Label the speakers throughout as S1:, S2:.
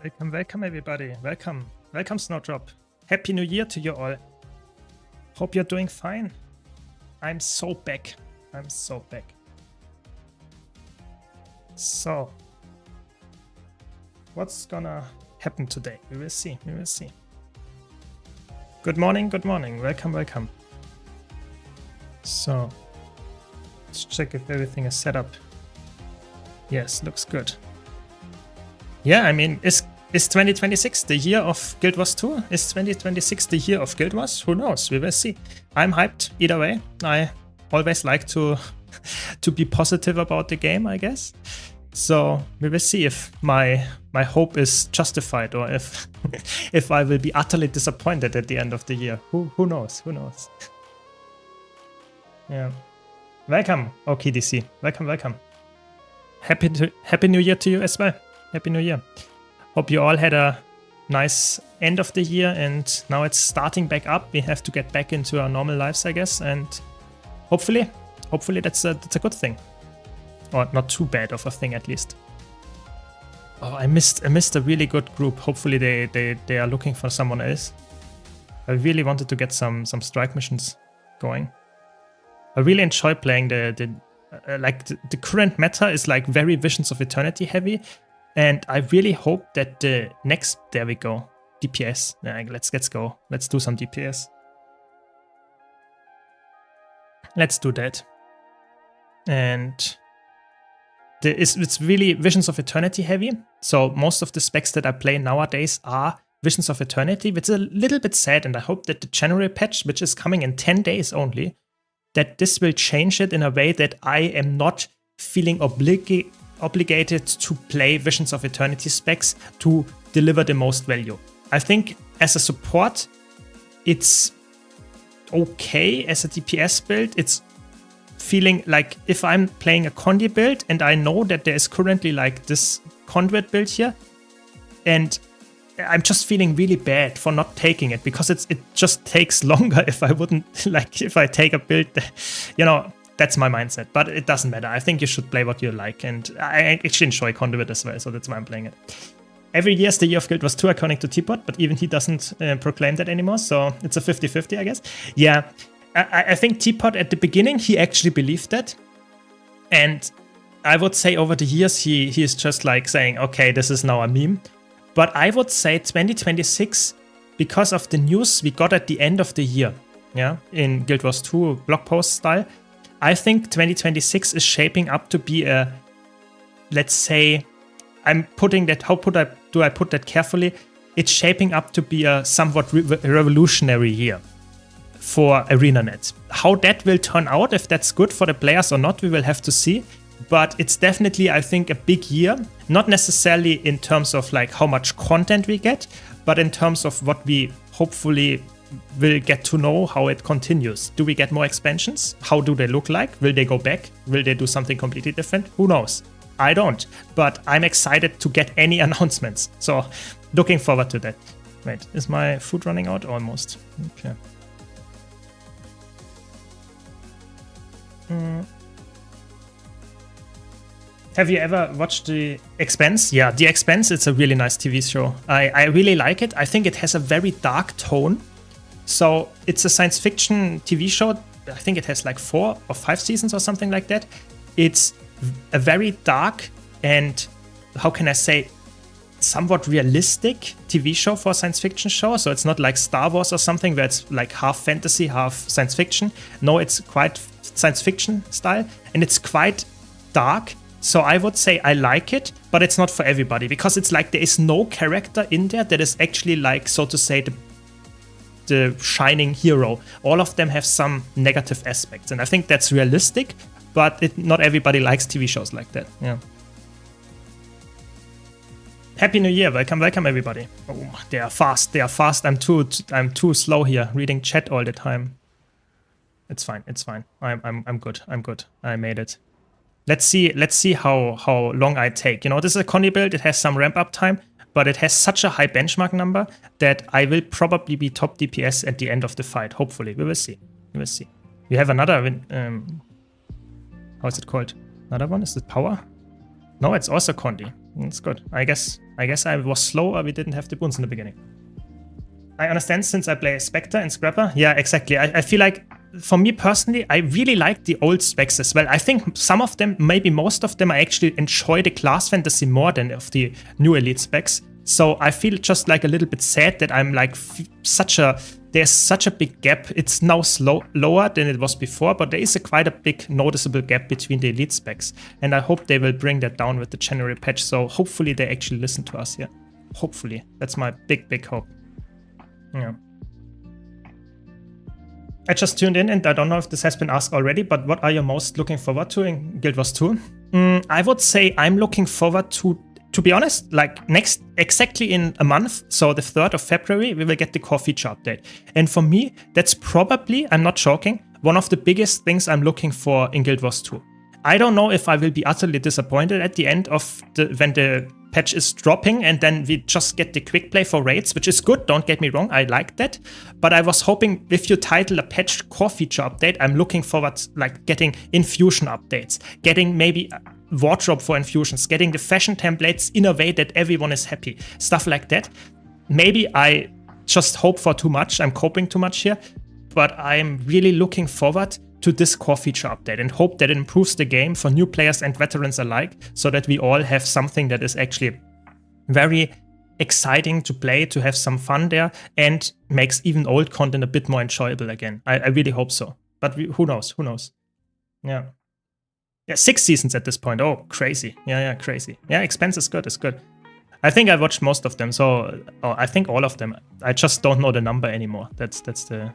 S1: Welcome, welcome everybody. Welcome, welcome Snowdrop. Happy New Year to you all. Hope you're doing fine. I'm so back. I'm so back. So, what's gonna happen today? We will see, we will see. Good morning, good morning. Welcome, welcome. So, let's check if everything is set up. Yes, looks good. Yeah, I mean, is 2026 the year of Guild Wars 2? Is 2026 the year of Guild Wars? Who knows? We will see. I'm hyped either way. I always like to be positive about the game, I guess. So we will see if my hope is justified or if if I will be utterly disappointed at the end of the year. Who knows? Who knows? Yeah. Welcome, OKDC. Welcome, welcome. Happy New Year to you as well. Happy New Year. Hope you all had a nice end of the year and now it's starting back up. We have to get back into our normal lives, I guess, and hopefully that's a good thing. Or not too bad of a thing at least. Oh, I missed a really good group. Hopefully they are looking for someone else. I really wanted to get some strike missions going. I really enjoy playing the current meta is like very Visions of Eternity heavy. And I really hope that the next, there we go, DPS. Let's go. Let's do some DPS. Let's do that. And it's really Visions of Eternity heavy. So most of the specs that I play nowadays are Visions of Eternity, which is a little bit sad. And I hope that the January patch, which is coming in 10 days only, that this will change it in a way that I am not feeling obligated to play Visions of Eternity specs to deliver the most value. I think as a support, it's okay. As a DPS build, it's feeling like if I'm playing a Condi build and I know that there is currently like this Conduit build here, and I'm just feeling really bad for not taking it because it just takes longer if I wouldn't, like if I take a build, you know. That's my mindset, but it doesn't matter. I think you should play what you like, and I actually enjoy Conduit as well, so that's why I'm playing it. Every year is the year of Guild Wars 2 according to Teapot, but even he doesn't proclaim that anymore, so it's a 50-50, I guess. Yeah, I think Teapot at the beginning, he actually believed that, and I would say over the years, he is just like saying, okay, this is now a meme. But I would say 2026, because of the news we got at the end of the year, yeah, in Guild Wars 2 blog post style, I think 2026 is shaping up to be a, let's say, I'm putting that, do I put that carefully? It's shaping up to be a somewhat revolutionary year for ArenaNet. How that will turn out, if that's good for the players or not, we will have to see. But it's definitely, I think, a big year, not necessarily in terms of like how much content we get, but in terms of what we hopefully will get to know how it continues. Do we get more expansions? How do they look like? Will they go back? Will they do something completely different? Who knows? I don't, but I'm excited to get any announcements. So looking forward to that. Wait, is my food running out? Almost. Okay. Have you ever watched The Expanse? Yeah, The Expanse, it's a really nice TV show. I really like it. I think it has a very dark tone. So it's a science fiction TV show. I think it has like 4 or 5 seasons or something like that. It's a very dark and, how can I say, somewhat realistic TV show for a science fiction show. So it's not like Star Wars or something where it's like half fantasy, half science fiction. No, it's quite science fiction style and it's quite dark. So I would say I like it, but it's not for everybody because it's like there is no character in there that is actually like, so to say, the shining hero. All of them have some negative aspects, and I think that's realistic, but not everybody likes TV shows like that. Yeah. Happy New Year! Welcome, everybody. Oh, they are fast. They are fast. I'm too slow here, reading chat all the time. It's fine. It's fine. I'm good. I'm good. I made it. Let's see how long I take. You know, this is a Condi build. It has some ramp up time, but it has such a high benchmark number that I will probably be top DPS at the end of the fight. Hopefully, we will see. We will see. We have another. How is it called? Another one? Is it power? No, it's also Condi. That's good. I guess I was slow or we didn't have the boons in the beginning. I understand since I play Spectre and Scrapper. Yeah, exactly. I feel like, for me personally, I really like the old specs as well. I think some of them, maybe most of them, I actually enjoy the class fantasy more than of the new elite specs. So I feel just like a little bit sad that I'm like there's such a big gap. It's now lower than it was before, but there is quite a big noticeable gap between the elite specs. And I hope they will bring that down with the January patch. So hopefully they actually listen to us here. Hopefully. That's my big hope. Yeah. I just tuned in and I don't know if this has been asked already, but what are you most looking forward to in Guild Wars 2? I would say I'm looking forward to be honest, like exactly in a month, so the 3rd of February, we will get the core feature update. And for me, that's probably, I'm not joking, one of the biggest things I'm looking for in Guild Wars 2. I don't know if I will be utterly disappointed at the end of when the patch is dropping and then we just get the quick play for raids, which is good, don't get me wrong, I like that. But I was hoping if you title a patch core feature update, I'm looking forward like getting infusion updates, getting maybe wardrobe for infusions, getting the fashion templates in a way that everyone is happy, stuff like that. Maybe I just hope for too much, I'm coping too much here, but I'm really looking forward to this core feature update and hope that it improves the game for new players and veterans alike, so that we all have something that is actually very exciting to play, to have some fun there, and makes even old content a bit more enjoyable again. I really hope so. But who knows? Who knows? Yeah. Yeah, 6 seasons at this point. Oh, crazy. Yeah, crazy. Yeah, Expense is good. It's good. I think I watched most of them, so I think all of them. I just don't know the number anymore. That's the...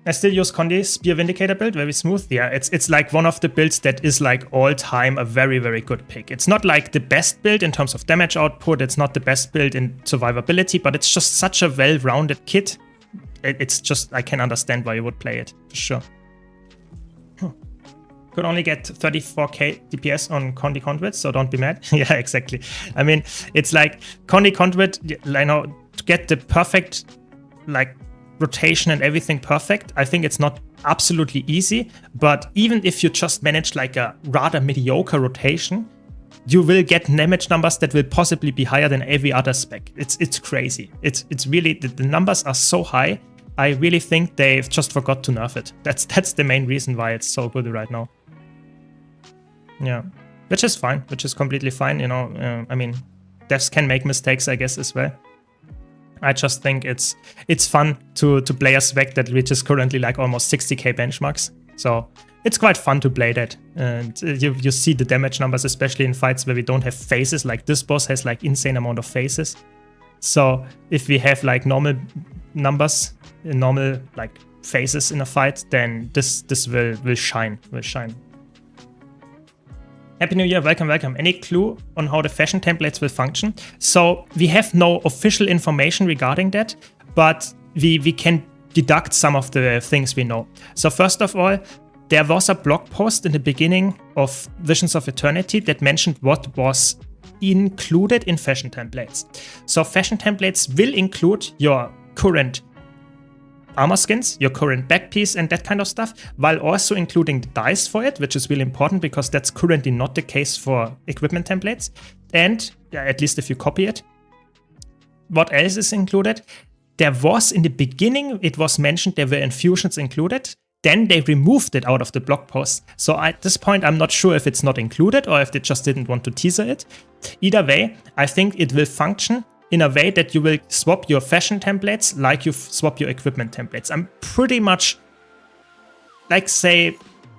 S1: I still use Condi's Spear Vindicator build, very smooth. Yeah, it's like one of the builds that is like all time a very, very good pick. It's not like the best build in terms of damage output, it's not the best build in survivability, but it's just such a well-rounded kit. It's just, I can understand why you would play it, for sure. Could only get 34k DPS on Condi Conduit, so don't be mad. Yeah, exactly. I mean, it's like Condi Conduit, you know, to get the perfect, like, rotation and everything perfect, I think it's not absolutely easy, but even if you just manage like a rather mediocre rotation, you will get damage numbers that will possibly be higher than every other spec. It's crazy. It's really, the numbers are so high. I really think they've just forgot to nerf it. That's the main reason why it's so good right now. Yeah, which is fine, which is completely fine, you know. I mean, devs can make mistakes, I guess, as well. I just think it's fun to play a spec that reaches currently like almost 60k benchmarks. So it's quite fun to play that. And you see the damage numbers, especially in fights where we don't have phases. Like this boss has like insane amount of phases. So if we have like normal numbers, normal like phases in a fight, then this will shine. Happy New Year, welcome. Any clue on how the fashion templates will function? So we have no official information regarding that, but we can deduct some of the things we know. So first of all, there was a blog post in the beginning of Visions of Eternity that mentioned what was included in fashion templates. So fashion templates will include your current armor skins, your current back piece and that kind of stuff, while also including the dice for it, which is really important because that's currently not the case for equipment templates. And at least if you copy it. What else is included? There was in the beginning, it was mentioned there were infusions included. Then they removed it out of the blog post. So at this point, I'm not sure if it's not included or if they just didn't want to teaser it. Either way, I think it will function in a way that you will swap your fashion templates like you swap your equipment templates. I'm pretty much, like, say,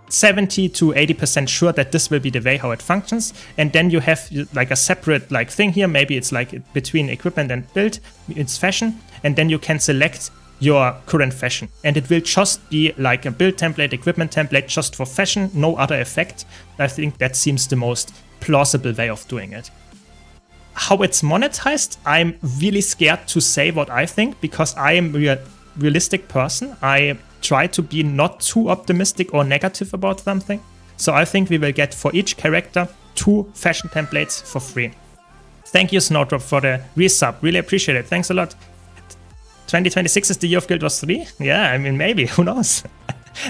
S1: 70 to 80% sure that this will be the way how it functions. And then you have like a separate like thing here. Maybe it's like between equipment and build, it's fashion. And then you can select your current fashion. And it will just be like a build template, equipment template just for fashion, no other effect. I think that seems the most plausible way of doing it. How it's monetized, I'm really scared to say what I think because I am a realistic person. I try to be not too optimistic or negative about something. So I think we will get for each character 2 fashion templates for free. Thank you, Snowdrop, for the resub. Really appreciate it. Thanks a lot. 2026 is the year of Guild Wars 3? Yeah, I mean, maybe. Who knows?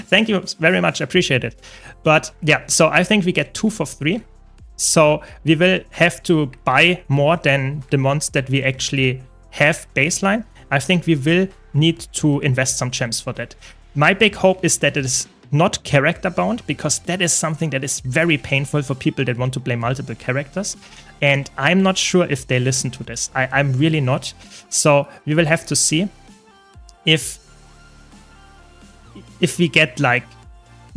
S1: Thank you very much. Appreciate it. But yeah, so I think we get 2 for 3. So we will have to buy more than the months that we actually have baseline. I think we will need to invest some gems for that. My big hope is that it is not character bound, because that is something that is very painful for people that want to play multiple characters. And I'm not sure if they listen to this. I'm really not. So we will have to see if we get like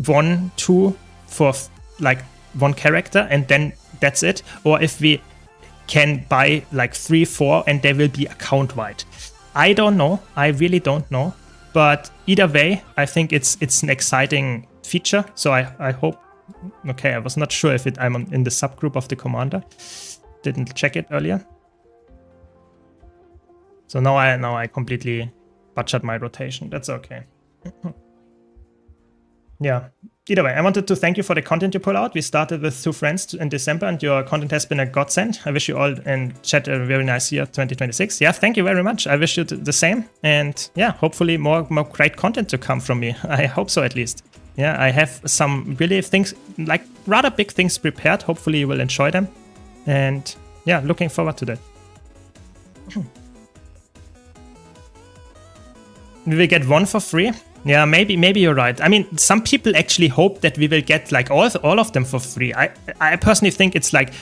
S1: 1, 2 for like one character and then that's it, or if we can buy like 3, 4 and they will be account wide. I don't know. I really don't know. But either way, I think it's an exciting feature. So I hope. Okay, I was not sure if I'm in the subgroup of the commander. Didn't check it earlier. So now I completely butchered my rotation. That's okay. Yeah. Either way, I wanted to thank you for the content you pull out. We started with 2 friends in December, and your content has been a godsend. I wish you all in chat a very nice year, 2026. Yeah, thank you very much. I wish you the same. And yeah, hopefully more great content to come from me. I hope so, at least. Yeah, I have some really things, like rather big things prepared. Hopefully you will enjoy them. And yeah, looking forward to that. We will get 1 for free. Yeah, maybe you're right. I mean, some people actually hope that we will get like all of them for free. I personally think it's like,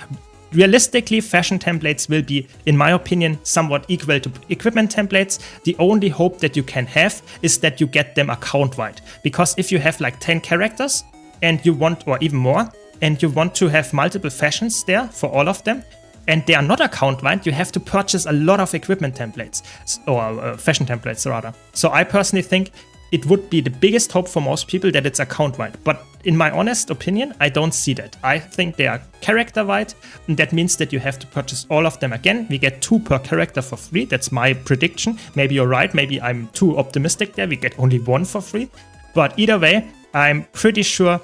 S1: realistically, fashion templates will be, in my opinion, somewhat equal to equipment templates. The only hope that you can have is that you get them account-wide. Because if you have like 10 characters and you want, or even more, and you want to have multiple fashions there for all of them, and they are not account-wide, you have to purchase a lot of equipment templates, or fashion templates rather. So I personally think it would be the biggest hope for most people that it's account-wide. But in my honest opinion, I don't see that. I think they are character-wide, and that means that you have to purchase all of them again. We get 2 per character for free. That's my prediction. Maybe you're right. Maybe I'm too optimistic there. We get only 1 for free. But either way, I'm pretty sure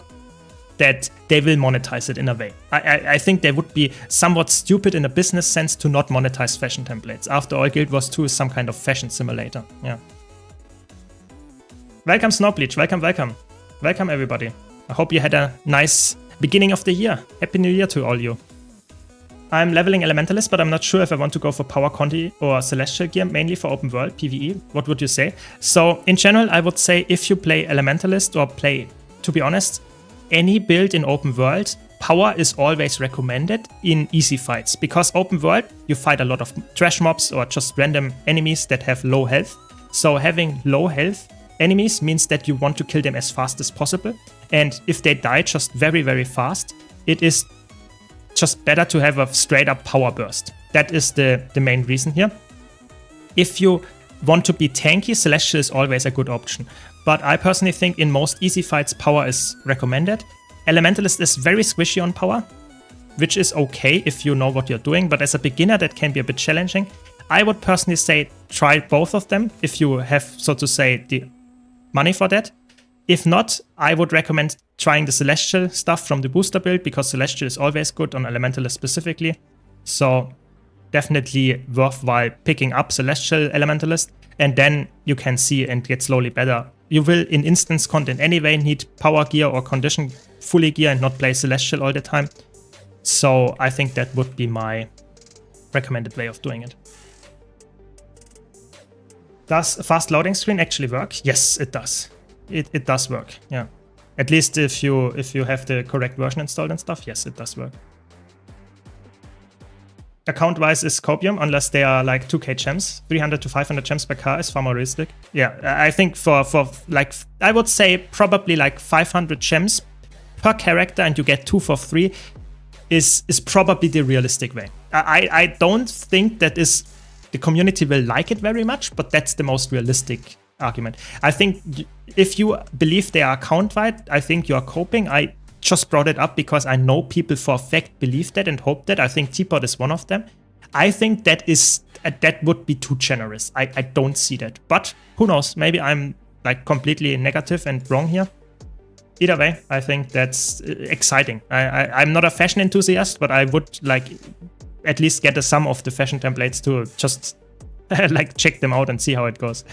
S1: that they will monetize it in a way. I think they would be somewhat stupid in a business sense to not monetize fashion templates. After all, Guild Wars 2 is some kind of fashion simulator. Yeah. Welcome, Snowbleach. Welcome, welcome. Welcome, everybody. I hope you had a nice beginning of the year. Happy New Year to all you. I'm leveling Elementalist, but I'm not sure if I want to go for Power Conti or Celestial Gear, mainly for Open World, PvE. What would you say? So, in general, I would say if you play Elementalist or play, to be honest, any build in Open World, Power is always recommended in easy fights. Because Open World, you fight a lot of trash mobs or just random enemies that have low health. So, having low health enemies means that you want to kill them as fast as possible, and if they die just very, very fast, it is just better to have a straight up power burst. That is the main reason here. If you want to be tanky, Celestial is always a good option, but I personally think in most easy fights power is recommended. Elementalist is very squishy on power, which is okay if you know what you're doing, but as a beginner that can be a bit challenging. I would personally say try both of them if you have, so to say, the money for that. If not, I would recommend trying the Celestial stuff from the booster build, because Celestial is always good on Elementalist specifically. So definitely worthwhile picking up Celestial Elementalist, and then you can see and get slowly better. You will in instance content anyway need power gear or condition fully gear and not play Celestial all the time. So I think that would be my recommended way of doing it. Does a fast loading screen actually work? Yes, it does. It does work, yeah. At least if you have the correct version installed and stuff, yes, it does work. Account-wise is Copium, unless they are like 2k gems. 300 to 500 gems per car is far more realistic. Yeah, I think for like, I would say probably like 500 gems per character and you get 2 for 3 is probably the realistic way. I don't think that is... The community will like it very much, but that's the most realistic argument. I think if you believe they are account-wide, I think you are coping. I just brought it up because I know people for a fact believe that and hope that. I think Teapot is one of them. I think that would be too generous. I don't see that. But who knows? Maybe I'm like completely negative and wrong here. Either way, I think that's exciting. I'm not a fashion enthusiast, but I would like at least get a sum of the fashion templates to just like check them out and see how it goes.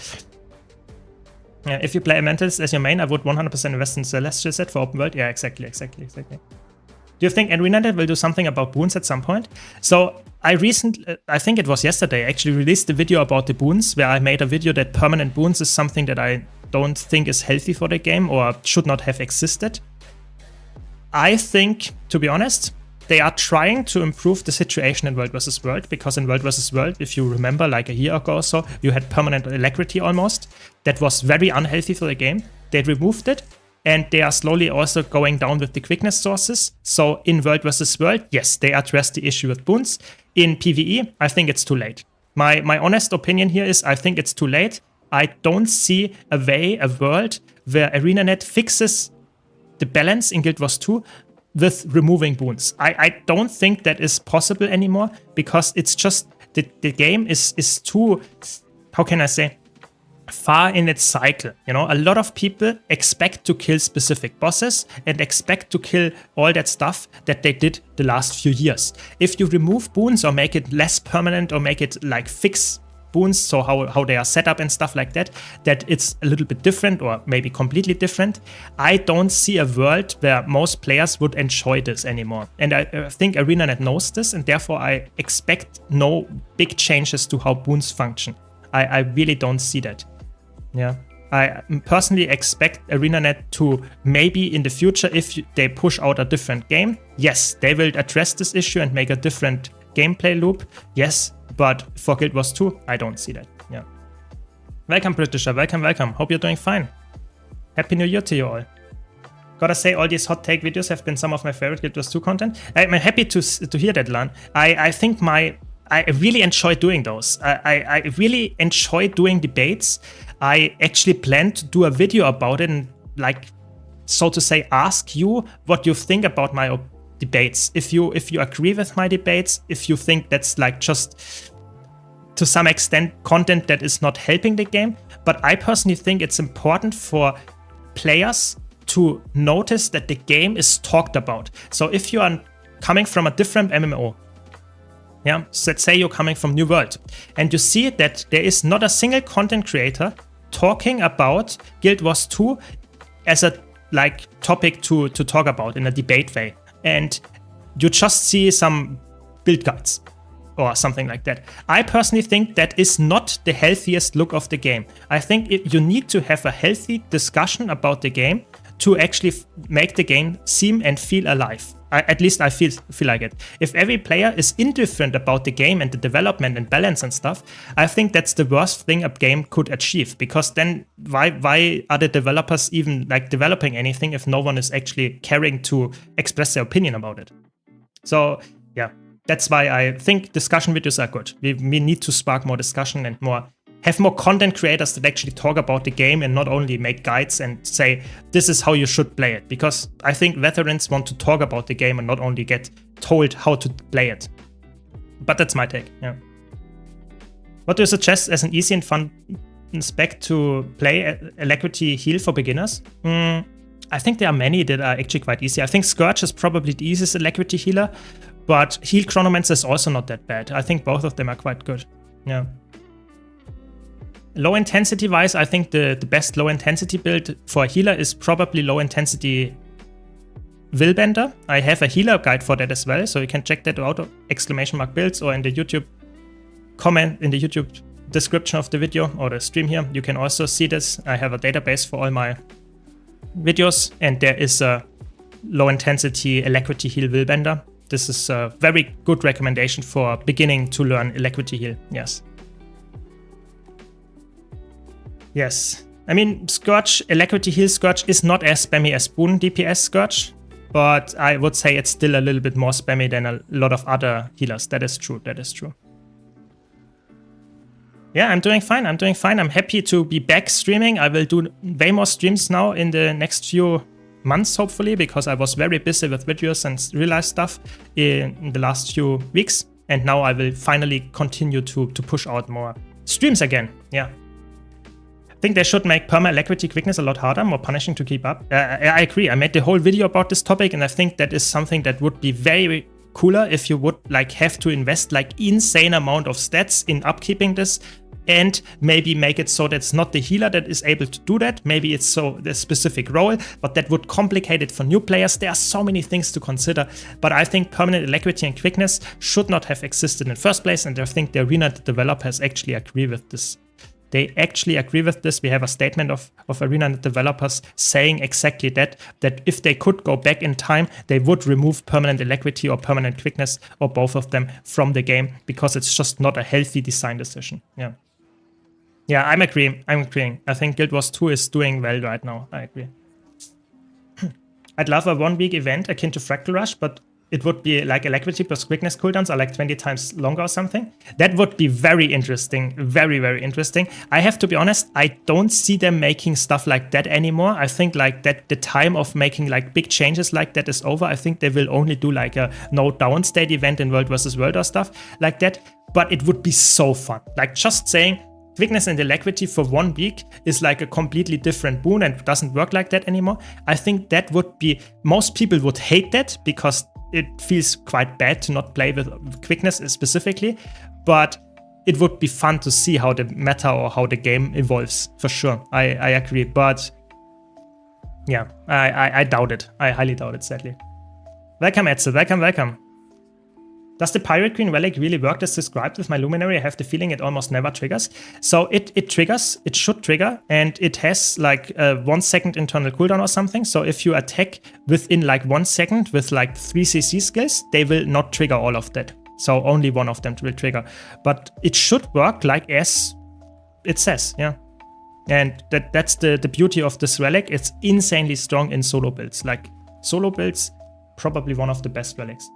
S1: If you play Elementals as your main, I would 100% invest in Celestial set for open world. Yeah, exactly. Do you think ArenaNet will do something about boons at some point? So I think it was yesterday, actually released a video about the boons, where I made a video that permanent boons is something that I don't think is healthy for the game or should not have existed. I think, to be honest, they are trying to improve the situation in World vs. World, because in World vs. World, if you remember, like a year ago or so, you had permanent alacrity almost. That was very unhealthy for the game. They removed it, and they are slowly also going down with the quickness sources. So in World vs. World, yes, they address the issue with boons. In PvE, I think it's too late. My honest opinion here is I think it's too late. I don't see a world where ArenaNet fixes the balance in Guild Wars 2 with removing boons. I don't think that is possible anymore, because it's just the game is too, how can I say, far in its cycle. You know, a lot of people expect to kill specific bosses and expect to kill all that stuff that they did the last few years. If you remove boons or make it less permanent or make it like fix boons, so how they are set up and stuff like that, that it's a little bit different or maybe completely different, I don't see a world where most players would enjoy this anymore. And I think ArenaNet knows this, and therefore I expect no big changes to how boons function. I really don't see that. Yeah, I personally expect ArenaNet to maybe in the future, if they push out a different game, yes, they will address this issue and make a different gameplay loop, yes, but for Guild Wars 2, I don't see that. Yeah. Welcome, Britisher. Welcome. Hope you're doing fine. Happy New Year to you all. Gotta say, all these hot take videos have been some of my favorite Guild Wars 2 content. I'm happy to hear that, Lan. I think I really enjoy doing those. I really enjoy doing debates. I actually plan to do a video about it and, like, so to say, ask you what you think about my debates. If you agree with my debates, if you think that's like just to some extent content that is not helping the game. But I personally think it's important for players to notice that the game is talked about. So if you are coming from a different MMO, yeah, so let's say you're coming from New World, and you see that there is not a single content creator talking about Guild Wars 2 as a like topic to talk about in a debate way, and you just see some build guides or something like that. I personally think that is not the healthiest look of the game. I think you need to have a healthy discussion about the game to actually make the game seem and feel alive. At least I feel like it. If every player is indifferent about the game and the development and balance and stuff, I think that's the worst thing a game could achieve. Because then why are the developers even like developing anything if no one is actually caring to express their opinion about it? So yeah, that's why I think discussion videos are good. We need to spark more discussion and have more content creators that actually talk about the game and not only make guides and say, this is how you should play it. Because I think veterans want to talk about the game and not only get told how to play it. But that's my take, yeah. What do you suggest as an easy and fun spec to play Alacrity Heal for beginners? I think there are many that are actually quite easy. I think Scourge is probably the easiest Alacrity healer, but Heal Chronomancer is also not that bad. I think both of them are quite good, yeah. Low intensity wise, I think the best low intensity build for a healer is probably low intensity Willbender. I have a healer guide for that as well, so you can check that out, !builds, or in the YouTube comment, in the YouTube description of the video or the stream here. You can also see this. I have a database for all my videos, and there is a low intensity Alacrity Heal Willbender. This is a very good recommendation for beginning to learn Alacrity Heal, yes. Yes, I mean, Scourge, Alacrity Heal Scourge is not as spammy as Boon DPS Scourge, but I would say it's still a little bit more spammy than a lot of other healers. That is true, that is true. Yeah, I'm doing fine, I'm happy to be back streaming. I will do way more streams now in the next few months, hopefully, because I was very busy with videos and real life stuff in the last few weeks. And now I will finally continue to push out more streams again, yeah. I think they should make perma alacrity quickness a lot harder, more punishing to keep up. I agree. I made the whole video about this topic, and I think that is something that would be very cooler if you would like have to invest like insane amount of stats in upkeeping this and maybe make it so that it's not the healer that is able to do that. Maybe it's so the specific role, but that would complicate it for new players. There are so many things to consider, but I think permanent alacrity and quickness should not have existed in the first place, and I think the arena developers actually agree with this. They actually agree with this. We have a statement of arena developers saying exactly that if they could go back in time, they would remove permanent alacrity or permanent quickness or both of them from the game, because it's just not a healthy design decision. Yeah, I'm agreeing. I think Guild Wars 2 is doing well right now. I agree. I'd love a 1 week event akin to Fractal Rush, but it would be like alacrity plus quickness cooldowns are like 20 times longer or something. That would be very interesting. Very, very interesting. I have to be honest, I don't see them making stuff like that anymore. I think like that the time of making like big changes like that is over. I think they will only do like a no downstate event in World vs. World or stuff like that. But it would be so fun. Like just saying quickness and alacrity for 1 week is like a completely different boon and doesn't work like that anymore. I think that would be, most people would hate that because it feels quite bad to not play with quickness specifically, but it would be fun to see how the meta or how the game evolves, for sure. I agree, but yeah, I doubt it. I highly doubt it, sadly. Welcome, Etzel. Welcome. Does the Pirate Queen relic really work as described with my Luminary? I have the feeling it almost never triggers. So it triggers, it should trigger, and it has like a 1 second internal cooldown or something. So if you attack within like 1 second with like 3 CC skills, they will not trigger all of that. So only one of them will trigger. But it should work like as it says, yeah. And that's the beauty of this relic. It's insanely strong in solo builds. Like solo builds, probably one of the best relics.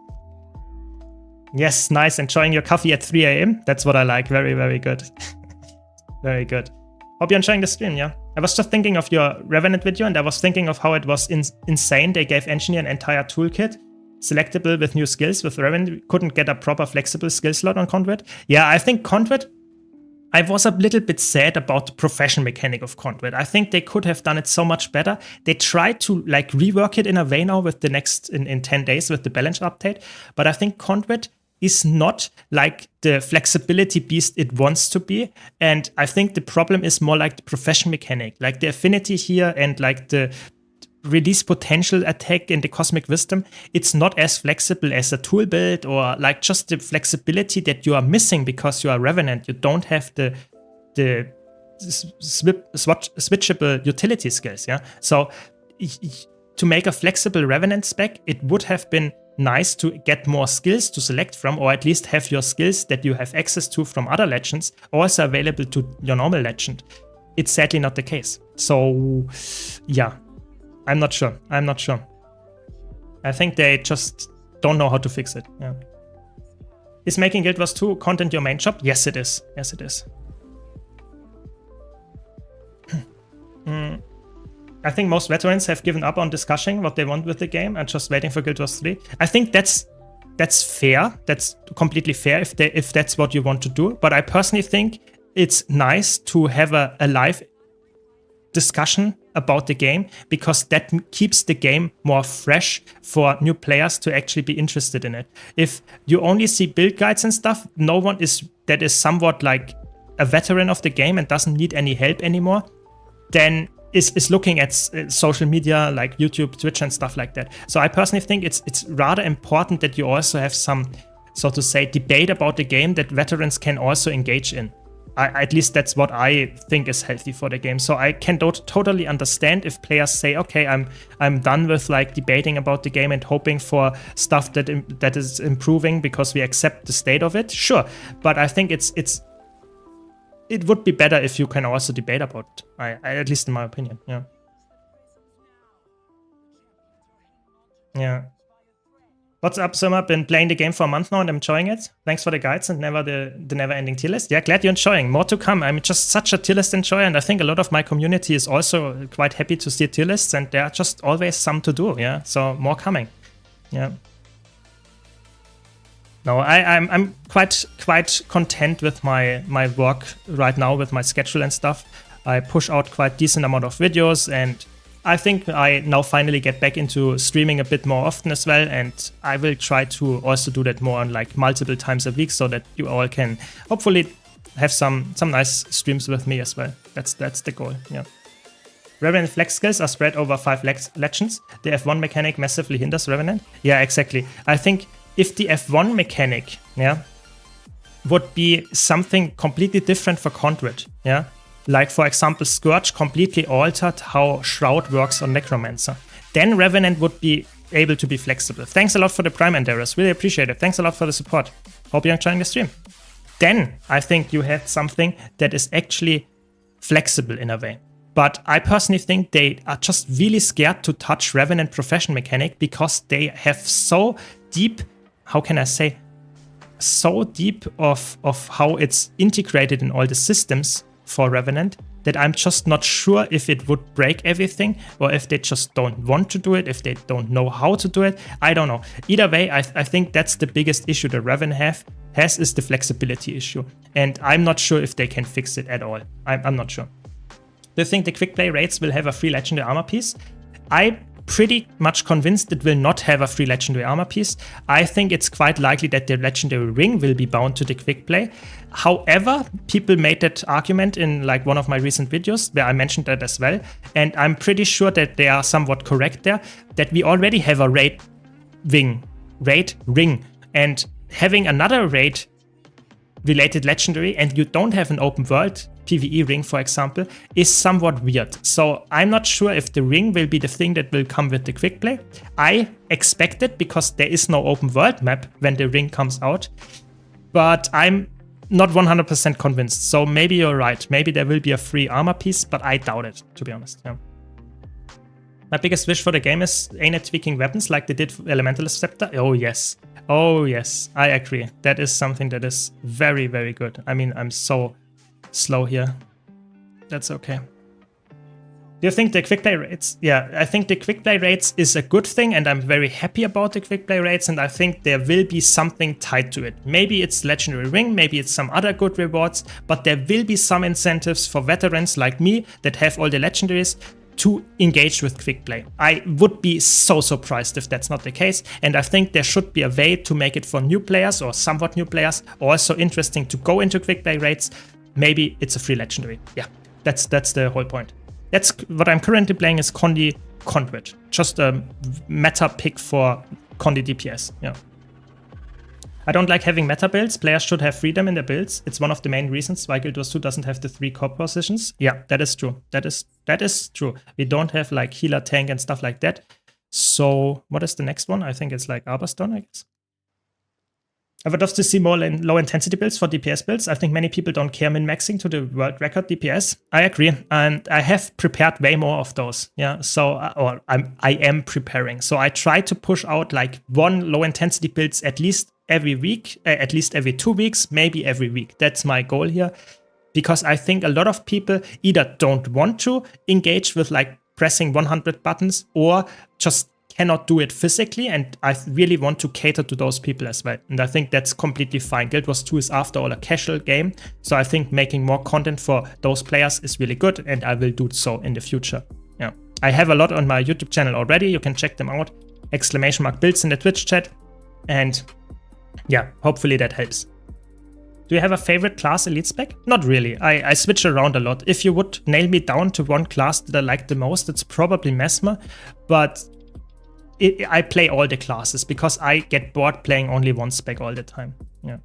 S1: Yes, nice. Enjoying your coffee at 3 AM. That's what I like. Very, very good. Very good. Hope you're enjoying the stream, yeah? I was just thinking of your Revenant video, and I was thinking of how it was insane. They gave Engineer an entire toolkit, selectable with new skills. With Revenant, couldn't get a proper flexible skill slot on Conduit. Yeah, I think Conduit, I was a little bit sad about the profession mechanic of Conduit. I think they could have done it so much better. They tried to like rework it in a way now with the next, in 10 days with the balance update. But I think Conduit is not like the flexibility beast it wants to be. And I think the problem is more like the profession mechanic, like the affinity here and like the release potential attack in the Cosmic Wisdom. It's not as flexible as a tool build or like just the flexibility that you are missing because you are Revenant. You don't have the switchable utility skills, yeah? So to make a flexible Revenant spec, it would have been nice to get more skills to select from, or at least have your skills that you have access to from other legends also available to your normal legend. It's sadly not the case. So yeah, I'm not sure. I think they just don't know how to fix it. Yeah. Is making Guild Wars 2 content your main job? Yes, it is. Yes, it is. I think most veterans have given up on discussing what they want with the game and just waiting for Guild Wars 3. I think that's fair. That's completely fair if that's what you want to do. But I personally think it's nice to have a live discussion about the game, because that keeps the game more fresh for new players to actually be interested in it. If you only see build guides and stuff, no one that is somewhat like a veteran of the game and doesn't need any help anymore, then is looking at social media like YouTube, Twitch and stuff like that. So I personally think it's rather important that you also have some, so to say, debate about the game that veterans can also engage in. At least that's what I think is healthy for the game. So I can totally understand if players say, okay, I'm done with like debating about the game and hoping for stuff that is improving because we accept the state of it. Sure, but I think it would be better if you can also debate about it, at least in my opinion. Yeah. Yeah. What's up, Syrma? Been playing the game for a month now and I'm enjoying it. Thanks for the guides and the never-ending tier list. Yeah, glad you're enjoying. More to come. I'm just such a tier list enjoyer, and I think a lot of my community is also quite happy to see tier lists, and there are just always some to do. Yeah, so more coming. Yeah. No, I'm quite content with my work right now with my schedule and stuff. I push out quite decent amount of videos, and I think I now finally get back into streaming a bit more often as well, and I will try to also do that more on like multiple times a week so that you all can hopefully have some nice streams with me as well. That's the goal. Yeah. Revenant flex skills are spread over 5 legends. The F1 mechanic massively hinders Revenant. Yeah, exactly. I think if the F1 mechanic, yeah, would be something completely different for Conduit, yeah, like for example, Scourge completely altered how Shroud works on Necromancer, then Revenant would be able to be flexible. Thanks a lot for the Prime Endeavors. Really appreciate it. Thanks a lot for the support. Hope you're enjoying the stream. Then I think you have something that is actually flexible in a way. But I personally think they are just really scared to touch Revenant Profession mechanic because they have so deep, how can I say, so deep of how it's integrated in all the systems for Revenant that I'm just not sure if it would break everything or if they just don't want to do it, if they don't know how to do it. I don't know. Either way, I think that's the biggest issue the Revenant has is the flexibility issue. And I'm not sure if they can fix it at all. I'm not sure. Do you think the quick play raids will have a free legendary armor piece? I'm pretty much convinced it will not have a free legendary armor piece. I think it's quite likely that the legendary ring will be bound to the quick play. However, people made that argument in like one of my recent videos where I mentioned that as well. And I'm pretty sure that they are somewhat correct there, that we already have a raid ring. And having another raid related legendary and you don't have an open world PvE ring, for example, is somewhat weird. So I'm not sure if the ring will be the thing that will come with the quick play. I expect it because there is no open world map when the ring comes out, but I'm not 100% convinced. So maybe you're right. Maybe there will be a free armor piece, but I doubt it, to be honest. Yeah. My biggest wish for the game is ANET tweaking weapons like they did for Elementalist Scepter. Oh yes. Oh yes, I agree. That is something that is very, very good. I mean, I'm so slow here. That's okay. Do you think the quick play rates? Yeah, I think the quick play rates is a good thing and I'm very happy about the quick play rates and I think there will be something tied to it. Maybe it's legendary ring, maybe it's some other good rewards, but there will be some incentives for veterans like me that have all the legendaries to engage with quick play. I would be so surprised if that's not the case, and I think there should be a way to make it for new players or somewhat new players also interesting to go into quick play rates. Maybe it's a free legendary. Yeah, that's the whole point. That's what I'm currently playing is Condi Conduit, just a meta pick for Condi DPS. Yeah. I don't like having meta builds. Players should have freedom in their builds. It's one of the main reasons why Guild Wars 2 doesn't have the 3 core positions. Yeah, that is true. That is true. We don't have like healer, tank, and stuff like that. So what is the next one? I think it's like Arborstone, I guess. I would love to see more low intensity builds for DPS builds. I think many people don't care min-maxing to the world record DPS. I agree. And I have prepared way more of those. Yeah. So, or I am preparing. So I try to push out like 1 low intensity builds at least every week, at least every 2 weeks, maybe every week. That's my goal here. Because I think a lot of people either don't want to engage with like pressing 100 buttons or just cannot do it physically, and I really want to cater to those people as well. And I think that's completely fine. Guild Wars 2 is after all a casual game, so I think making more content for those players is really good, and I will do so in the future. Yeah, I have a lot on my YouTube channel already. You can check them out. !builds in the Twitch chat, and yeah, hopefully that helps. Do you have a favorite class elite spec? Not really. I switch around a lot. If you would nail me down to one class that I like the most, it's probably Mesmer, but I play all the classes because I get bored playing only one spec all the time. Yeah.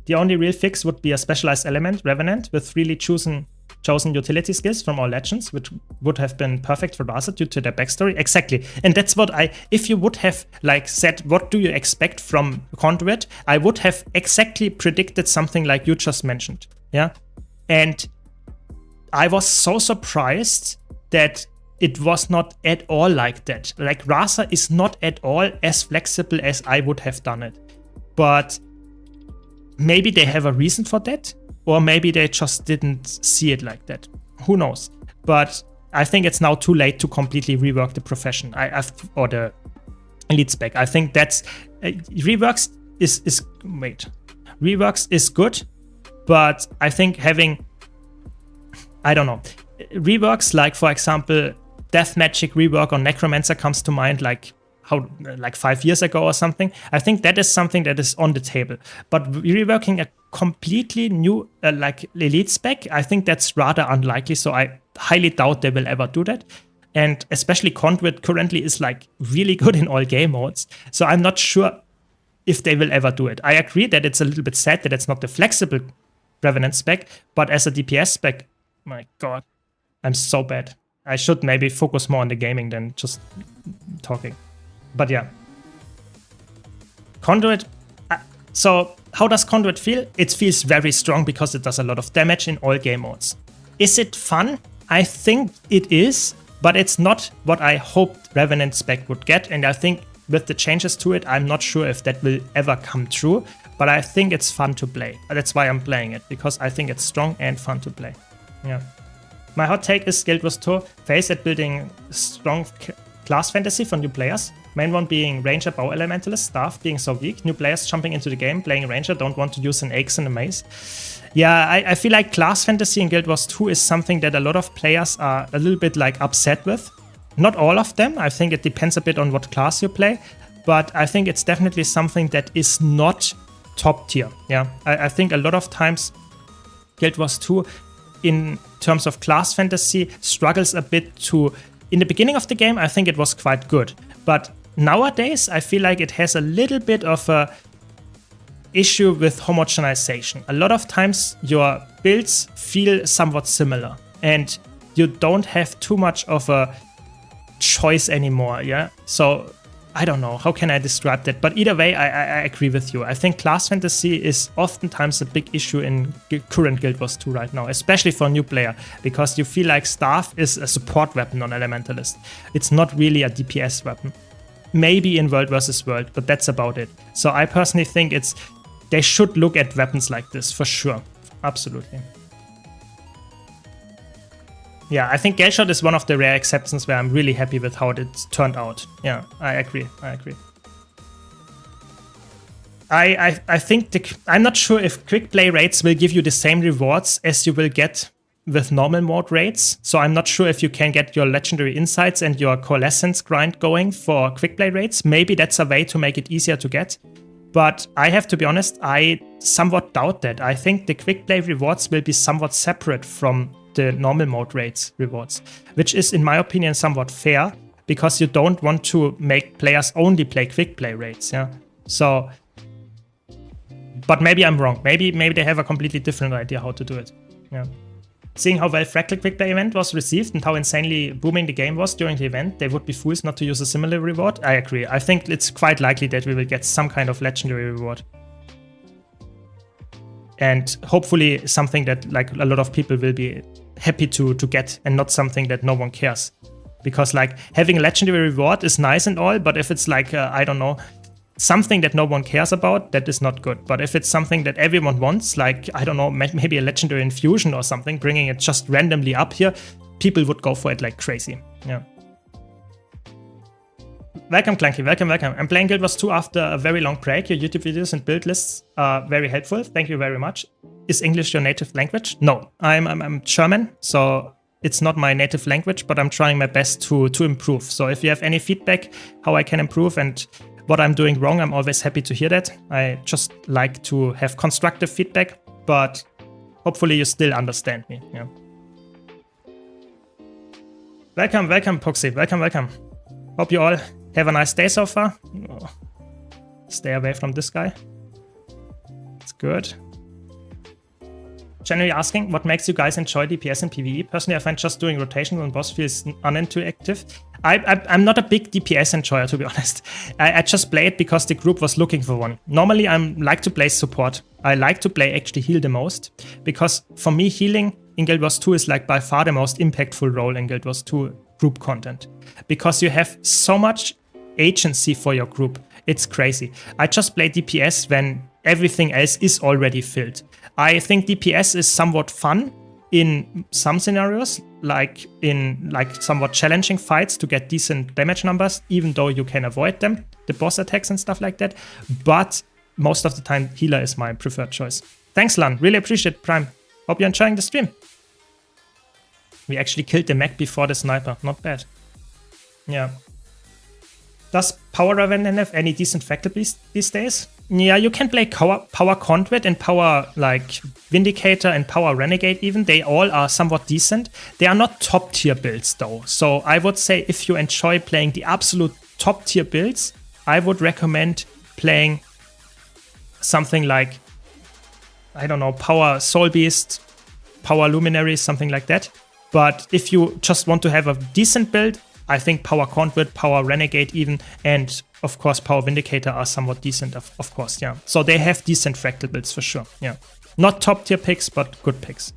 S1: The only real fix would be a specialized element, Revenant, with freely chosen utility skills from all legends, which would have been perfect for Rasa due to their backstory. Exactly. And that's what if you would have like said, what do you expect from Conduit? I would have exactly predicted something like you just mentioned. Yeah. And I was so surprised that it was not at all like that. Like Rasa is not at all as flexible as I would have done it. But maybe they have a reason for that, or maybe they just didn't see it like that. Who knows? But I think it's now too late to completely rework the profession or the elite spec. I think that's reworks reworks is good, but I think having, I don't know, reworks like, for example, Death Magic rework on Necromancer comes to mind, like 5 years ago or something. I think that is something that is on the table. But reworking a completely new like elite spec, I think that's rather unlikely. So I highly doubt they will ever do that. And especially Conduit currently is like really good in all game modes. So I'm not sure if they will ever do it. I agree that it's a little bit sad that it's not the flexible Revenant spec, but as a DPS spec, my god, I'm so bad. I should maybe focus more on the gaming than just talking. But yeah. Conduit. So how does Conduit feel? It feels very strong because it does a lot of damage in all game modes. Is it fun? I think it is, but it's not what I hoped Revenant spec would get. And I think with the changes to it, I'm not sure if that will ever come true. But I think it's fun to play. That's why I'm playing it, because I think it's strong and fun to play. Yeah. My hot take is Guild Wars 2 fails at building strong class fantasy for new players. Main one being Ranger, Bow Elementalist, Staff being so weak. New players jumping into the game, playing Ranger, don't want to use an Axe and a Mace. Yeah, I feel like class fantasy in Guild Wars 2 is something that a lot of players are a little bit like upset with. Not all of them. I think it depends a bit on what class you play. But I think it's definitely something that is not top tier. Yeah, I think a lot of times Guild Wars 2 in terms of class fantasy struggles a bit to, in the beginning of the game I think it was quite good, but nowadays I feel like it has a little bit of a issue with homogenization. A lot of times your builds feel somewhat similar and you don't have too much of a choice anymore. Yeah, so I don't know, how can I describe that? But either way, I agree with you. I think class fantasy is oftentimes a big issue in current Guild Wars 2 right now, especially for a new player, because you feel like Staff is a support weapon on Elementalist. It's not really a DPS weapon. Maybe in World vs. World, but that's about it. So I personally think they should look at weapons like this, for sure. Absolutely. Yeah, I think Gale Shot is one of the rare exceptions where I'm really happy with how it turned out. Yeah, I agree. I think I'm not sure if quick play rates will give you the same rewards as you will get with normal mode rates. So I'm not sure if you can get your legendary insights and your coalescence grind going for quick play rates. Maybe that's a way to make it easier to get. But I have to be honest, I somewhat doubt that. I think the quick play rewards will be somewhat separate from the normal mode rates rewards, which is in my opinion somewhat fair, because you don't want to make players only play quick play rates. Yeah, so but maybe I'm wrong. Maybe they have a completely different idea how to do it. Yeah, seeing how well Fractal Quick Play event was received and how insanely booming the game was during the event, they would be fools not to use a similar reward. I agree. I think it's quite likely that we will get some kind of legendary reward. And hopefully something that like a lot of people will be happy to get, and not something that no one cares. Because like having a legendary reward is nice and all, but if it's like, I don't know, something that no one cares about, that is not good. But if it's something that everyone wants, like, I don't know, maybe a legendary infusion or something, bringing it just randomly up here, people would go for it like crazy. Yeah. Welcome, Clanky. Welcome. I'm playing Guild Wars 2 after a very long break. Your YouTube videos and build lists are very helpful. Thank you very much. Is English your native language? No, I'm German, so it's not my native language, but I'm trying my best to improve. So if you have any feedback how I can improve and what I'm doing wrong, I'm always happy to hear that. I just like to have constructive feedback, but hopefully you still understand me. Yeah. Welcome, Poxy. Welcome. Hope you all have a nice day so far. Oh, stay away from this guy. It's good. Generally asking, what makes you guys enjoy DPS and PvE? Personally, I find just doing rotations on boss feels unintuitive. I'm not a big DPS enjoyer, to be honest. I just play it because the group was looking for one. Normally, I like to play support. I like to play actually heal the most, because for me, healing in Guild Wars 2 is like by far the most impactful role in Guild Wars 2 group content, because you have so much agency for your group. It's crazy. I just play DPS when everything else is already filled. I think DPS is somewhat fun in some scenarios, like in somewhat challenging fights to get decent damage numbers, even though you can avoid them, the boss attacks and stuff like that. But most of the time, healer is my preferred choice. Thanks, Lan. Really appreciate it, Prime. Hope you're enjoying the stream. We actually killed the mech before the sniper. Not bad. Yeah. Does Power Revenant have any decent factor these days? Yeah, you can play Power Conduit and Power like Vindicator and Power Renegade even. They all are somewhat decent. They are not top tier builds though. So I would say if you enjoy playing the absolute top tier builds, I would recommend playing something like, I don't know, Power Soul Beast, Power Luminary, something like that. But if you just want to have a decent build, I think Power Conduit, Power Renegade even, and of course Power Vindicator are somewhat decent, of course, yeah. So they have decent fractal builds for sure, yeah. Not top tier picks, but good picks.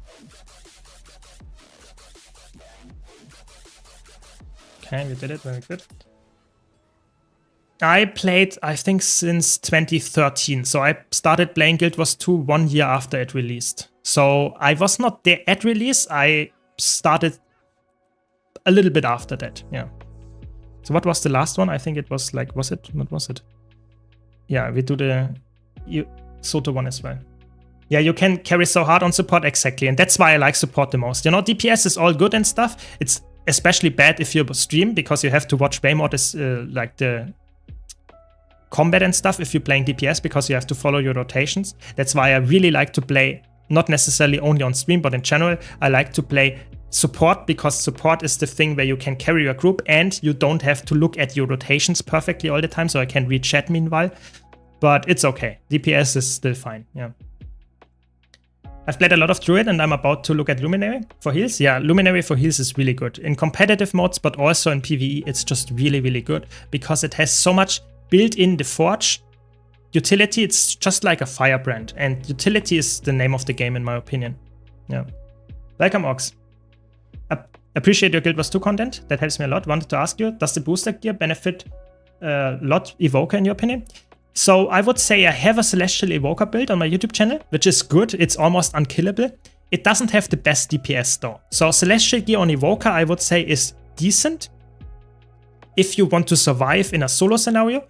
S1: Okay, we did it, very good. I played, I think, since 2013. So I started playing Guild Wars 2 1 year after it released. So I was not there at release, I started a little bit after that, yeah. So what was the last one? I think it was like, what was it? Yeah, we do the Soto one as well. Yeah, you can carry so hard on support, exactly. And that's why I like support the most. You know, DPS is all good and stuff. It's especially bad if you stream because you have to watch way more this, like the combat and stuff if you're playing DPS because you have to follow your rotations. That's why I really like to play, not necessarily only on stream, but in general, I like to play support because support is the thing where you can carry your group and you don't have to look at your rotations perfectly all the time, so I can read chat meanwhile. But it's okay. DPS is still fine, yeah. I've played a lot of Druid and I'm about to look at Luminary for heals. Yeah, Luminary for heals is really good. In competitive modes, but also in PvE, it's just really, really good because it has so much built in the Forge utility. It's just like a firebrand, and utility is the name of the game in my opinion. Yeah. Welcome, Ox. Appreciate your Guild Wars 2 content. That helps me a lot. Wanted to ask you, does the booster gear benefit a lot Evoker in your opinion? So I would say I have a Celestial Evoker build on my YouTube channel, which is good. It's almost unkillable. It doesn't have the best DPS though. So Celestial gear on Evoker I would say is decent if you want to survive in a solo scenario.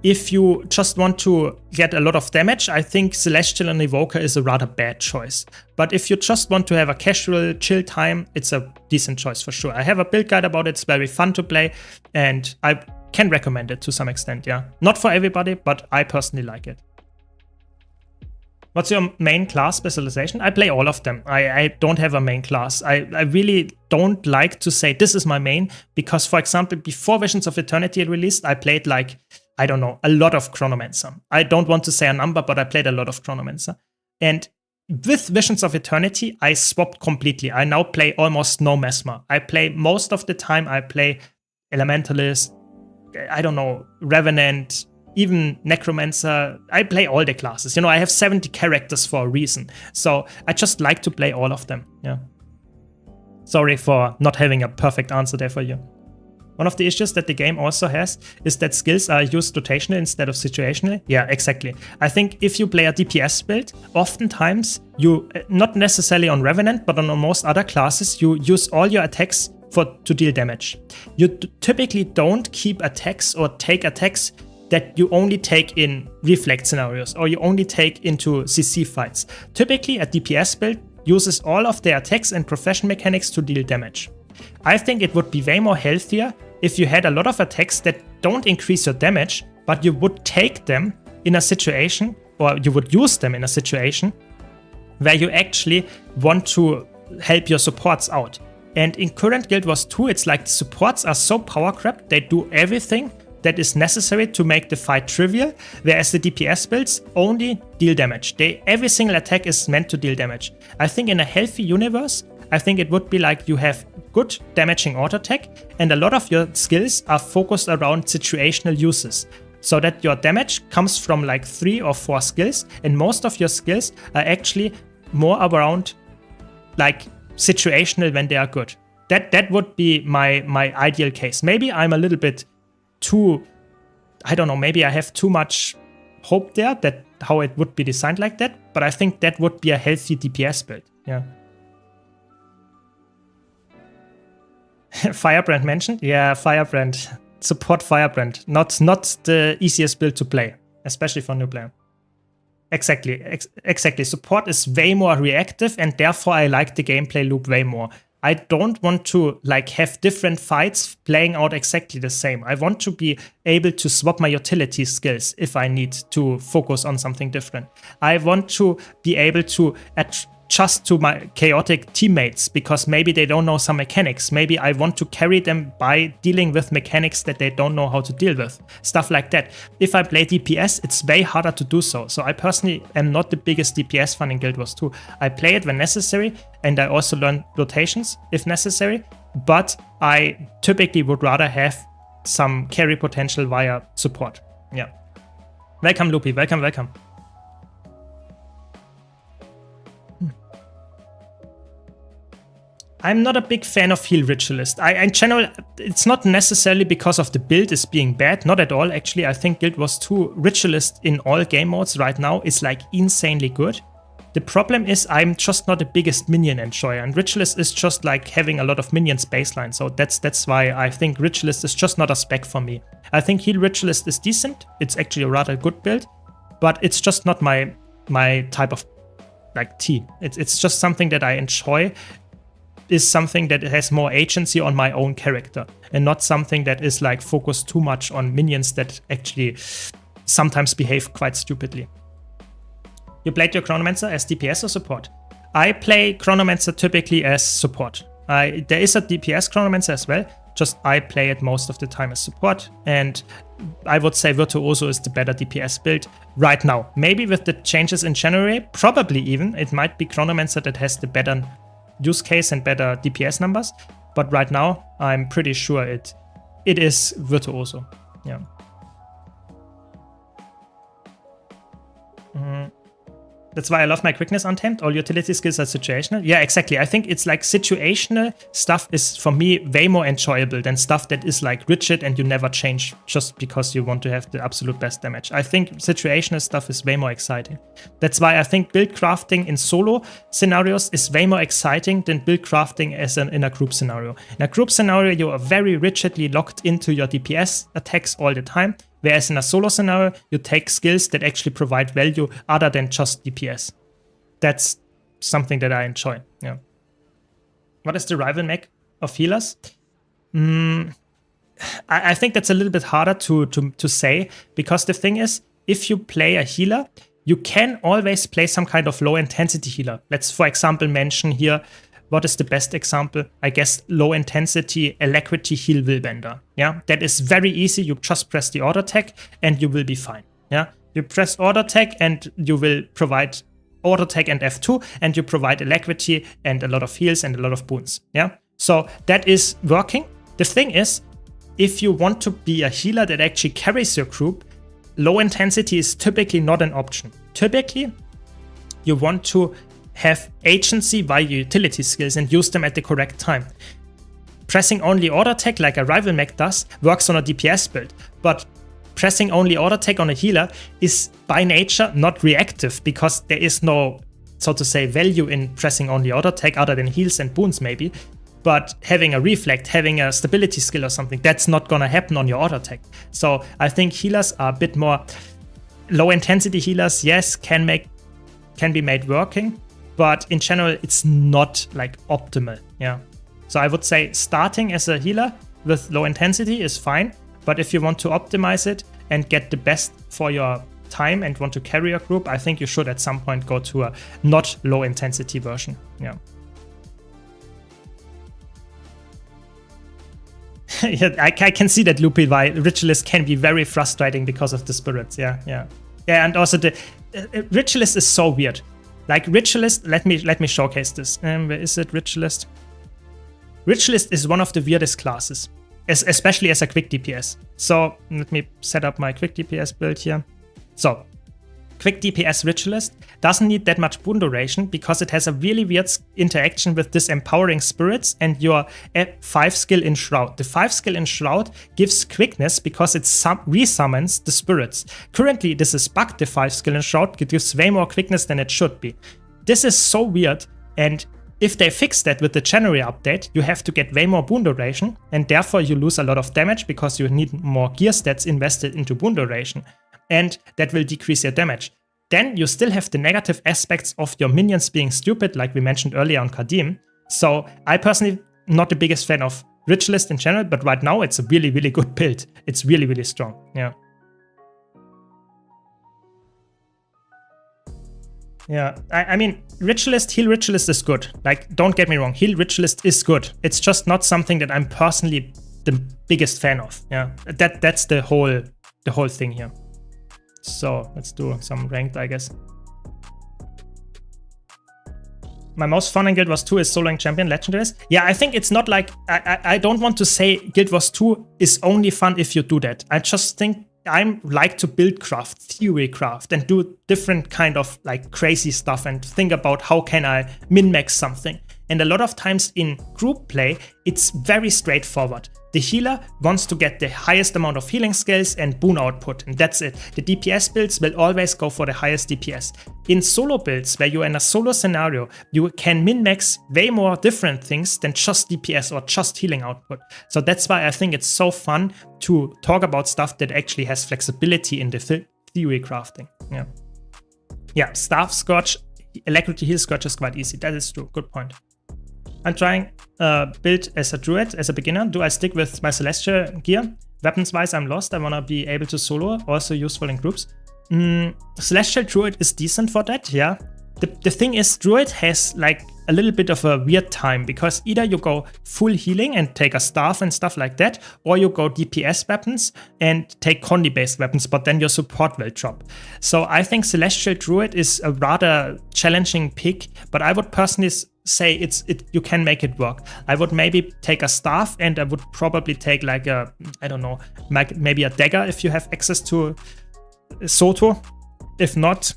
S1: If you just want to get a lot of damage, I think Celestial and Evoker is a rather bad choice. But if you just want to have a casual, chill time, it's a decent choice for sure. I have a build guide about it, it's very fun to play, and I can recommend it to some extent, yeah. Not for everybody, but I personally like it. What's your main class specialization? I play all of them. I don't have a main class. I really don't like to say this is my main, because for example, before Visions of Eternity released, I played like, I don't know, a lot of Chronomancer. I don't want to say a number, but I played a lot of Chronomancer. And with Visions of Eternity, I swapped completely. I now play almost no Mesmer. I play most of the time, I play Elementalist, I don't know, Revenant, even Necromancer. I play all the classes. You know, I have 70 characters for a reason. So I just like to play all of them, yeah. Sorry for not having a perfect answer there for you. One of the issues that the game also has is that skills are used rotationally instead of situationally. Yeah, exactly. I think if you play a DPS build, oftentimes you, not necessarily on Revenant, but on most other classes, you use all your attacks to deal damage. You typically don't keep attacks or take attacks that you only take in reflect scenarios or you only take into CC fights. Typically, a DPS build uses all of their attacks and profession mechanics to deal damage. I think it would be way more healthier if you had a lot of attacks that don't increase your damage, but you would take them in a situation, or you would use them in a situation where you actually want to help your supports out. And in current Guild Wars 2, it's like the supports are so power crept, they do everything that is necessary to make the fight trivial, whereas the DPS builds only deal damage. Every single attack is meant to deal damage. I think in a healthy universe, I think it would be like you have good damaging auto attack and a lot of your skills are focused around situational uses. So that your damage comes from like 3 or 4 skills and most of your skills are actually more around like situational when they are good. That would be my ideal case. Maybe I'm a little bit too, I don't know, maybe I have too much hope there that how it would be designed like that, but I think that would be a healthy DPS build, yeah. Firebrand mentioned? Yeah, Firebrand. Support Firebrand. Not the easiest build to play, especially for a new player. Exactly. Exactly. Support is way more reactive and therefore I like the gameplay loop way more. I don't want to like have different fights playing out exactly the same. I want to be able to swap my utility skills if I need to focus on something different. I want to be able to adjust to my chaotic teammates because maybe they don't know some mechanics. Maybe I want to carry them by dealing with mechanics that they don't know how to deal with. Stuff like that. If I play DPS, it's way harder to do so. So I personally am not the biggest DPS fan in Guild Wars 2. I play it when necessary, and I also learn rotations if necessary, but I typically would rather have some carry potential via support. Yeah. Welcome, Loopy. Welcome, welcome. I'm not a big fan of heal ritualist. In general, it's not necessarily because of the build is being bad, not at all. Actually, I think Guild Wars 2 ritualist in all game modes right now is like insanely good. The problem is I'm just not the biggest minion enjoyer, and ritualist is just like having a lot of minions baseline. So that's why I think ritualist is just not a spec for me. I think heal ritualist is decent. It's actually a rather good build, but it's just not my type of like tea. It's just something that I enjoy. Is something that has more agency on my own character and not something that is like focused too much on minions that actually sometimes behave quite stupidly. You played your Chronomancer as DPS or support? I play Chronomancer typically as support. There is a DPS Chronomancer as well, just I play it most of the time as support, and I would say Virtuoso is the better DPS build right now. Maybe with the changes in January, probably even, it might be Chronomancer that has the better use case and better DPS numbers, but right now I'm pretty sure it is Virtuoso. Yeah. That's why I love my quickness untamed. All utility skills are situational. Yeah, exactly. I think it's like situational stuff is for me way more enjoyable than stuff that is like rigid and you never change just because you want to have the absolute best damage. I think situational stuff is way more exciting. That's why I think build crafting in solo scenarios is way more exciting than build crafting in a group scenario. In a group scenario, you are very rigidly locked into your DPS attacks all the time. Whereas in a solo scenario, you take skills that actually provide value other than just DPS. That's something that I enjoy. Yeah. What is the rival mech of healers? I think that's a little bit harder to say, because the thing is, if you play a healer, you can always play some kind of low intensity healer. Let's, for example, mention here, what is the best example? I guess low intensity alacrity heal willbender. Yeah, that is very easy. You just press the auto tag and you will be fine. Yeah, you press auto tag and you will provide auto tag and F2, and you provide alacrity and a lot of heals and a lot of boons. Yeah, so that is working. The thing is, if you want to be a healer that actually carries your group, low intensity is typically not an option. Typically, you want to have agency via utility skills and use them at the correct time. Pressing only auto attack like a rival mech does works on a DPS build, but pressing only auto attack on a healer is by nature not reactive, because there is no, so to say, value in pressing only auto attack other than heals and boons maybe. But having a reflect, having a stability skill or something, that's not gonna happen on your auto attack. So I think healers are a bit more low intensity healers. Yes, can be made working, but in general, it's not like optimal. Yeah. So I would say starting as a healer with low intensity is fine, but if you want to optimize it and get the best for your time and want to carry your group, I think you should at some point go to a not low intensity version. Yeah. Yeah, I can see that, Loopy, why Ritualist can be very frustrating because of the spirits. Yeah, yeah, yeah, and also the Ritualist is so weird. Like Ritualist, let me showcase this. Where is it? Ritualist. Ritualist is one of the weirdest classes, especially as a quick DPS. So let me set up my quick DPS build here. So quick DPS Ritualist doesn't need that much boon duration because it has a really weird interaction with this empowering spirits and your 5 skill in Shroud. The 5 skill in Shroud gives quickness because it resummons the spirits. Currently, this is bugged, the 5 skill in Shroud. It gives way more quickness than it should be. This is so weird, and if they fix that with the January update, you have to get way more boon duration, and therefore you lose a lot of damage because you need more gear stats invested into boon duration, and that will decrease your damage. Then you still have the negative aspects of your minions being stupid, like we mentioned earlier on Kadim, So I personally not the biggest fan of Ritualist in general, but right now it's a really, really good build. It's really, really strong. Yeah. Yeah, I mean, Ritualist, Heal Ritualist is good. Like, don't get me wrong, Heal Ritualist is good. It's just not something that I'm personally the biggest fan of. Yeah, that's the whole thing here. So let's do some ranked, I guess. My most fun in Guild Wars 2 is soloing champion legendaries. Yeah, I think it's not like I don't want to say Guild Wars 2 is only fun if you do that. I just think I like to build craft, theory craft, and do different kind of like crazy stuff and think about how can I min-max something. And a lot of times in group play, it's very straightforward. The healer wants to get the highest amount of healing skills and boon output, and that's it. The DPS builds will always go for the highest DPS. In solo builds, where you're in a solo scenario, you can min-max way more different things than just DPS or just healing output. So that's why I think it's so fun to talk about stuff that actually has flexibility in the theory crafting. Yeah, Staff Scorch, Alacrity Heal Scorch is quite easy. That is true. Good point. I'm trying build as a druid, as a beginner. Do I stick with my celestial gear? Weapons-wise, I'm lost. I want to be able to solo, also useful in groups. Celestial druid is decent for that, yeah. The thing is, druid has like a little bit of a weird time, because either you go full healing and take a staff and stuff like that, or you go DPS weapons and take condi-based weapons, but then your support will drop. So I think celestial druid is a rather challenging pick, but I would personally say you can make it work. I would maybe take a staff, and I would probably take like a, I don't know, maybe a dagger if you have access to Soto. If not,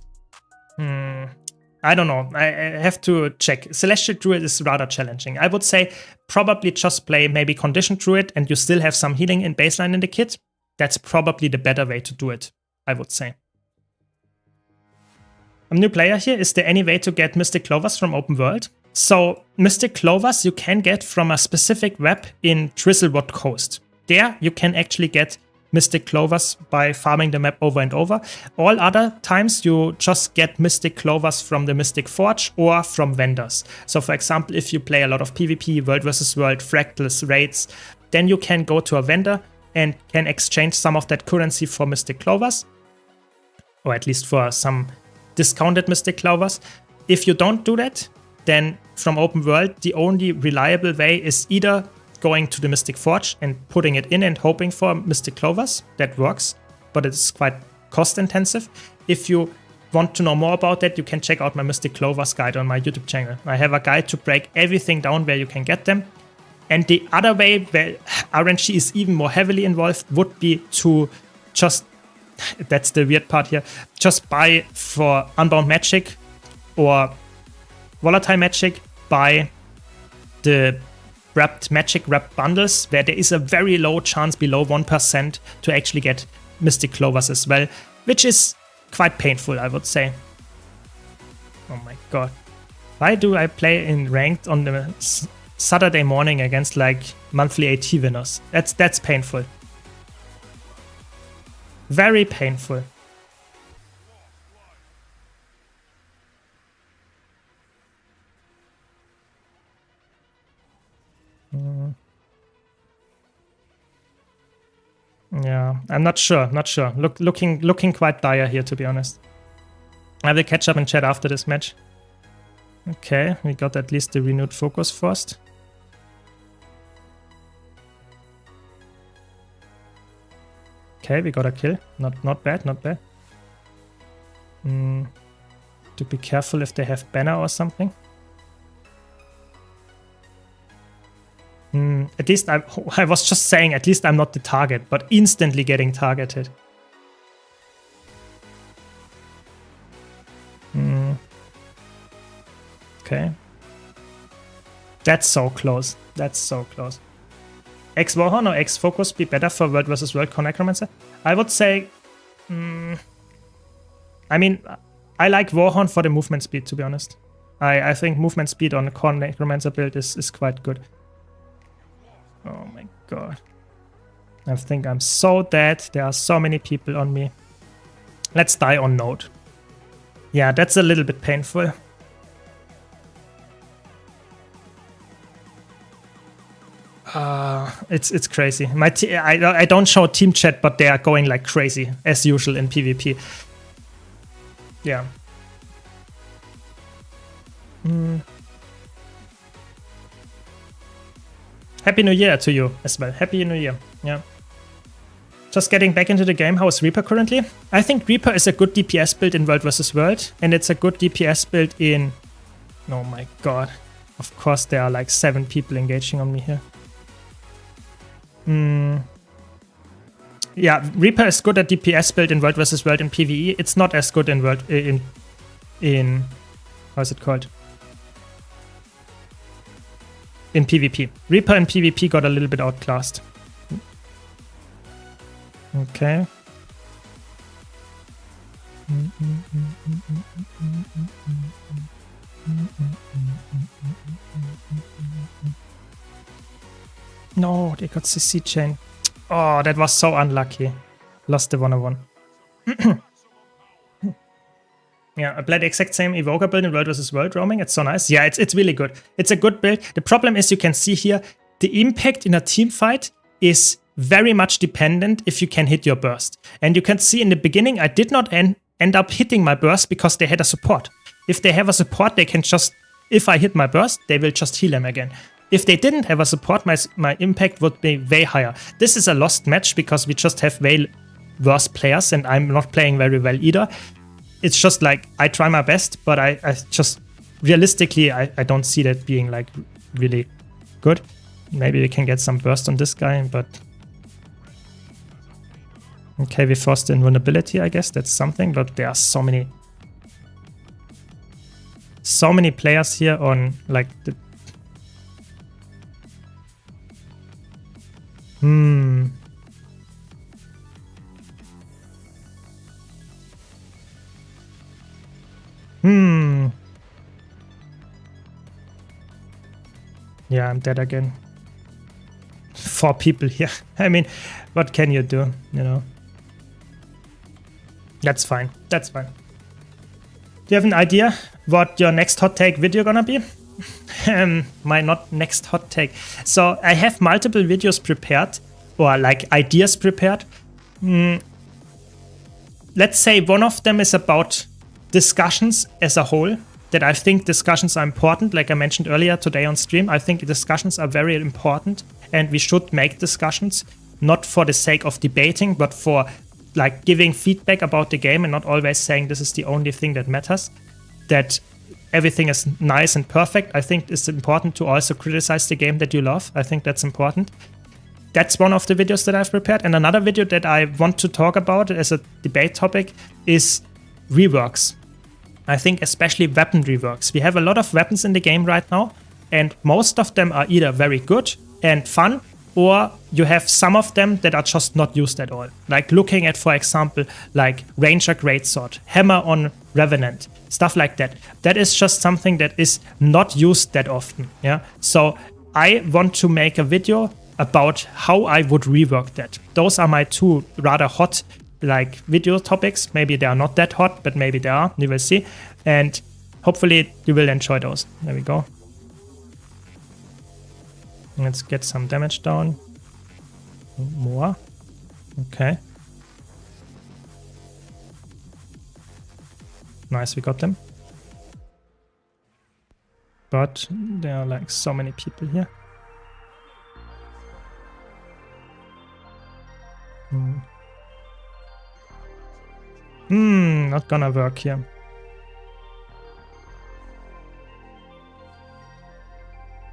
S1: I don't know. I have to check. Celestial Druid is rather challenging. I would say probably just play maybe Condition Druid, and you still have some healing in baseline in the kit. That's probably the better way to do it, I would say. I'm a new player here. Is there any way to get Mystic Clovers from open world? So Mystic Clovers you can get from a specific web in Drizzlewood Coast. There you can actually get Mystic Clovers by farming the map over and over. All other times you just get Mystic Clovers from the Mystic Forge or from vendors. So for example, if you play a lot of PvP, World vs. World, Fractals, Raids, then you can go to a vendor and can exchange some of that currency for Mystic Clovers, or at least for some discounted Mystic Clovers. If you don't do that, then from open world, the only reliable way is either going to the Mystic Forge and putting it in and hoping for Mystic Clovers. That works, but it's quite cost intensive. If you want to know more about that, you can check out my Mystic Clovers guide on my YouTube channel. I have a guide to break everything down where you can get them. And the other way, where RNG is even more heavily involved, would be to just, that's the weird part here, just buy for Unbound Magic or Volatile Magic, buy the wrapped magic wrapped bundles, where there is a very low chance, below 1%, to actually get Mystic Clovers as well, which is quite painful, I would say. Oh my god. Why do I play in ranked on the Saturday morning against like monthly AT winners? That's painful. Very painful. Yeah, I'm not sure. Looking quite dire here, to be honest. I will catch up in chat after this match. Okay, we got at least the renewed focus first. Okay, we got a kill. Not bad. To be careful if they have banner or something. At least I was just saying, at least I'm not the target, but instantly getting targeted. Okay. That's so close. X-Warhorn or X-Focus be better for World vs. World Core Necromancer? I would say... I mean, I like Warhorn for the movement speed, to be honest. I think movement speed on the Core Necromancer build is quite good. Oh my god. I think I'm so dead. There are so many people on me. Let's die on node. Yeah, that's a little bit painful. It's crazy. I don't show team chat, but they are going like crazy as usual in PvP. Yeah. Happy New Year to you as well. Happy New Year. Yeah. Just getting back into the game. How is Reaper currently? I think Reaper is a good DPS build in World vs. World, and it's a good DPS build in... Oh my god. Of course there are like 7 people engaging on me here. Yeah, Reaper is good at DPS build in World vs. World in PvE. It's not as good in World in how's it called? In PvP. Reaper in PvP got a little bit outclassed. Okay. No, they got CC chain. Oh, that was so unlucky. Lost the 101. Yeah, I played the exact same Evoker build in World vs. World roaming. It's so nice. Yeah, it's really good. It's a good build. The problem is you can see here, the impact in a team fight is very much dependent if you can hit your burst. And you can see in the beginning, I did not end up hitting my burst because they had a support. If they have a support, they can just, if I hit my burst, they will just heal them again. If they didn't have a support, my impact would be way higher. This is a lost match because we just have way worse players and I'm not playing very well either. It's just like, I try my best, but I just, realistically, I don't see that being like really good. Maybe we can get some burst on this guy, but... Okay, we forced the invulnerability, I guess, that's something, but there are so many players here on, like, the... Yeah, I'm dead again. 4 people here. I mean, what can you do, you know? That's fine. That's fine. Do you have an idea what your next hot take video gonna be? My next hot take. So I have multiple videos prepared, or like ideas prepared. Let's say one of them is about discussions as a whole, that I think discussions are important. Like I mentioned earlier today on stream, I think discussions are very important and we should make discussions, not for the sake of debating, but for like giving feedback about the game and not always saying this is the only thing that matters, that everything is nice and perfect. I think it's important to also criticize the game that you love. I think that's important. That's one of the videos that I've prepared. And another video that I want to talk about as a debate topic is reworks. I think especially weapon reworks. We have a lot of weapons in the game right now, and most of them are either very good and fun, or you have some of them that are just not used at all. Like looking at, for example, like Ranger Greatsword, Hammer on Revenant, stuff like that. That is just something that is not used that often. Yeah. So I want to make a video about how I would rework that. Those are my 2 rather hot like video topics. Maybe they are not that hot, but maybe they are. You will see. And hopefully you will enjoy those. There we go. Let's get some damage down. More. Okay. Nice, we got them. But there are like so many people here. Not gonna work here.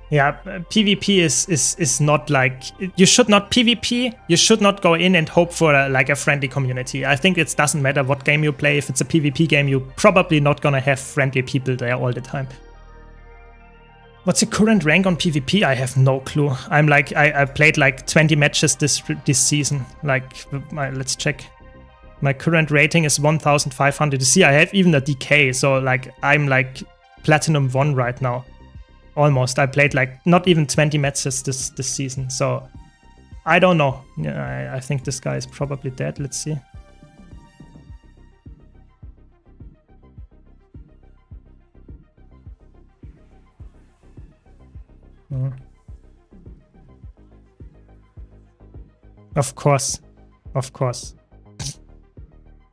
S1: Yeah, PvP is not like, you should not PvP, you should not go in and hope for like a friendly community. I think it doesn't matter what game you play. If it's a PvP game, you're probably not gonna have friendly people there all the time. What's the current rank on PvP? I have no clue. I'm like, I played like 20 matches this season. Like, let's check. My current rating is 1,500. You see, I have even a DK, so like I'm like Platinum 1 right now. Almost. I played like not even 20 matches this season, so I don't know. Yeah, I think this guy is probably dead. Let's see. Of course. Of course.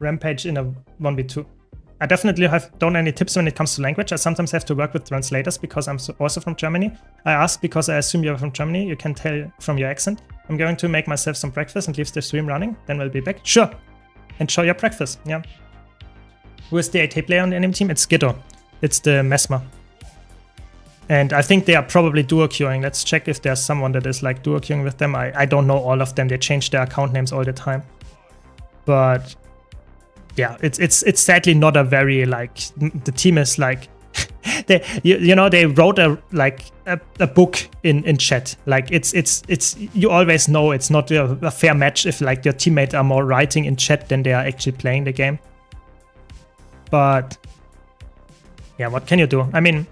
S1: Rampage in a 1v2. I definitely don't any tips when it comes to language. I sometimes have to work with translators because I'm also from Germany. I ask because I assume you're from Germany. You can tell from your accent. I'm going to make myself some breakfast and leave the stream running. Then we'll be back. Sure. Enjoy your breakfast. Yeah. Who is the AT player on the enemy team? It's Giddo. It's the Mesmer. And I think they are probably duo queuing. Let's check if there's someone that is like duo queuing with them. I don't know all of them. They change their account names all the time. But yeah, it's sadly not a very like the team is like they they wrote a book in chat. Like it's you always know it's not a fair match if like your teammates are more writing in chat than they are actually playing the game. But yeah, what can you do? I mean,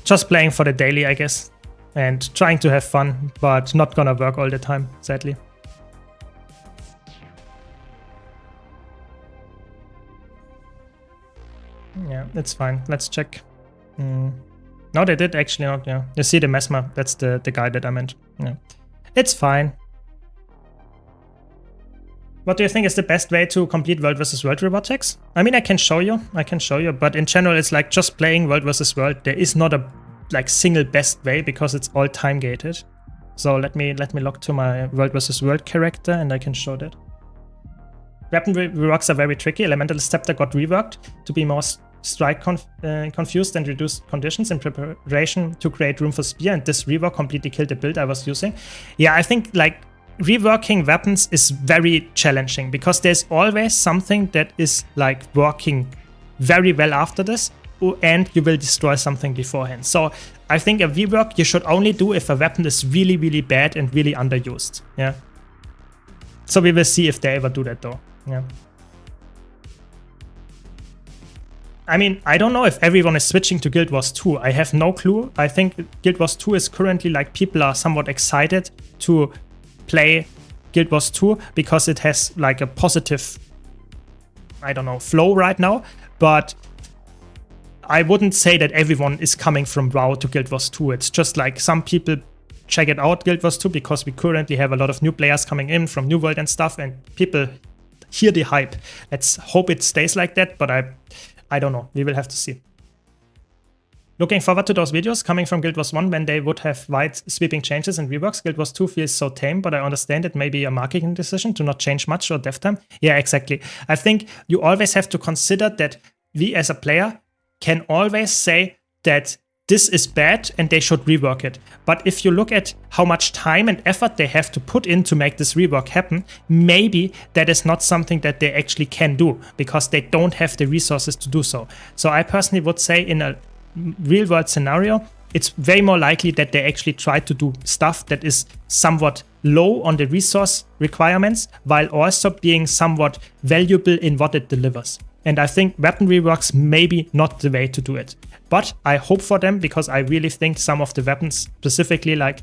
S1: just playing for the daily, I guess, and trying to have fun, but not gonna work all the time, sadly. Yeah, it's fine. Let's check. No, they did actually not. Yeah, you see the Mesmer. That's the guy that I meant. Yeah, it's fine. What do you think is the best way to complete World vs. World reward tags? I mean, I can show you, but in general, it's like just playing World vs. World. There is not a like single best way because it's all time gated. So let me log to my World vs. World character and I can show that. Weapon reworks are very tricky. Elemental Scepter got reworked to be more strike confused and reduce conditions in preparation to create room for spear, and this rework completely killed the build I was using. Yeah, I think like reworking weapons is very challenging because there's always something that is like working very well after this, and you will destroy something beforehand. So I think a rework you should only do if a weapon is really, really bad and really underused. Yeah. So we will see if they ever do that though. Yeah. I mean, I don't know if everyone is switching to Guild Wars 2. I have no clue. I think Guild Wars 2 is currently like people are somewhat excited to play Guild Wars 2 because it has like a positive, I don't know, flow right now. But I wouldn't say that everyone is coming from WoW to Guild Wars 2. It's just like some people check it out, Guild Wars 2, because we currently have a lot of new players coming in from New World and stuff, and people hear the hype. Let's hope it stays like that, but I don't know. We will have to see. Looking forward to those videos coming from Guild Wars 1 when they would have wide sweeping changes and reworks. Guild Wars 2 feels so tame, but I understand it may be a marketing decision to not change much or dev time. Yeah, exactly. I think you always have to consider that we as a player can always say that this is bad and they should rework it. But if you look at how much time and effort they have to put in to make this rework happen, maybe that is not something that they actually can do because they don't have the resources to do so. So I personally would say in a real world scenario, it's very more likely that they actually try to do stuff that is somewhat low on the resource requirements while also being somewhat valuable in what it delivers. And I think weapon reworks maybe not the way to do it. But I hope for them because I really think some of the weapons, specifically like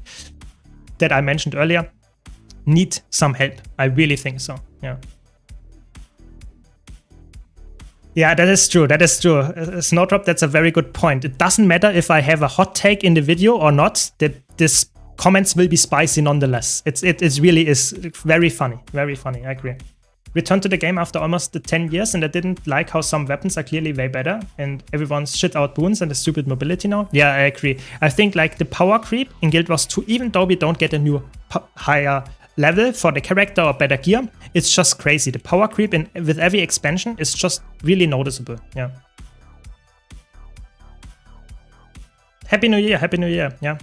S1: that I mentioned earlier, need some help. I really think so, yeah. Yeah, that is true. That is true. Snowdrop, that's a very good point. It doesn't matter if I have a hot take in the video or not. This comments will be spicy nonetheless. It really is very funny. Very funny. I agree. Returned to the game after almost 10 years, and I didn't like how some weapons are clearly way better, and everyone's shit out boons and the stupid mobility now. Yeah, I agree. I think like the power creep in Guild Wars 2, even though we don't get a new higher level for the character or better gear, it's just crazy. The power creep with every expansion is just really noticeable. Yeah. Happy New Year. Happy New Year. Yeah.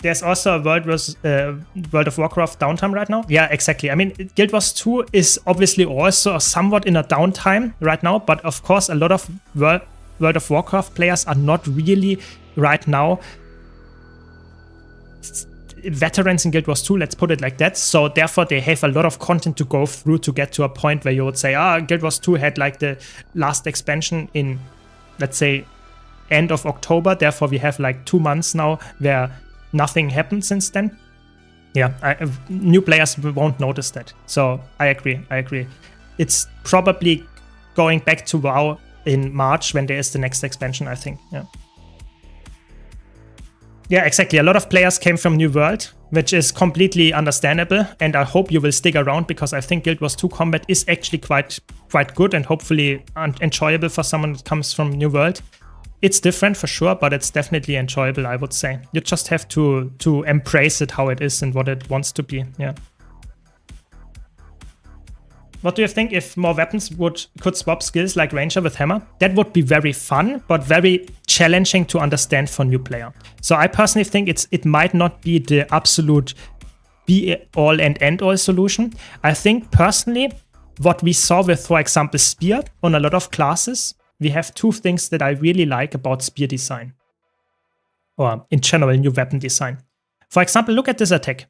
S1: There's also a World of Warcraft downtime right now. Yeah, exactly. I mean, Guild Wars 2 is obviously also somewhat in a downtime right now, but of course a lot of World of Warcraft players are not really right now veterans in Guild Wars 2, let's put it like that. So therefore they have a lot of content to go through to get to a point where you would say, Guild Wars 2 had like the last expansion in, let's say, end of October. Therefore we have like 2 months now where nothing happened since then. Yeah, new players won't notice that. So I agree. It's probably going back to WoW in March when there is the next expansion, I think. Yeah. Yeah, exactly. A lot of players came from New World, which is completely understandable, and I hope you will stick around because I think Guild Wars 2 combat is actually quite good and hopefully enjoyable for someone that comes from New World. It's different for sure, but it's definitely enjoyable, I would say. You just have to embrace it how it is and what it wants to be. Yeah. What do you think if more weapons could swap skills like Ranger with Hammer? That would be very fun, but very challenging to understand for new player. So I personally think it might not be the absolute be-all and end-all solution. I think personally, what we saw with, for example, Spear on a lot of classes, we have two things that I really like about Spear design. Or in general, new weapon design. For example, look at this attack.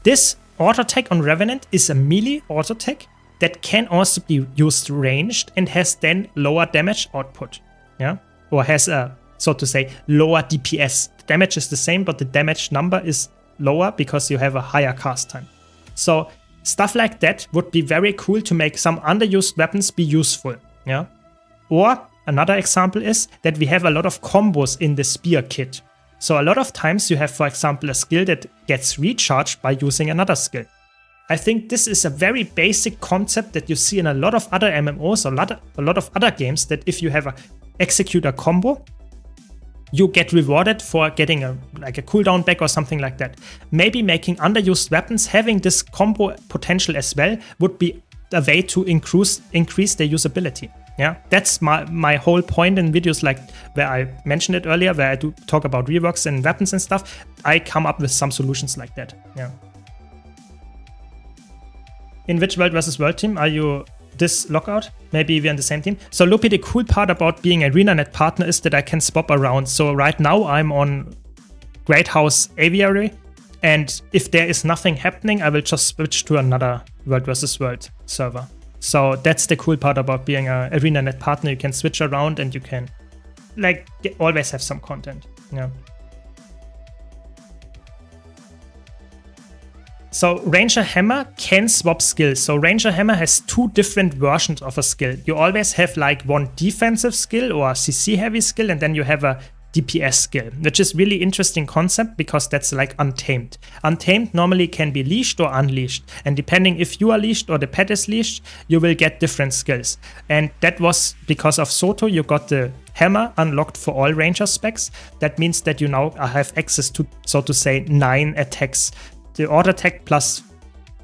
S1: This auto attack on Revenant is a melee auto attack that can also be used ranged and has then lower damage output, yeah, or has a, so to say, lower DPS. The damage is the same, but the damage number is lower because you have a higher cast time. So stuff like that would be very cool to make some underused weapons be useful, yeah. Or another example is that we have a lot of combos in the Spear kit. So a lot of times you have, for example, a skill that gets recharged by using another skill. I think this is a very basic concept that you see in a lot of other MMOs, a lot of other games, that if you have execute a combo, you get rewarded for getting a cooldown back or something like that. Maybe making underused weapons having this combo potential as well would be a way to increase their usability. Yeah, that's my whole point in videos like where I mentioned it earlier, where I do talk about reworks and weapons and stuff. I come up with some solutions like that. Yeah. In which World versus World team are you this lockout? Maybe we're in the same team. So Lopi, the cool part about being a ArenaNet partner is that I can swap around. So right now I'm on Great House Aviary, and if there is nothing happening, I will just switch to another World versus World server. So that's the cool part about being a ArenaNet partner. You can switch around and you can always have some content. Yeah. So Ranger Hammer can swap skills. So Ranger Hammer has two different versions of a skill. You always have like one defensive skill or a CC heavy skill, and then you have a DPS skill, which is really interesting concept because that's like untamed. Untamed normally can be leashed or unleashed, and depending if you are leashed or the pet is leashed, you will get different skills. And that was because of Soto, you got the Hammer unlocked for all Ranger specs. That means that you now have access to, so to say, 9 attacks. The auto attack plus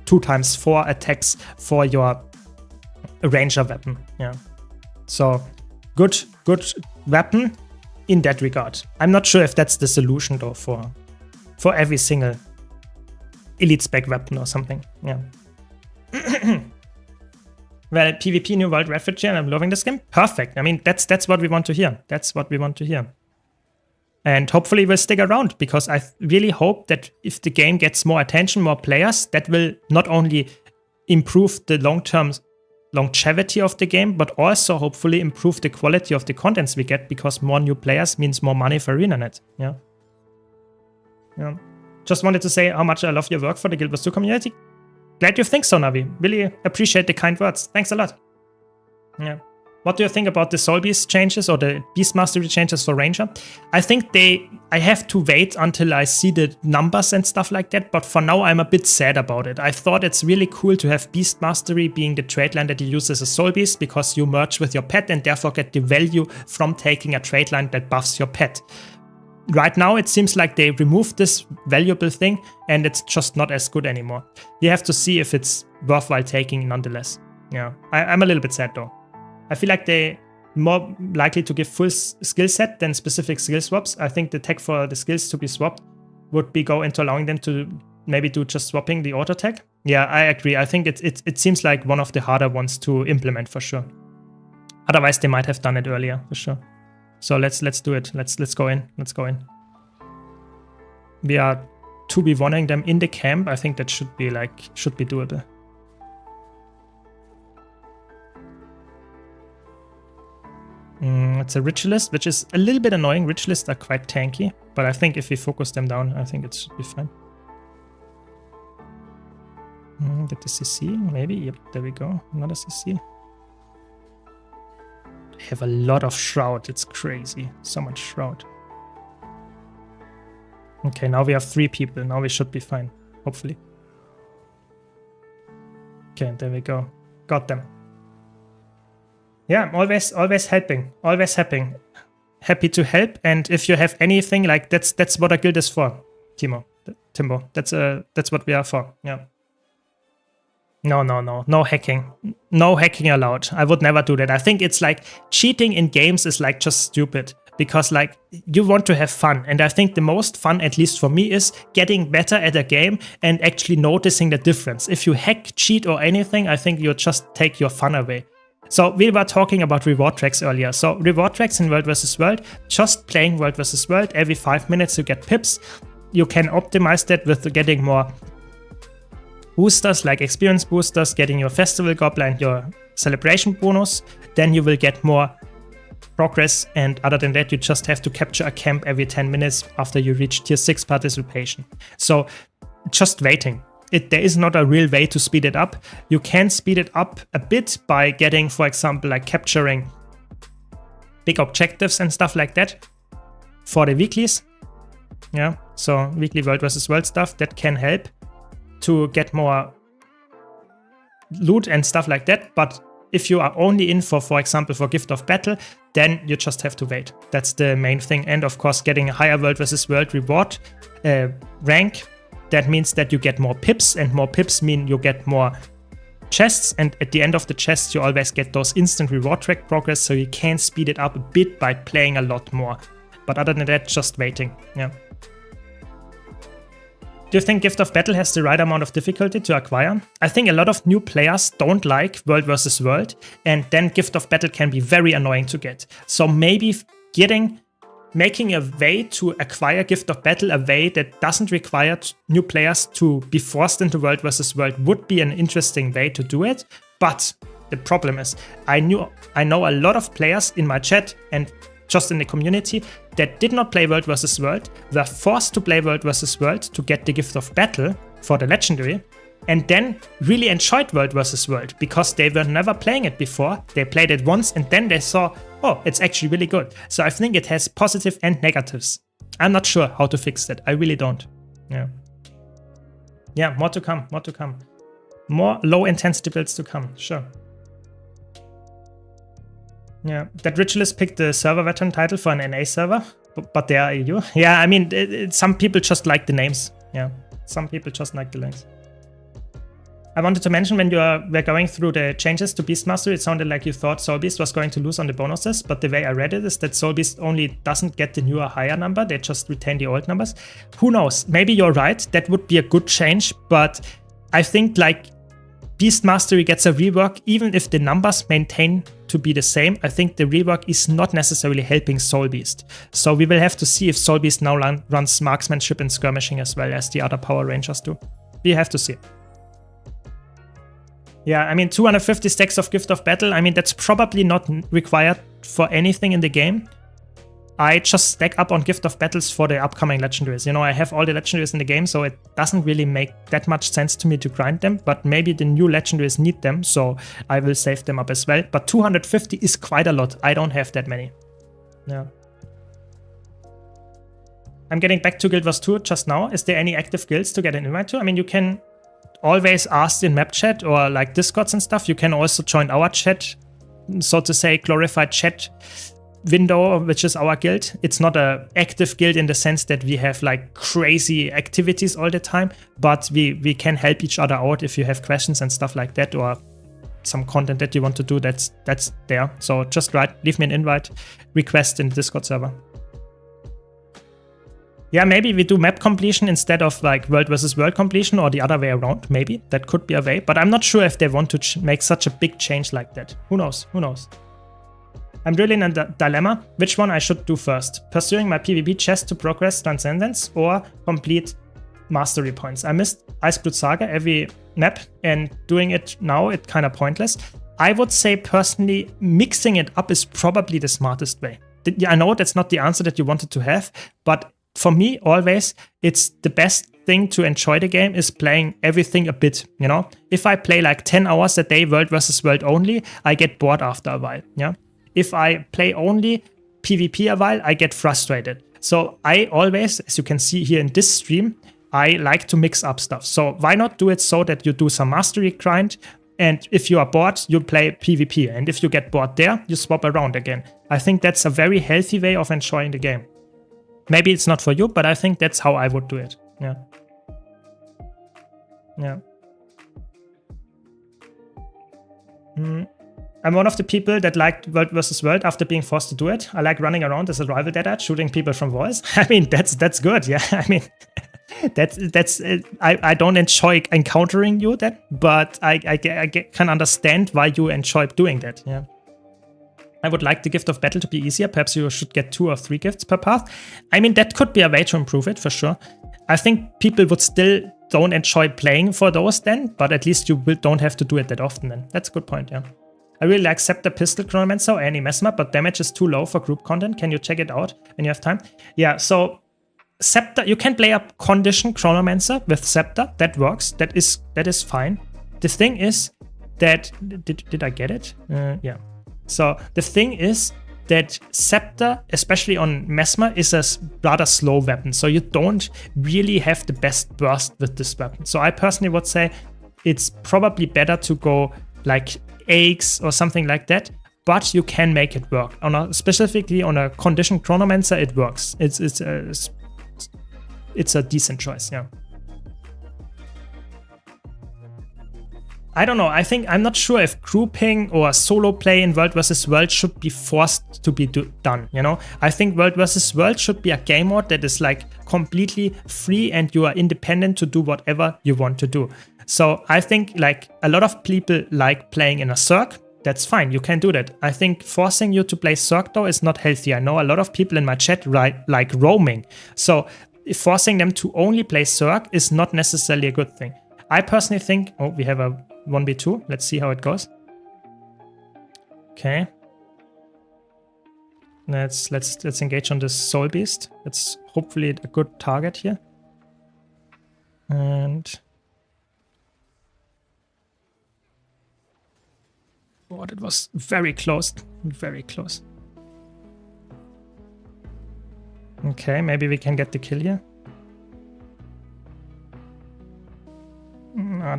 S1: 2 times 4 attacks for your Ranger weapon. Yeah. So good weapon in that regard. I'm not sure if that's the solution though for every single elite spec weapon or something. Yeah. Well, PvP New World Refugee, and I'm loving this game. Perfect. I mean, that's what we want to hear. That's what we want to hear. And hopefully we'll stick around, because I really hope that if the game gets more attention, more players, that will not only improve the long-term longevity of the game, but also hopefully improve the quality of the contents we get, because more new players means more money for ArenaNet. Yeah. Yeah. Just wanted to say how much I love your work for the Guild Wars 2 community. Glad you think so, Navi. Really appreciate the kind words. Thanks a lot. Yeah. What do you think about the Soul Beast changes or the Beast Mastery changes for Ranger? I think I have to wait until I see the numbers and stuff like that, but for now I'm a bit sad about it. I thought it's really cool to have Beast Mastery being the trait line that you use as a Soul Beast, because you merge with your pet and therefore get the value from taking a trait line that buffs your pet. Right now it seems like they removed this valuable thing and it's just not as good anymore. You have to see if it's worthwhile taking nonetheless. Yeah, I'm a little bit sad though. I feel like they're more likely to give full skill set than specific skill swaps. I think the tech for the skills to be swapped would be go into allowing them to maybe do just swapping the auto tech. Yeah, I agree. I think it seems like one of the harder ones to implement for sure. Otherwise, they might have done it earlier for sure. So let's do it. Let's go in. Let's go in. We are 2v1ing them in the camp. I think that should be doable. It's a Ritualist, which is a little bit annoying. Ritualists are quite tanky, but I think if we focus them down, I think it should be fine. Get the CC, maybe? Yep, there we go. Another CC. They have a lot of Shroud. It's crazy. So much Shroud. Okay, now we have 3 people. Now we should be fine, hopefully. Okay, there we go. Got them. Yeah, always helping. Always helping. Happy to help. And if you have anything, like that's what a guild is for, Timbo. That's what we are for. Yeah. No hacking. No hacking allowed. I would never do that. I think it's like cheating in games is like just stupid. Because like you want to have fun, and I think the most fun, at least for me, is getting better at a game and actually noticing the difference. If you hack, cheat or anything, I think you just take your fun away. So we were talking about reward tracks earlier. So reward tracks in World vs. World, just playing World vs. World, every 5 minutes you get pips. You can optimize that with getting more boosters, like experience boosters, getting your festival goblin, your celebration bonus. Then you will get more progress, and other than that you just have to capture a camp every 10 minutes after you reach tier 6 participation. So just waiting. There is not a real way to speed it up. You can speed it up a bit by getting, for example, like capturing big objectives and stuff like that for the weeklies. Yeah, so weekly World vs. World stuff, that can help to get more loot and stuff like that. But if you are only in for example, for Gift of Battle, then you just have to wait. That's the main thing. And of course, getting a higher World vs. World reward rank, that means that you get more pips, and more pips mean you get more chests. And at the end of the chests, you always get those instant reward track progress, so you can speed it up a bit by playing a lot more. But other than that, just waiting. Yeah. Do you think Gift of Battle has the right amount of difficulty to acquire? I think a lot of new players don't like World vs. World, and then Gift of Battle can be very annoying to get. So maybe making a way to acquire Gift of Battle, a way that doesn't require new players to be forced into World vs. World, would be an interesting way to do it. But the problem is, I know a lot of players in my chat and just in the community that did not play World vs. World, were forced to play World vs. World to get the Gift of Battle for the Legendary, and then really enjoyed World vs. World because they were never playing it before. They played it once and then they saw, oh, it's actually really good. So I think it has positive and negatives. I'm not sure how to fix that. I really don't. Yeah, more to come, more to come. More low intensity builds to come, sure. Yeah, that Ritualist picked the server veteran title for an NA server, but they are EU. Yeah, I mean, some people just like the names. Yeah, some people just like the names. I wanted to mention, when you were going through the changes to Beastmaster, it sounded like you thought Soul Beast was going to lose on the bonuses, but the way I read it is that Soul Beast only doesn't get the newer higher number, they just retain the old numbers. Who knows? Maybe you're right, that would be a good change, but I think like Beast Mastery gets a rework, even if the numbers maintain to be the same. I think the rework is not necessarily helping Soul Beast. So we will have to see if Soul Beast now runs marksmanship and skirmishing as well as the other Power Rangers do. We have to see. Yeah, I mean, 250 stacks of Gift of Battle, I mean, that's probably not required for anything in the game. I just stack up on Gift of Battles for the upcoming legendaries. You know, I have all the legendaries in the game, so it doesn't really make that much sense to me to grind them, but maybe the new legendaries need them, so I will save them up as well. But 250 is quite a lot. I don't have that many. Yeah. I'm getting back to Guild Wars 2 just now. Is there any active guilds to get an invite to? I mean, you can always ask in map chat or like Discords and stuff. You can also join our chat, so to say, glorified chat window, which is our guild. It's not an active guild in the sense that we have like crazy activities all the time, but we can help each other out if you have questions and stuff like that, or some content that you want to do. That's there. So just leave me an invite request in the Discord server. Yeah, maybe we do map completion instead of like World vs. World completion, or the other way around. Maybe that could be a way, but I'm not sure if they want to make such a big change like that. Who knows? Who knows? I'm really in a dilemma. Which one I should do first? Pursuing my PvP chest to progress Transcendence, or complete mastery points? I missed Iceblood Saga every map, and doing it now, it's kind of pointless. I would say personally, mixing it up is probably the smartest way. I know that's not the answer that you wanted to have, but for me, always, it's the best thing to enjoy the game is playing everything a bit, you know? If I play like 10 hours a day World vs. World only, I get bored after a while, yeah? If I play only PvP a while, I get frustrated. So I always, as you can see here in this stream, I like to mix up stuff. So why not do it so that you do some mastery grind, and if you are bored, you play PvP, and if you get bored there, you swap around again. I think that's a very healthy way of enjoying the game. Maybe it's not for you, but I think that's how I would do it. Yeah. Yeah. I'm one of the people that liked World vs. World after being forced to do it. I like running around as a rival dead shooting people from walls. I mean, that's good. Yeah. I mean, I don't enjoy encountering you that, but I can understand why you enjoy doing that. Yeah. I would like the gift of battle to be easier. Perhaps you should get 2 or 3 gifts per path. I mean, that could be a way to improve it for sure. I think people would still don't enjoy playing for those then, but at least you don't have to do it that often then. That's a good point, yeah. I really like Scepter, Pistol, Chronomancer, or any Mesmer, but damage is too low for group content. Can you check it out when you have time? Yeah, so Scepter, you can play up Condition Chronomancer with Scepter. That works. That is fine. The thing is that... Did I get it? Yeah. So the thing is that Scepter, especially on Mesmer, is a rather slow weapon. So you don't really have the best burst with this weapon. So I personally would say it's probably better to go like Axe or something like that. But you can make it work. Specifically on a Condition Chronomancer, it works. It's a decent choice, yeah. I don't know, I'm not sure if grouping or solo play in World vs. World should be forced to be done, you know? I think World vs. World should be a game mode that is like completely free and you are independent to do whatever you want to do. So I think like a lot of people like playing in a circ. That's fine, you can do that. I think forcing you to play circ though is not healthy. I know a lot of people in my chat like roaming. So forcing them to only play circ is not necessarily a good thing. I personally think, oh, we have a 1v2. Let's see how it goes. Okay. Let's engage on this Soul Beast. That's hopefully a good target here. And oh, that was very close. Very close. Okay, maybe we can get the kill here.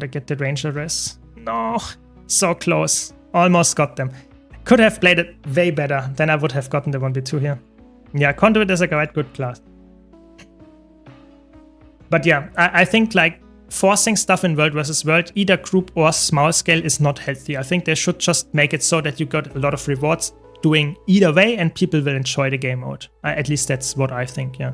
S1: They get the ranger res. No, so close. Almost got them. Could have played it way better. Then I would have gotten the 1v2 here. Yeah, Conduit is a quite good class. But yeah, I think like forcing stuff in World vs. World, either group or small scale, is not healthy. I think they should just make it so that you got a lot of rewards doing either way and people will enjoy the game mode. At least that's what I think, yeah.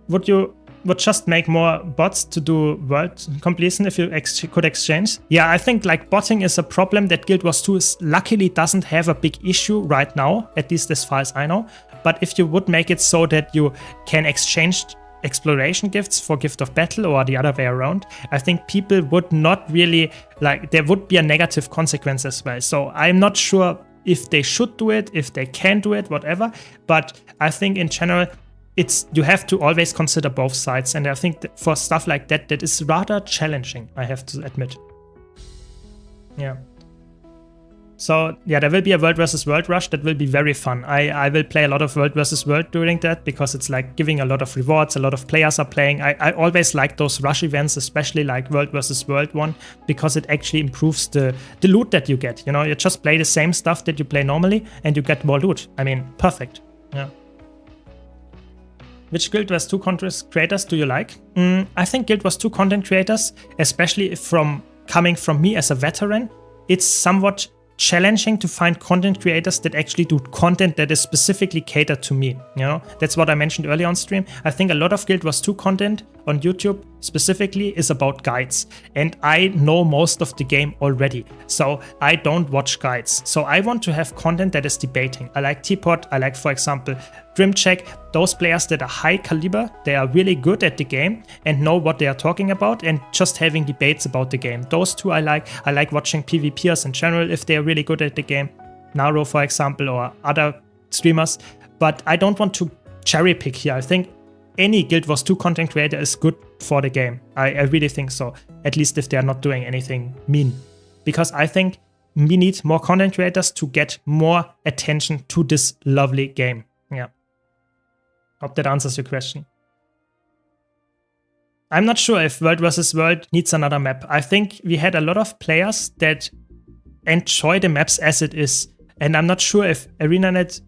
S1: Would just make more bots to do world completion if you could exchange? Yeah, I think like botting is a problem that Guild Wars 2 luckily doesn't have a big issue right now, at least as far as I know. But if you would make it so that you can exchange exploration gifts for gift of battle or the other way around, I think people would not really like, there would be a negative consequence as well. So I'm not sure if they should do it, if they can do it, whatever. But I think in general, you have to always consider both sides, and I think that for stuff like that, that is rather challenging, I have to admit. Yeah. So yeah, there will be a World vs. World rush that will be very fun. I will play a lot of World vs. World during that because it's like giving a lot of rewards, a lot of players are playing. I always like those rush events, especially like World vs. World one, because it actually improves the loot that you get. You know, you just play the same stuff that you play normally and you get more loot. I mean, perfect. Yeah. Which Guild Wars 2 content creators do you like? I think Guild Wars 2 content creators, especially coming from me as a veteran, it's somewhat challenging to find content creators that actually do content that is specifically catered to me. You know, that's what I mentioned earlier on stream. I think a lot of Guild Wars 2 content on YouTube specifically is about guides, and I know most of the game already, so I don't watch guides. So I want to have content that is debating. I like Teapot, I like, for example, Grimcheck, those players that are high caliber, they are really good at the game and know what they are talking about, and just having debates about the game. Those two I like. I like watching PvPers in general if they are really good at the game. Naro, for example, or other streamers. But I don't want to cherry pick here. I think any Guild Wars 2 content creator is good for the game. I really think so. At least if they are not doing anything mean. Because I think we need more content creators to get more attention to this lovely game. Yeah. Hope that answers your question. I'm not sure if World vs. World needs another map. I think we had a lot of players that enjoy the maps as it is. And I'm not sure if ArenaNet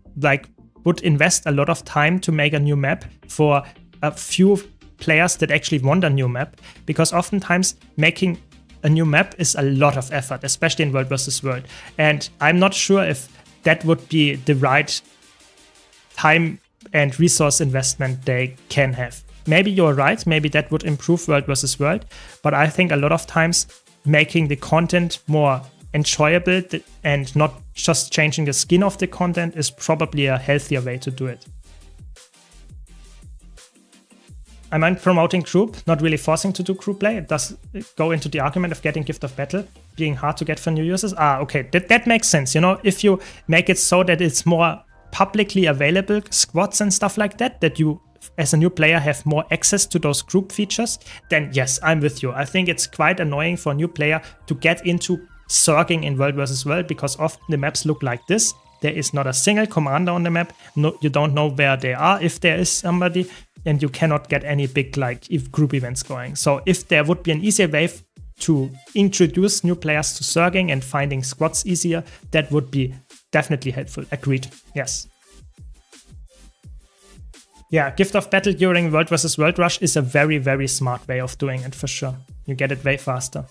S1: would invest a lot of time to make a new map for a few players that actually want a new map. Because oftentimes making a new map is a lot of effort, especially in World vs. World. And I'm not sure if that would be the right time and resource investment they can have. Maybe you're right, maybe that would improve World vs. World, but I think a lot of times making the content more enjoyable and not just changing the skin of the content is probably a healthier way to do it. I mind promoting group, not really forcing to do group play. It does go into the argument of getting Gift of Battle being hard to get for new users. Okay, that makes sense. You know, if you make it so that it's more publicly available squads and stuff like that, that you as a new player have more access to those group features, then yes, I'm with you. I think it's quite annoying for a new player to get into Zerging in World vs. World because often the maps look like this. There is not a single commander on the map. No, you don't know where they are if there is somebody, and you cannot get any big group events going. So if there would be an easier way to introduce new players to Zerging and finding squads easier, that would be definitely helpful. Agreed. Yes. Yeah, Gift of Battle during World vs. World Rush is a very, very smart way of doing it for sure. You get it way faster.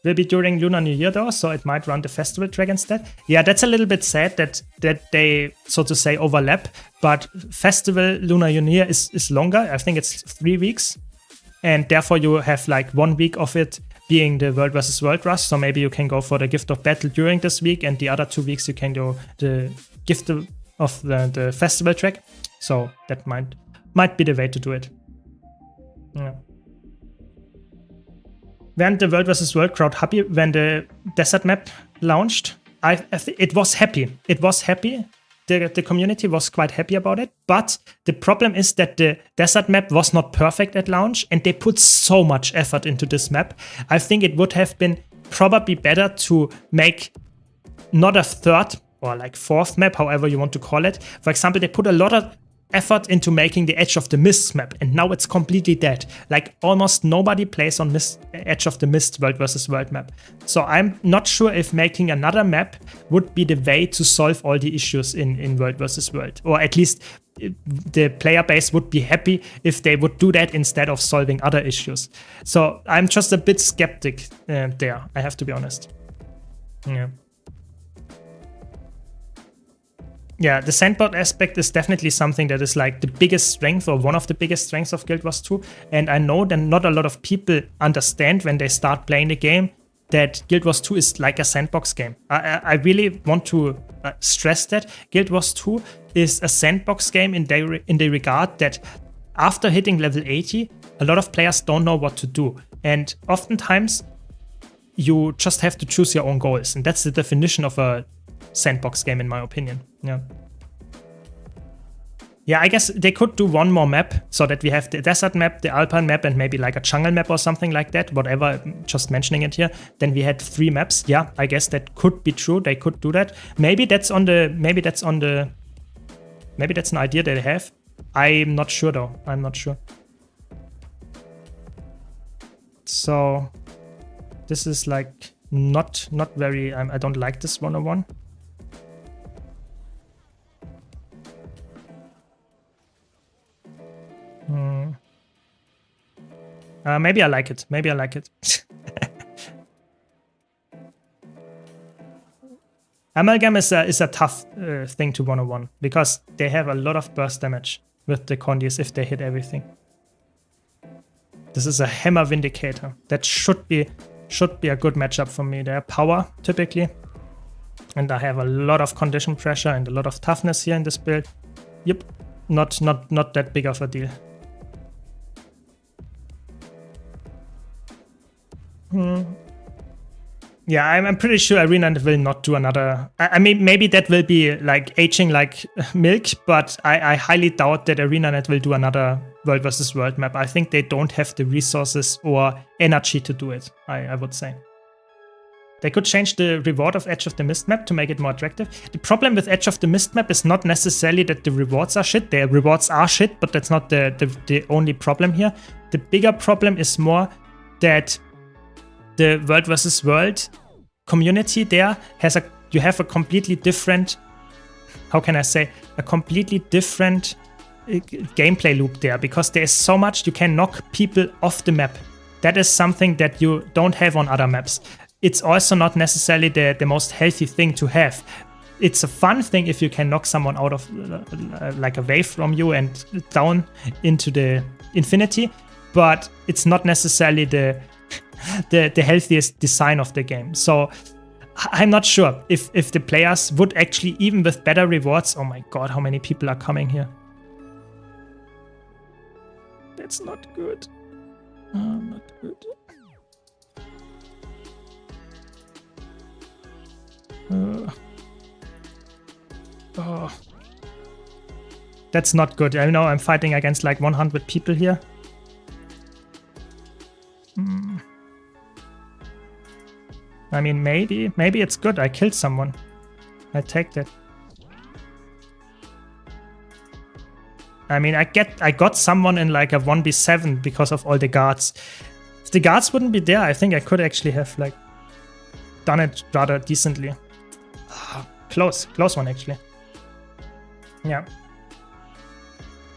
S1: Will be during Lunar New Year though, so it might run the festival track instead. Yeah, that's a little bit sad that they, so to say, overlap, but festival Lunar New Year is longer. I think it's 3 weeks, and therefore you have 1 week of it being the World vs. World Rush, so maybe you can go for the Gift of Battle during this week, and the other 2 weeks you can go the Gift of the festival track. So that might be the way to do it. Yeah. Weren't the World vs. World crowd happy when the desert map launched? It was happy. It was happy. The community was quite happy about it. But the problem is that the desert map was not perfect at launch, and they put so much effort into this map. I think it would have been probably better to make not a third or fourth map, however you want to call it. For example, they put a lot of effort into making the Edge of the Mist map, and now it's completely dead. Almost nobody plays on Edge of the Mist World vs. World map. So I'm not sure if making another map would be the way to solve all the issues in World vs. World. Or at least the player base would be happy if they would do that instead of solving other issues. So I'm just a bit skeptic there, I have to be honest. Yeah. Yeah, the sandbox aspect is definitely something that is the biggest strength or one of the biggest strengths of Guild Wars 2. And I know that not a lot of people understand when they start playing the game that Guild Wars 2 is like a sandbox game. I really want to stress that Guild Wars 2 is a sandbox game in the regard that after hitting level 80, a lot of players don't know what to do. And oftentimes you just have to choose your own goals. And that's the definition of a sandbox game in my opinion. Yeah, I guess they could do one more map so that we have the desert map, the alpine map, and maybe a jungle map or something like that, whatever, just mentioning it here. Then we had 3 maps. Yeah, I guess that could be true. They could do that. Maybe that's an idea that they have. I'm not sure though. I'm not sure. So this is not very, I don't like this 101. Maybe I like it. Maybe I like it. Amalgam is a tough thing to 101 because they have a lot of burst damage with the Condis if they hit everything. This is a Hammer Vindicator. That should be a good matchup for me. They have power typically, and I have a lot of condition pressure and a lot of toughness here in this build. Yep, not that big of a deal. Yeah, I'm pretty sure Arena will not do another. I mean, maybe that will be aging like milk, but I highly doubt that ArenaNet will do another World vs. World map. I think they don't have the resources or energy to do it, I would say. They could change the reward of Edge of the Mist map to make it more attractive. The problem with Edge of the Mist map is not necessarily that the rewards are shit. The rewards are shit, but that's not the only problem here. The bigger problem is more that the World vs. World community there you have a completely different, how can I say, a completely different gameplay loop there, because there is so much you can knock people off the map. That is something that you don't have on other maps. It's also not necessarily the most healthy thing to have. It's a fun thing if you can knock someone out of like a wave from you and down into the infinity, but it's not necessarily the healthiest design of the game. So I'm not sure if the players would actually, even with better rewards, oh my god, how many people are coming here? That's not good. Not good. Oh. That's not good. I know I'm fighting against like 100 people here. I mean, maybe it's good. I killed someone. I take that. I mean, I got someone in like a 1v7 because of all the guards. If the guards wouldn't be there, I think I could actually have like done it rather decently. Close one actually. Yeah.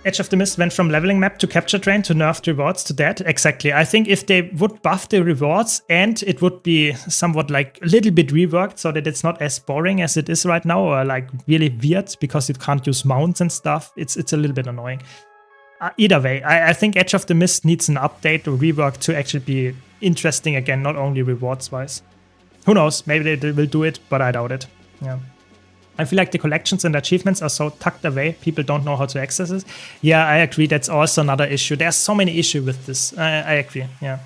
S1: Edge of the Mist went from leveling map to capture train to nerfed rewards to that. Exactly. I think if they would buff the rewards and it would be somewhat like a little bit reworked so that it's not as boring as it is right now, or like really weird because you can't use mounts and stuff, it's a little bit annoying. Either way, I think Edge of the Mist needs an update or rework to actually be interesting again, not only rewards wise. Who knows? Maybe they will do it, but I doubt it. Yeah. I feel like the collections and achievements are so tucked away, people don't know how to access it. Yeah, I agree. That's also another issue. There's so many issues with this. I agree. Yeah.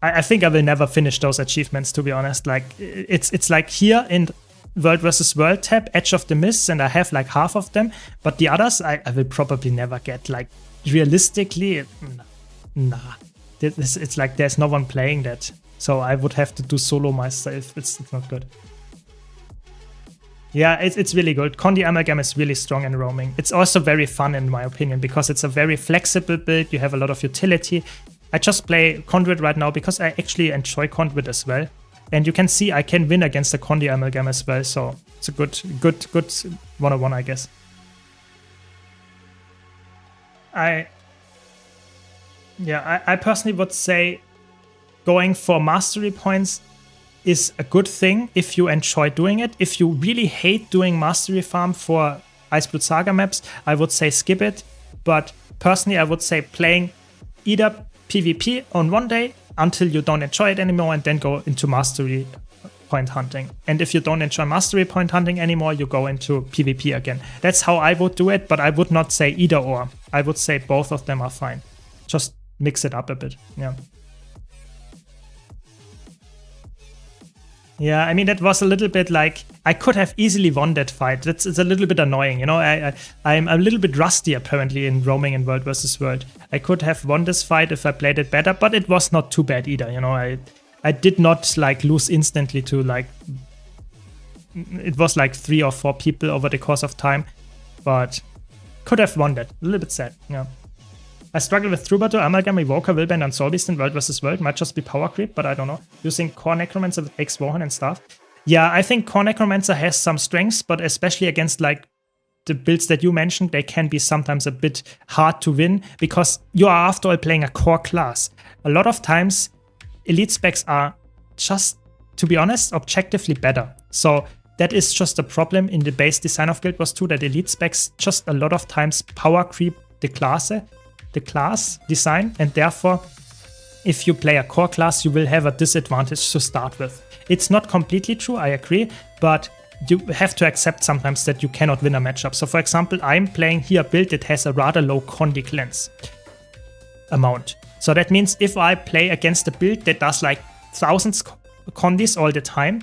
S1: I think I will never finish those achievements, to be honest. Like it's like here in World vs. World tab, Edge of the Mist, and I have like half of them. But the others, I will probably never get. Like realistically, nah. It's like there's no one playing that. So I would have to do solo myself. It's not good. Yeah, it's really good. Condi Amalgam is really strong in roaming. It's also very fun in my opinion because it's a very flexible build. You have a lot of utility. I just play Conduit right now because I actually enjoy Conduit as well. And you can see I can win against the Condi Amalgam as well. So it's a good 101, I guess. I personally would say going for mastery points is a good thing if you enjoy doing it. If you really hate doing mastery farm for Iceblood Saga maps, I would say skip it. But personally, I would say playing either PvP on one day until you don't enjoy it anymore and then go into mastery point hunting. And if you don't enjoy mastery point hunting anymore, you go into PvP again. That's how I would do it, but I would not say either or. I would say both of them are fine. Just mix it up a bit. Yeah. Yeah, I mean, that was a little bit like, I could have easily won that fight. It's a little bit annoying, you know. I'm a little bit rusty, apparently, in roaming in World vs. World. I could have won this fight if I played it better, but it was not too bad either, you know. I did not, like, lose instantly to, like... It was, like, 3 or 4 people over the course of time, but could have won that. A little bit sad, yeah. I struggle with Troubadour, Amalgam, Evoker, Willbend, and Soul Beast in World vs. World. Might just be power creep, but I don't know. Using Core Necromancer with X Warhorn and stuff. Yeah, I think Core Necromancer has some strengths, but especially against like the builds that you mentioned, they can be sometimes a bit hard to win because you are after all playing a core class. A lot of times, elite specs are just, to be honest, objectively better. So that is just a problem in the base design of Guild Wars 2, that elite specs just a lot of times power creep the class design, and therefore if you play a core class you will have a disadvantage to start with. It's not completely true, I agree, but you have to accept sometimes that you cannot win a matchup. So for example, I'm playing here a build that has a rather low Condi cleanse amount. So that means if I play against a build that does like thousands Condis all the time,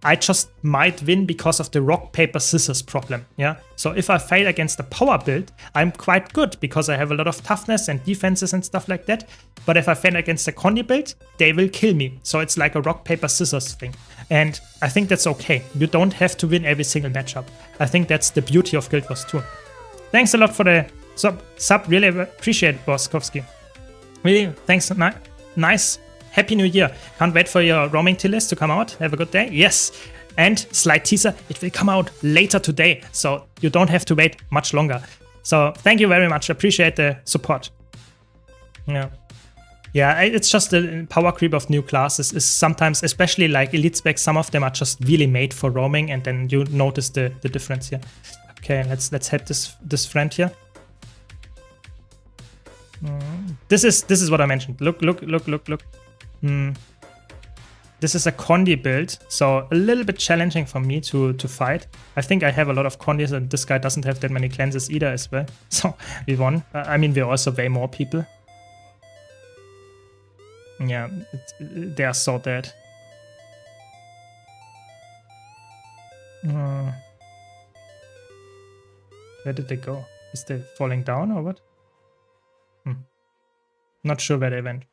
S1: I just might win because of the rock, paper, scissors problem, yeah? So if I fail against the power build, I'm quite good because I have a lot of toughness and defenses and stuff like that. But if I fail against the condi build, they will kill me. So it's like a rock, paper, scissors thing. And I think that's okay. You don't have to win every single matchup. I think that's the beauty of Guild Wars 2. Thanks a lot for the sub. Really appreciate it, Boskowski. Really, thanks. Nice. Happy New Year. Can't wait for your roaming tier list to come out. Have a good day. Yes. And slight teaser, it will come out later today. So you don't have to wait much longer. So thank you very much. Appreciate the support. Yeah. Yeah, it's just the power creep of new classes is sometimes, especially like elite specs, some of them are just really made for roaming, and then you notice the difference here. Okay, let's head this friend here. This is what I mentioned. Look. This is a condi build, so a little bit challenging for me to fight. I think I have a lot of condis, and this guy doesn't have that many cleanses either as well. So we won. I mean, we're also way more people. Yeah, they are so dead. Where did they go? Is they falling down or what? Not sure where they went.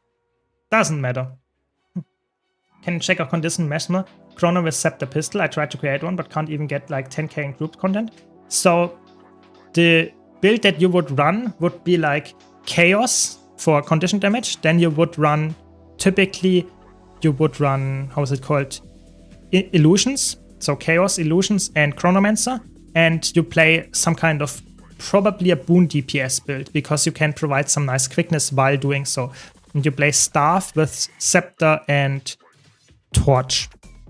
S1: Doesn't matter. Can you check a condition Mesmer? Chrono with Scepter Pistol. I tried to create one, but can't even get like 10k in group content. So the build that you would run would be like Chaos for condition damage. Then you would run, typically, how is it called? Illusions. So Chaos, Illusions, and Chronomancer. And you play some kind of, probably a boon DPS build, because you can provide some nice quickness while doing so. And you play Staff with Scepter and Torch.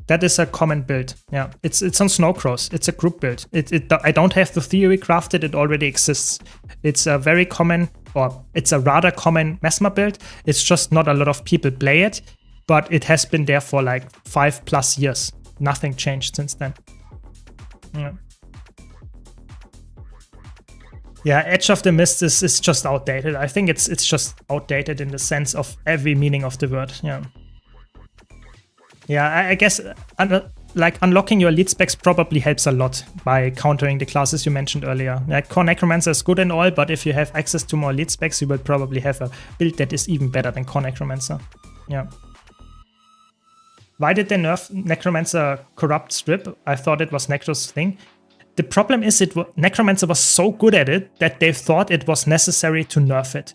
S1: That is a common build. Yeah, it's on Snowcrows. It's a group build. I don't have the theory crafted. It already exists. It's a very common, or it's a rather common Mesmer build. It's just not a lot of people play it, but it has been there for like 5+ years. Nothing changed since then. Yeah. Yeah, Edge of the Mist is just outdated. I think it's just outdated in the sense of every meaning of the word. Yeah. Yeah, I guess like unlocking your elite specs probably helps a lot by countering the classes you mentioned earlier. Like Core Necromancer is good and all, but if you have access to more elite specs, you will probably have a build that is even better than Core Necromancer. Yeah. Why did they nerf Necromancer Corrupt Strip? I thought it was Necro's thing. The problem is Necromancer was so good at it that they thought it was necessary to nerf it.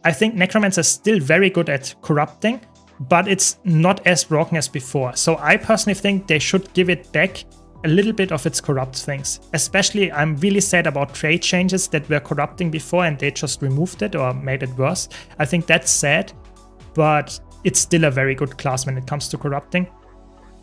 S1: I think Necromancer is still very good at corrupting, but it's not as broken as before. So I personally think they should give it back a little bit of its corrupt things. Especially, I'm really sad about trade changes that were corrupting before and they just removed it or made it worse. I think that's sad, but it's still a very good class when it comes to corrupting.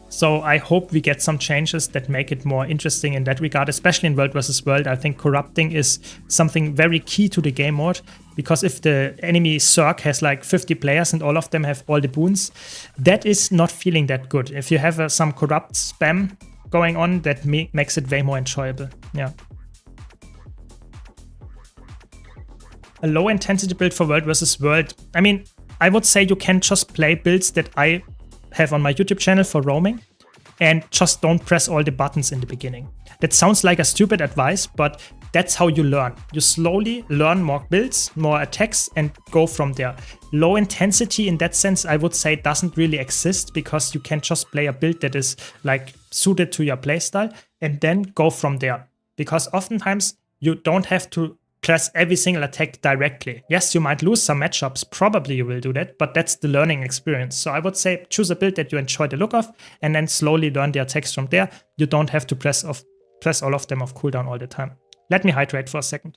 S1: So I hope we get some changes that make it more interesting in that regard, especially in World vs. World. I think corrupting is something very key to the game mode, because if the enemy Zerg has like 50 players and all of them have all the boons, that is not feeling that good. If you have some corrupt spam going on, that makes it way more enjoyable. Yeah. A low intensity build for World vs. World. I mean, I would say you can just play builds that I have on my YouTube channel for roaming and just don't press all the buttons in the beginning. That sounds like a stupid advice, but that's how you learn. You slowly learn more builds, more attacks, and go from there. Low intensity in that sense, I would say, doesn't really exist, because you can just play a build that is like suited to your playstyle and then go from there. Because oftentimes you don't have to press every single attack directly. Yes, you might lose some matchups, probably you will do that, but that's the learning experience. So I would say choose a build that you enjoy the look of and then slowly learn the attacks from there. You don't have to press all of them off cooldown all the time. Let me hydrate for a second.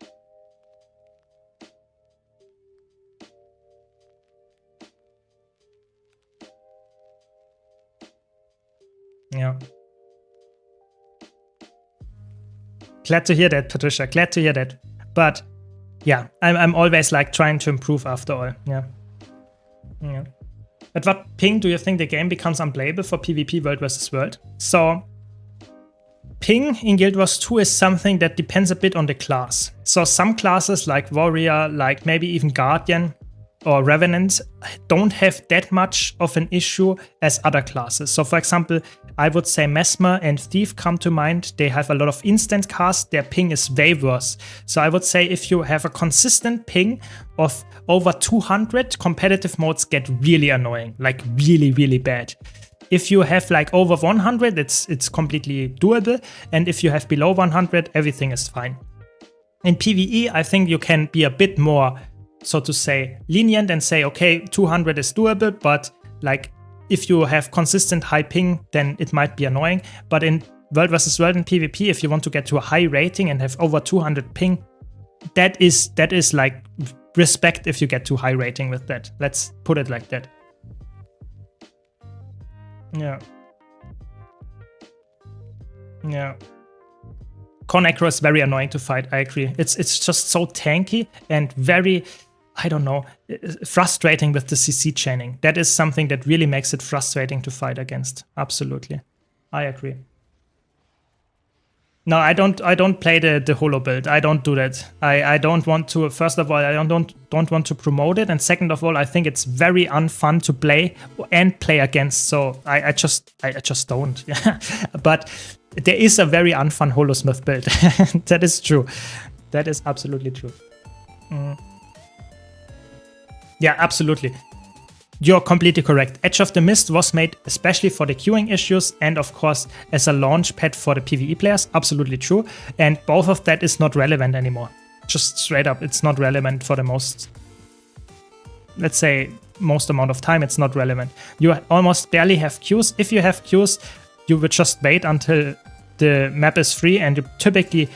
S1: Yeah. Glad to hear that, Patricia. Glad to hear that. But yeah, I'm always like trying to improve after all. Yeah. Yeah. At what ping do you think the game becomes unplayable for PvP World vs. World? So ping in Guild Wars 2 is something that depends a bit on the class. So some classes like Warrior, like maybe even Guardian, or Revenant don't have that much of an issue as other classes. So for example, I would say Mesmer and Thief come to mind. They have a lot of instant cast. Their ping is way worse. So I would say if you have a consistent ping of over 200, competitive modes get really annoying, like really, really bad. If you have like over 100, it's completely doable. And if you have below 100, everything is fine. In PvE, I think you can be a bit more, so to say, lenient and say, okay, 200 is doable, but like if you have consistent high ping, then it might be annoying. But in World vs. World and PvP, if you want to get to a high rating and have over 200 ping, that is like respect if you get to high rating with that. Let's put it like that. Yeah. Yeah. Conacro is very annoying to fight, I agree. It's just so tanky and very, I don't know, frustrating with the CC chaining. That is something that really makes it frustrating to fight against. Absolutely. I agree. No, I don't play the holo build. I don't do that. I don't want to, first of all, I don't want to promote it. And second of all, I think it's very unfun to play and play against. So I just don't. But there is a very unfun Holosmith build. That is true. That is absolutely true. Yeah, absolutely. You're completely correct. Edge of the Mist was made especially for the queuing issues and of course as a launch pad for the PvE players. Absolutely true. And both of that is not relevant anymore. Just straight up, it's not relevant for the most, let's say, most amount of time. It's not relevant. You almost barely have queues. If you have queues, you would just wait until the map is free, and you typically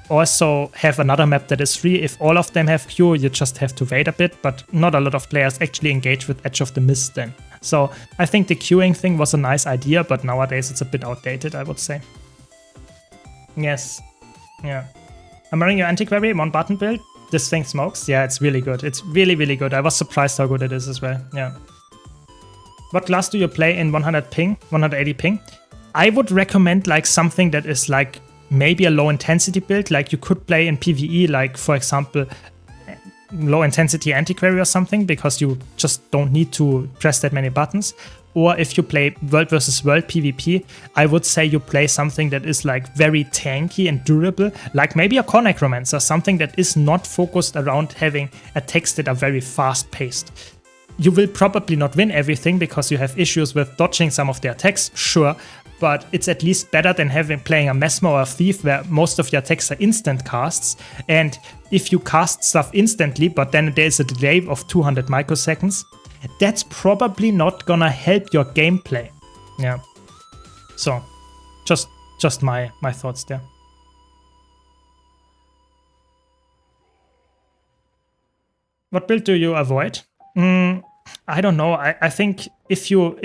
S1: also have another map that is free. If all of them have queue, you just have to wait a bit, but not a lot of players actually engage with Edge of the Mist then. So I think the queuing thing was a nice idea, but nowadays it's a bit outdated, I would say. Yes. Yeah. I'm running your Antiquary, one button build. This thing smokes. Yeah, it's really good. It's really, really good. I was surprised how good it is as well. Yeah. What class do you play in 100 ping, 180 ping? I would recommend like something that is like maybe a low intensity build, like you could play in PvE, like for example, low intensity Antiquary or something, because you just don't need to press that many buttons. Or if you play World vs. World PvP, I would say you play something that is like very tanky and durable, like maybe a Core Necromancer, something that is not focused around having attacks that are very fast paced. You will probably not win everything because you have issues with dodging some of the attacks, sure, but it's at least better than playing a Mesmer or a Thief where most of your attacks are instant casts. And if you cast stuff instantly, but then there's a delay of 200 microseconds, that's probably not gonna help your gameplay. Yeah. So, just my thoughts there. What build do you avoid? I don't know. I think if you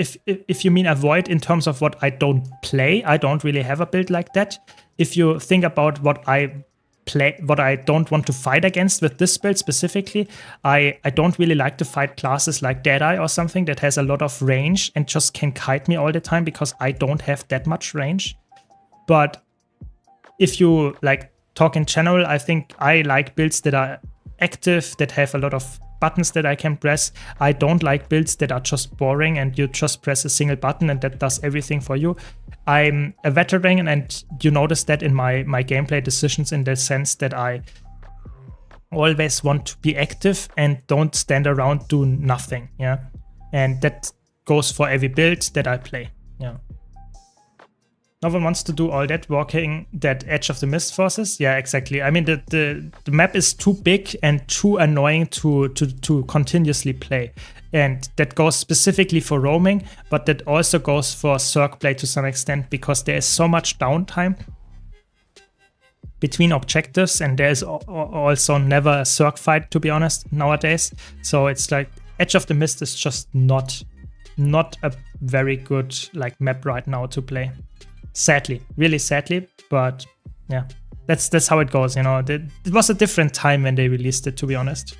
S1: mean avoid in terms of what I don't play, I don't really have a build like that. If you think about what I play, what I don't want to fight against with this build specifically, I don't really like to fight classes like Deadeye or something that has a lot of range and just can kite me all the time because I don't have that much range. But if you like talk in general, I think I like builds that are active, that have a lot of buttons that I can press. I don't like builds that are just boring and you just press a single button and that does everything for you. I'm a veteran and you notice that in my gameplay decisions, in the sense that I always want to be active and don't stand around doing nothing. Yeah, and that goes for every build that I play. Yeah. No one wants to do all that walking that Edge of the Mist forces. Yeah, exactly. I mean, the map is too big and too annoying to continuously play. And that goes specifically for roaming, but that also goes for Cirque play to some extent, because there is so much downtime between objectives, and there is also never a Cirque fight, to be honest, nowadays. So it's like Edge of the Mist is just not a very good like map right now to play. Sadly, really sadly, but yeah, that's how it goes, you know. It was a different time when they released it, to be honest.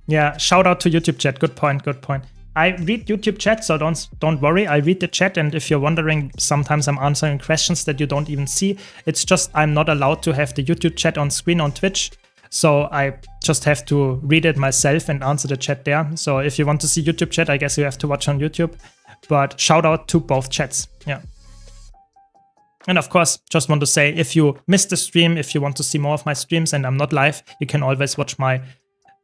S1: Yeah, shout out to YouTube chat. Good point, good point. I read YouTube chat, so don't worry. I read the chat, and if you're wondering, sometimes I'm answering questions that you don't even see. It's just I'm not allowed to have the YouTube chat on screen on Twitch. So I just have to read it myself and answer the chat there. So if you want to see YouTube chat, I guess you have to watch on YouTube. But shout out to both chats. Yeah. And of course, just want to say, if you missed the stream, if you want to see more of my streams and I'm not live, you can always watch my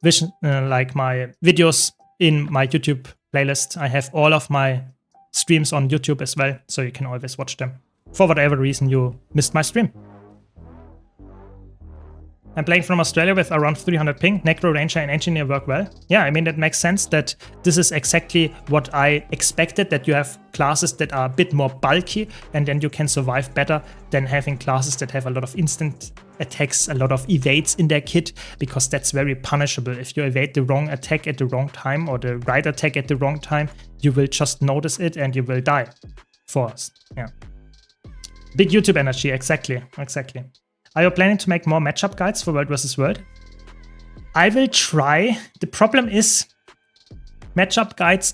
S1: vision, my videos in my YouTube playlist. I have all of my streams on YouTube as well, so you can always watch them for whatever reason you missed my stream. I'm playing from Australia with around 300 ping. Necro, Ranger, and Engineer work well. Yeah, I mean, that makes sense that this is exactly what I expected, that you have classes that are a bit more bulky and then you can survive better than having classes that have a lot of instant attacks, a lot of evades in their kit, because that's very punishable. If you evade the wrong attack at the wrong time or the right attack at the wrong time, you will just notice it and you will die. Yeah. Big YouTube energy, exactly. Are you planning to make more matchup guides for World vs. World? I will try. The problem is matchup guides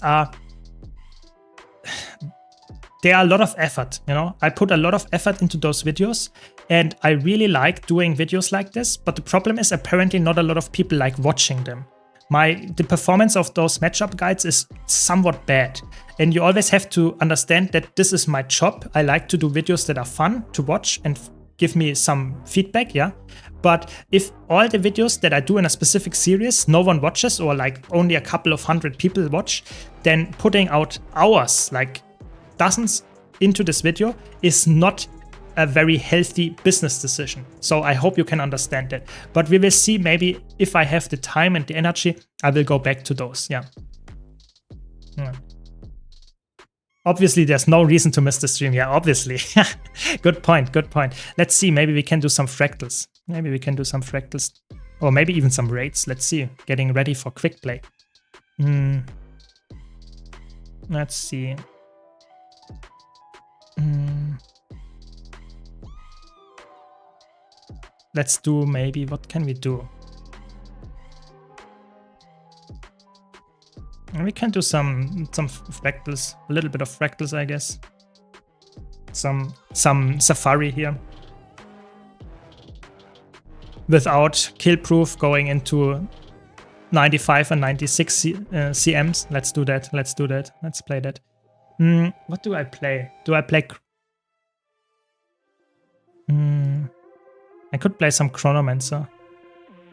S1: they are a lot of effort, you know? I put a lot of effort into those videos and I really like doing videos like this, but the problem is apparently not a lot of people like watching them. The performance of those matchup guides is somewhat bad. And you always have to understand that this is my job. I like to do videos that are fun to watch and give me some feedback, yeah. But if all the videos that I do in a specific series no one watches, or like only a couple of hundred people watch, then putting out hours, like dozens, into this video is not a very healthy business decision. So I hope you can understand that. But we will see, maybe if I have the time and the energy, I will go back to those, yeah. Obviously, there's no reason to miss the stream. Yeah, obviously. Good point. Let's see. Maybe we can do some fractals. Or maybe even some raids. Let's see. Getting ready for quick play. Let's see. Let's do maybe, what can we do? We can do some fractals, a little bit of fractals, I guess. Some safari here. Without kill proof going into 95 and 96 CMs. Let's do that. Let's play that. What do I play? I could play some Chronomancer.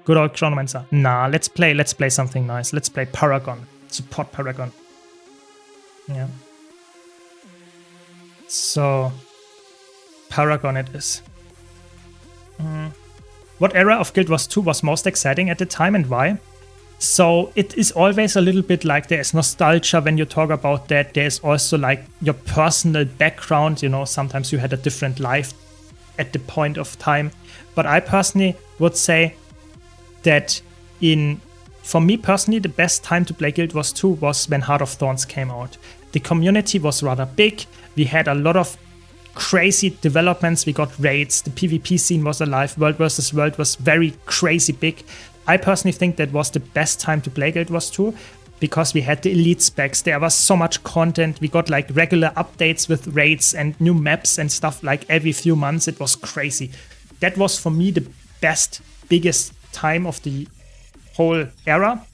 S1: Good old Chronomancer. Nah, let's play something nice. Let's play Paragon. Support Paragon. Yeah. So Paragon it is. What era of Guild Wars 2 was most exciting at the time and why? So it is always a little bit like there's nostalgia when you talk about that. There's also like your personal background, you know, sometimes you had a different life at the point of time. But I personally would say that for me personally, the best time to play Guild Wars 2 was when Heart of Thorns came out. The community was rather big. We had a lot of crazy developments. We got raids. The PvP scene was alive. World vs. World was very crazy big. I personally think that was the best time to play Guild Wars 2 because we had the elite specs. There was so much content. We got like regular updates with raids and new maps and stuff like every few months. It was crazy. That was for me the best, biggest time of the whole era,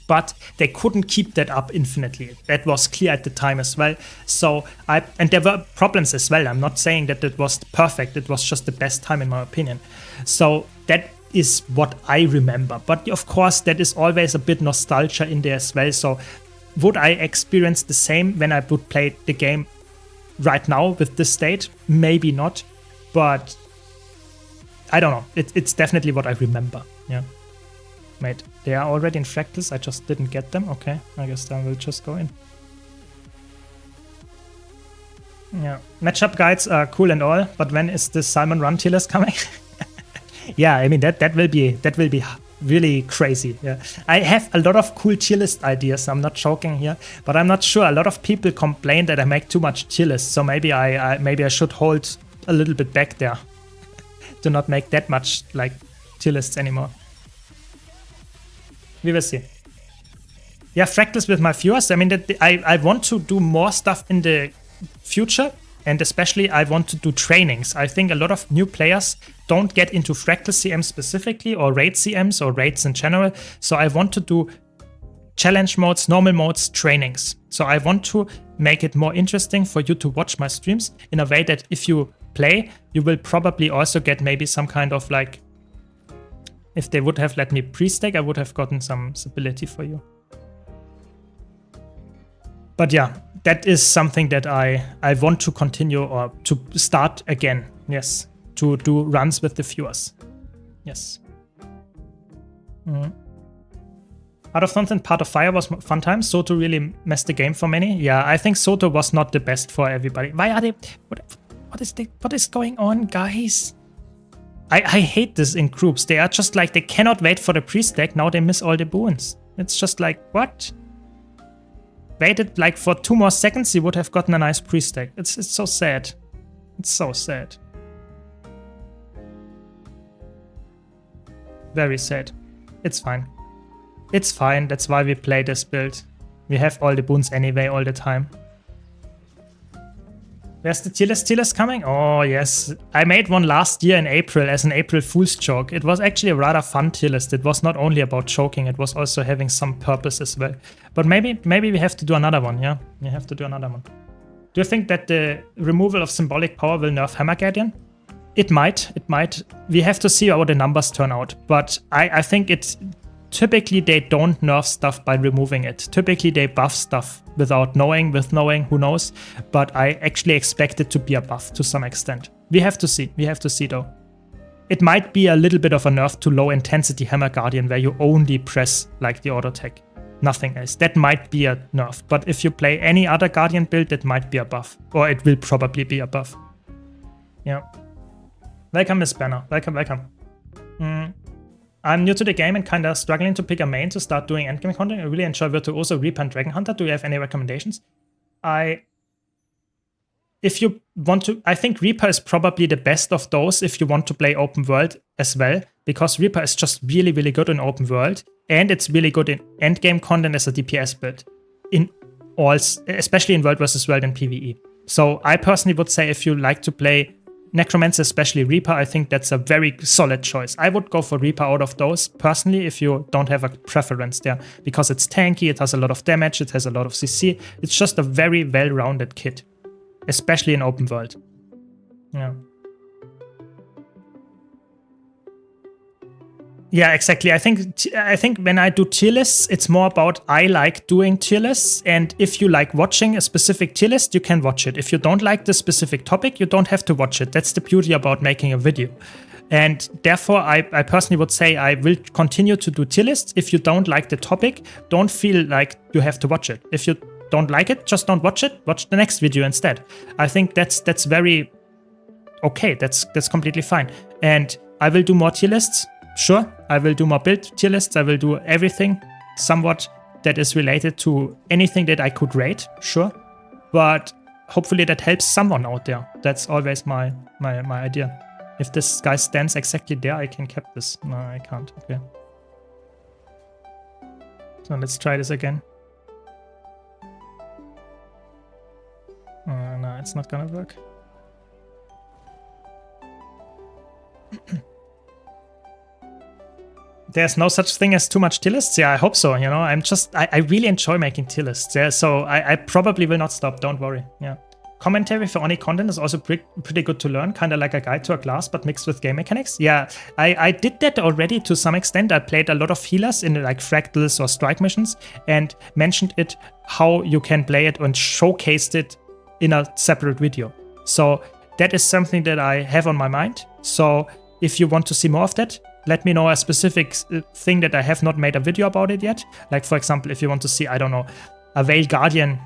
S1: but they couldn't keep that up infinitely. That was clear at the time as well. So and there were problems as well. I'm not saying that it was perfect. It was just the best time in my opinion. So that is what I remember. But of course, that is always a bit nostalgia in there as well. So would I experience the same when I would play the game right now with this state? Maybe not, but I don't know. It's definitely what I remember. Yeah. Mate, they are already in fractals. I just didn't get them. Okay, I guess then we'll just go in. Yeah, matchup guides are cool and all, but when is the Salmon Run tier list coming? Yeah, I mean that will be really crazy. Yeah, I have a lot of cool tier list ideas. I'm not joking here, but I'm not sure. A lot of people complain that I make too much tier lists, so maybe I should hold a little bit back there to not make that much like tier lists anymore. We will see. Yeah, fractals with my viewers. I mean, I want to do more stuff in the future, And especially I want to do trainings. I think a lot of new players don't get into Fractal CM specifically, or raid CMs, or raids in general. So I want to do challenge modes, normal modes, trainings. So I want to make it more interesting for you to watch my streams in a way that if you play, you will probably also get maybe some kind of like, if they would have let me pre-stake, I would have gotten some stability for you. But yeah, that is something that I want to continue, or to start again. Yes, to do runs with the viewers. Yes. Out of Thorns and Part of Fire was fun times. Soto really messed the game for many. Yeah, I think Soto was not the best for everybody. Why are they? What is going on, guys? I hate this in groups. They are just like, they cannot wait for the pre-stack. Now they miss all the boons. It's just like, what? Waited like for 2 more seconds, you would have gotten a nice pre-stack. It's so sad. It's so sad. Very sad. It's fine. It's fine. That's why we play this build. We have all the boons anyway all the time. Where's the tier list coming? Oh, yes. I made one last year in April as an April Fool's joke. It was actually a rather fun tier list. It was not only about choking, it was also having some purpose as well. But maybe we have to do another one, yeah? We have to do another one. Do you think that the removal of symbolic power will nerf Hammer Guardian? It might. We have to see how the numbers turn out. But I think it's... Typically, they don't nerf stuff by removing it. Typically, they buff stuff without knowing, with knowing, who knows. But I actually expect it to be a buff to some extent. We have to see. We have to see, though. It might be a little bit of a nerf to low-intensity Hammer Guardian, where you only press, like, the auto attack. Nothing else. That might be a nerf. But if you play any other Guardian build, it might be a buff. Or it will probably be a buff. Yeah. Welcome, Miss Banner. Welcome. I'm new to the game and kinda struggling to pick a main to start doing endgame content. I really enjoy Virtuoso, Reaper, and Dragon Hunter. Do you have any recommendations? If you want to, I think Reaper is probably the best of those if you want to play open world as well, because Reaper is just really, really good in open world, and it's really good in endgame content as a DPS build, in all, especially in World versus World and PvE. So I personally would say if you like to play Necromancer, especially Reaper, I think that's a very solid choice. I would go for Reaper out of those, personally, if you don't have a preference there. Because it's tanky, it has a lot of damage, it has a lot of CC. It's just a very well-rounded kit. Especially in open world. Yeah. Yeah, exactly. I think when I do tier lists, it's more about I like doing tier lists, and if you like watching a specific tier list, you can watch it. If you don't like the specific topic, you don't have to watch it. That's the beauty about making a video. And therefore, I personally would say I will continue to do tier lists. If you don't like the topic, don't feel like you have to watch it. If you don't like it, just don't watch it. Watch the next video instead. I think that's very okay. That's completely fine. And I will do more tier lists. Sure, I will do more build tier lists. I will do everything somewhat that is related to anything that I could rate. Sure, but hopefully that helps someone out there. That's always my idea. If this guy stands exactly there, I can cap this. No, I can't. Okay. So let's try this again. No, it's not gonna work. There's no such thing as too much tier lists? Yeah, I hope so, you know. I really enjoy making tier lists, yeah, so I probably will not stop, don't worry, yeah. Commentary for Oni content is also pretty good to learn, kind of like a guide to a class, but mixed with game mechanics. Yeah, I did that already to some extent. I played a lot of healers in like fractals or strike missions and mentioned it, how you can play it, and showcased it in a separate video. So that is something that I have on my mind. So if you want to see more of that, let me know a specific thing that I have not made a video about it yet. Like, for example, if you want to see, I don't know, a Veil Guardian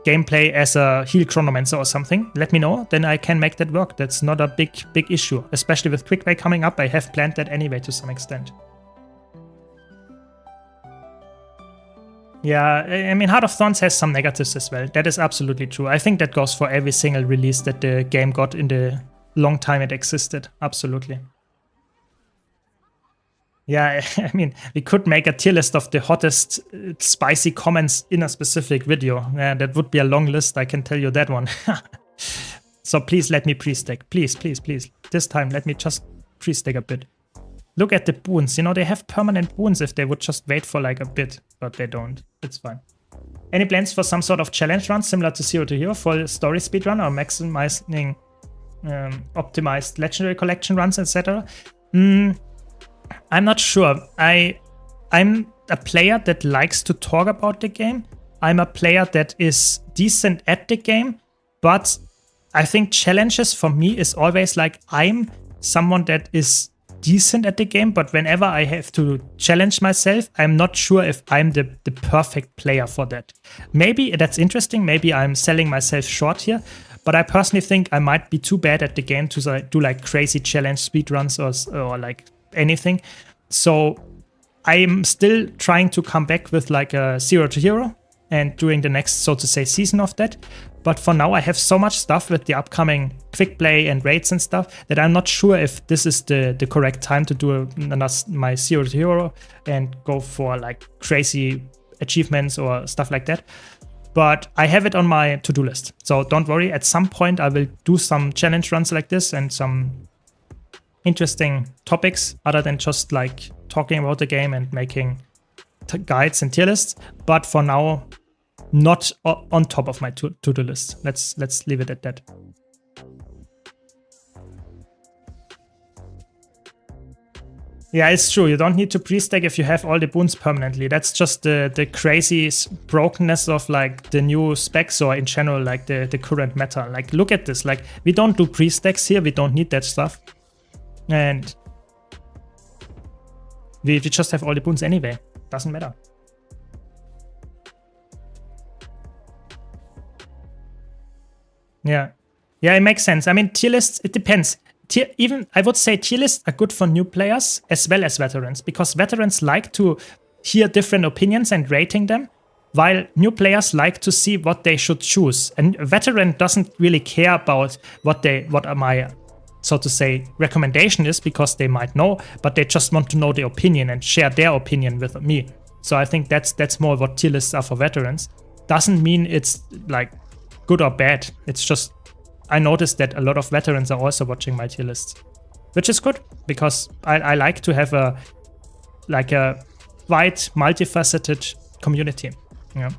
S1: gameplay as a heal Chronomancer or something, let me know. Then I can make that work. That's not a big issue. Especially with Quick Play coming up, I have planned that anyway to some extent. Yeah, I mean, Heart of Thorns has some negatives as well. That is absolutely true. I think that goes for every single release that the game got in the long time it existed. Absolutely. Yeah, I mean, we could make a tier list of the hottest spicy comments in a specific video. Yeah, that would be a long list, I can tell you that one. So please let me pre-stack. Please, please, please. This time, let me just pre-stack a bit. Look at the boons. You know, they have permanent boons if they would just wait for like a bit, but they don't. It's fine. Any plans for some sort of challenge run similar to Zero to Hero, full story speedrun or maximizing optimized legendary collection runs, etc.? I'm not sure. I'm a player that likes to talk about the game. I'm a player that is decent at the game, but I think challenges for me is always like I'm someone that is decent at the game, but whenever I have to challenge myself, I'm not sure if I'm the perfect player for that. Maybe that's interesting. Maybe I'm selling myself short here, but I personally think I might be too bad at the game to do like crazy challenge speedruns or like anything. So I'm still trying to come back with like a Zero to Hero and doing the next, so to say, season of that. But for now, I have so much stuff with the upcoming quick play and raids and stuff that I'm not sure if this is the correct time to do my Zero to Hero and go for like crazy achievements or stuff like that. But I have it on my to-do list. So don't worry, at some point I will do some challenge runs like this and some interesting topics other than just like talking about the game and making guides and tier lists. But for now, not on top of my to-do list. Let's leave it at that. Yeah, it's true. You don't need to pre-stack if you have all the boons permanently. That's just the crazy brokenness of like the new specs or in general like the current meta. Like look at this. Like we don't do pre-stacks here. We don't need that stuff. And we just have all the boons anyway. Doesn't matter. Yeah, it makes sense. I mean, tier lists, it depends. Even I would say tier lists are good for new players as well as veterans, because veterans like to hear different opinions and rating them, while new players like to see what they should choose. And a veteran doesn't really care about what my, so to say, recommendation is, because they might know, but they just want to know the opinion and share their opinion with me. So I think that's more what tier lists are for veterans. Doesn't mean it's like good or bad. It's just I noticed that a lot of veterans are also watching my tier lists, which is good because I like to have a wide, multifaceted community. Yeah.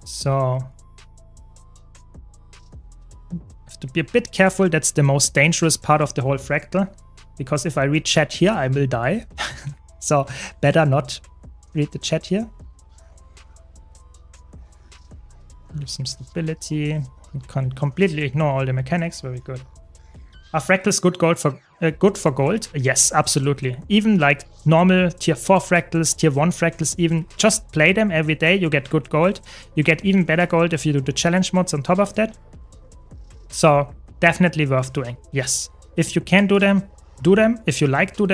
S1: So have to be a bit careful. That's the most dangerous part of the whole fractal, because if I read chat here, I will die. So better not read the chat here. Give some stability. You can completely ignore all the mechanics. Very good. Are fractals good for gold? Yes, absolutely. Even like normal tier 4 fractals, tier 1 fractals, even just play them every day. You get good gold. You get even better gold if you do the challenge mods on top of that. So definitely worth doing. Yes. If you can do them, do them. If you like to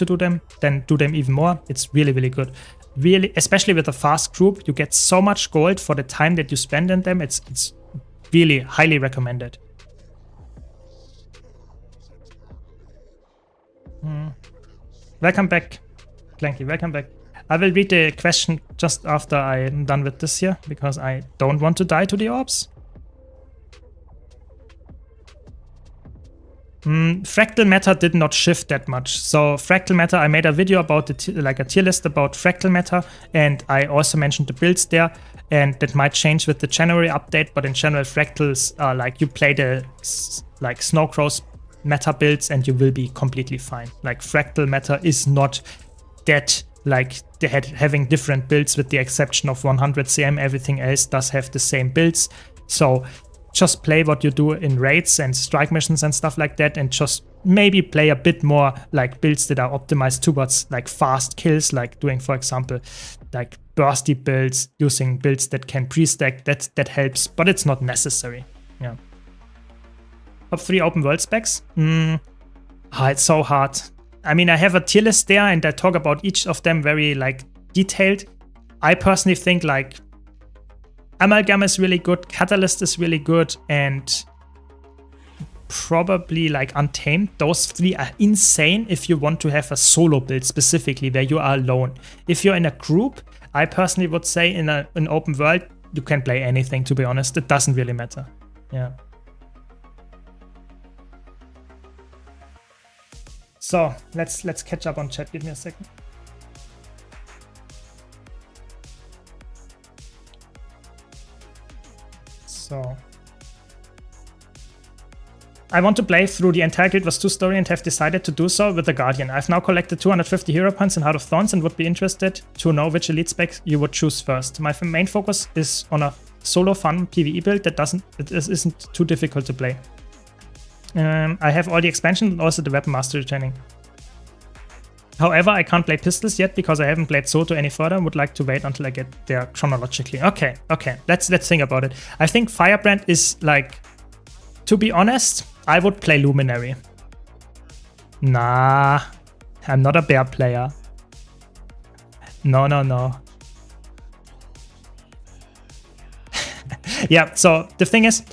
S1: do them, then do them even more. It's really, really good. Really, especially with a fast group, you get so much gold for the time that you spend in them. It's really highly recommended. Welcome back, Clanky. Welcome back. I will read the question just after I'm done with this here, because I don't want to die to the orbs. Fractal meta did not shift that much. So fractal meta, I made a video about a tier list about fractal meta, and I also mentioned the builds there, and that might change with the January update. But in general, fractals are like you play the like Snowcrow's meta builds and you will be completely fine. Like fractal meta is not that like they had having different builds with the exception of 100 CM. Everything else does have the same builds. So just play what you do in raids and strike missions and stuff like that, and just maybe play a bit more like builds that are optimized towards like fast kills, like doing, for example, like bursty builds, using builds that can pre-stack. That helps, but it's not necessary. Yeah. Top 3 open world specs. It's so hard. I mean, I have a tier list there, and I talk about each of them very like detailed. I personally think like Amalgam is really good, Catalyst is really good, and probably like Untamed. Those 3 are insane if you want to have a solo build specifically where you are alone. If you're in a group, I personally would say in an open world, you can play anything, to be honest. It doesn't really matter. Yeah. So let's catch up on chat. Give me a second. So I want to play through the entire Guild Wars 2 story and have decided to do so with the Guardian. I've now collected 250 hero points in Heart of Thorns and would be interested to know which elite spec you would choose first. My main focus is on a solo fun PvE build that isn't too difficult to play. I have all the expansions and also the weapon mastery training. However, I can't play pistols yet because I haven't played Soto any further and would like to wait until I get there chronologically. Okay, let's think about it. I think Firebrand is like, to be honest, I would play Luminary. Nah, I'm not a bear player. No. Yeah, so the thing is,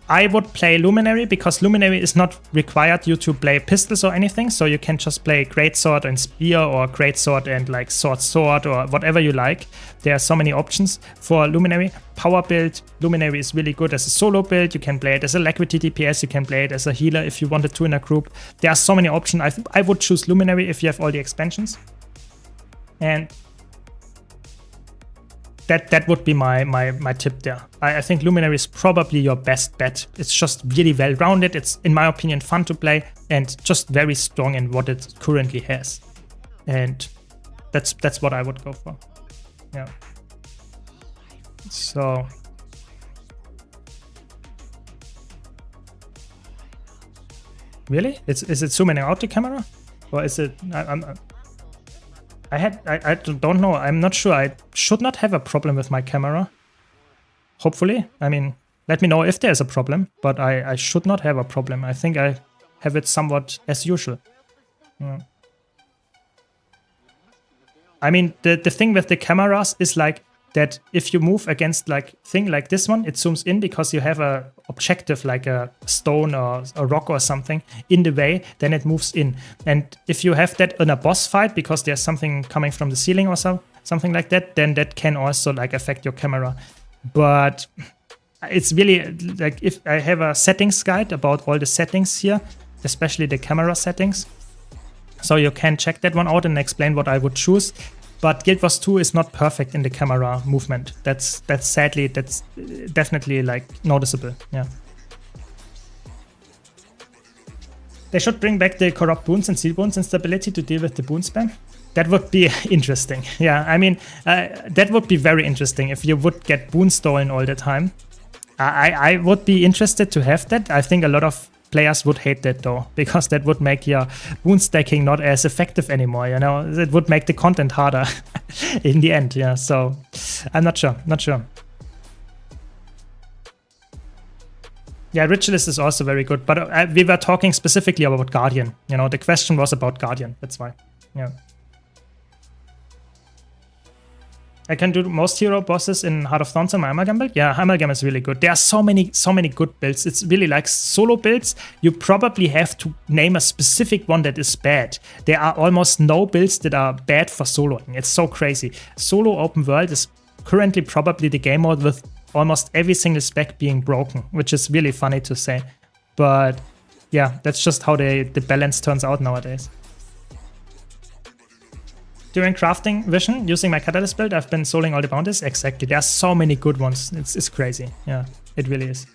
S1: I would play Luminary because Luminary is not required you to play pistols or anything, so you can just play Greatsword and Spear or Greatsword and like Sword or whatever you like. There are so many options for Luminary. Power build, Luminary is really good as a solo build. You can play it as a Alacrity DPS, you can play it as a healer if you wanted to in a group. There are so many options. I would choose Luminary if you have all the expansions. And that would be my tip there. I think Luminary is probably your best bet. It's just really well rounded. It's, in my opinion, fun to play and just very strong in what it currently has. And that's what I would go for. Yeah. So really, is it zooming out the camera, or is it? I don't know. I'm not sure. I should not have a problem with my camera. Hopefully. I mean, let me know if there's a problem, but I should not have a problem. I think I have it somewhat as usual. Yeah. I mean, the thing with the cameras is like that if you move against like thing like this one, it zooms in because you have a objective like a stone or a rock or something in the way, then it moves in. And if you have that in a boss fight because there's something coming from the ceiling or something like that, then that can also like affect your camera. But it's really like, if I have a settings guide about all the settings here, especially the camera settings, so you can check that one out and explain what I would choose. But Guild Wars 2 is not perfect in the camera movement. That's definitely like noticeable. Yeah. They should bring back the corrupt boons and seal boons instability to deal with the boon spam. That would be interesting. Yeah, I mean, that would be very interesting if you would get boon stolen all the time. I would be interested to have that. I think a lot of players would hate that though, because that would make your boon stacking not as effective anymore, you know? It would make the content harder in the end, yeah, so I'm not sure. Yeah, Ritualist is also very good, but we were talking specifically about Guardian, you know, the question was about Guardian, that's why, yeah. I can do most hero bosses in Heart of Thorns on my Amalgam build. Yeah, Amalgam is really good. There are so many good builds. It's really like solo builds. You probably have to name a specific one that is bad. There are almost no builds that are bad for soloing. It's so crazy. Solo open world is currently probably the game mode with almost every single spec being broken, which is really funny to say. But yeah, that's just how the balance turns out nowadays. During crafting Vision, using my Catalyst build, I've been soloing all the bounties. Exactly. There are so many good ones. It's crazy. Yeah, it really is.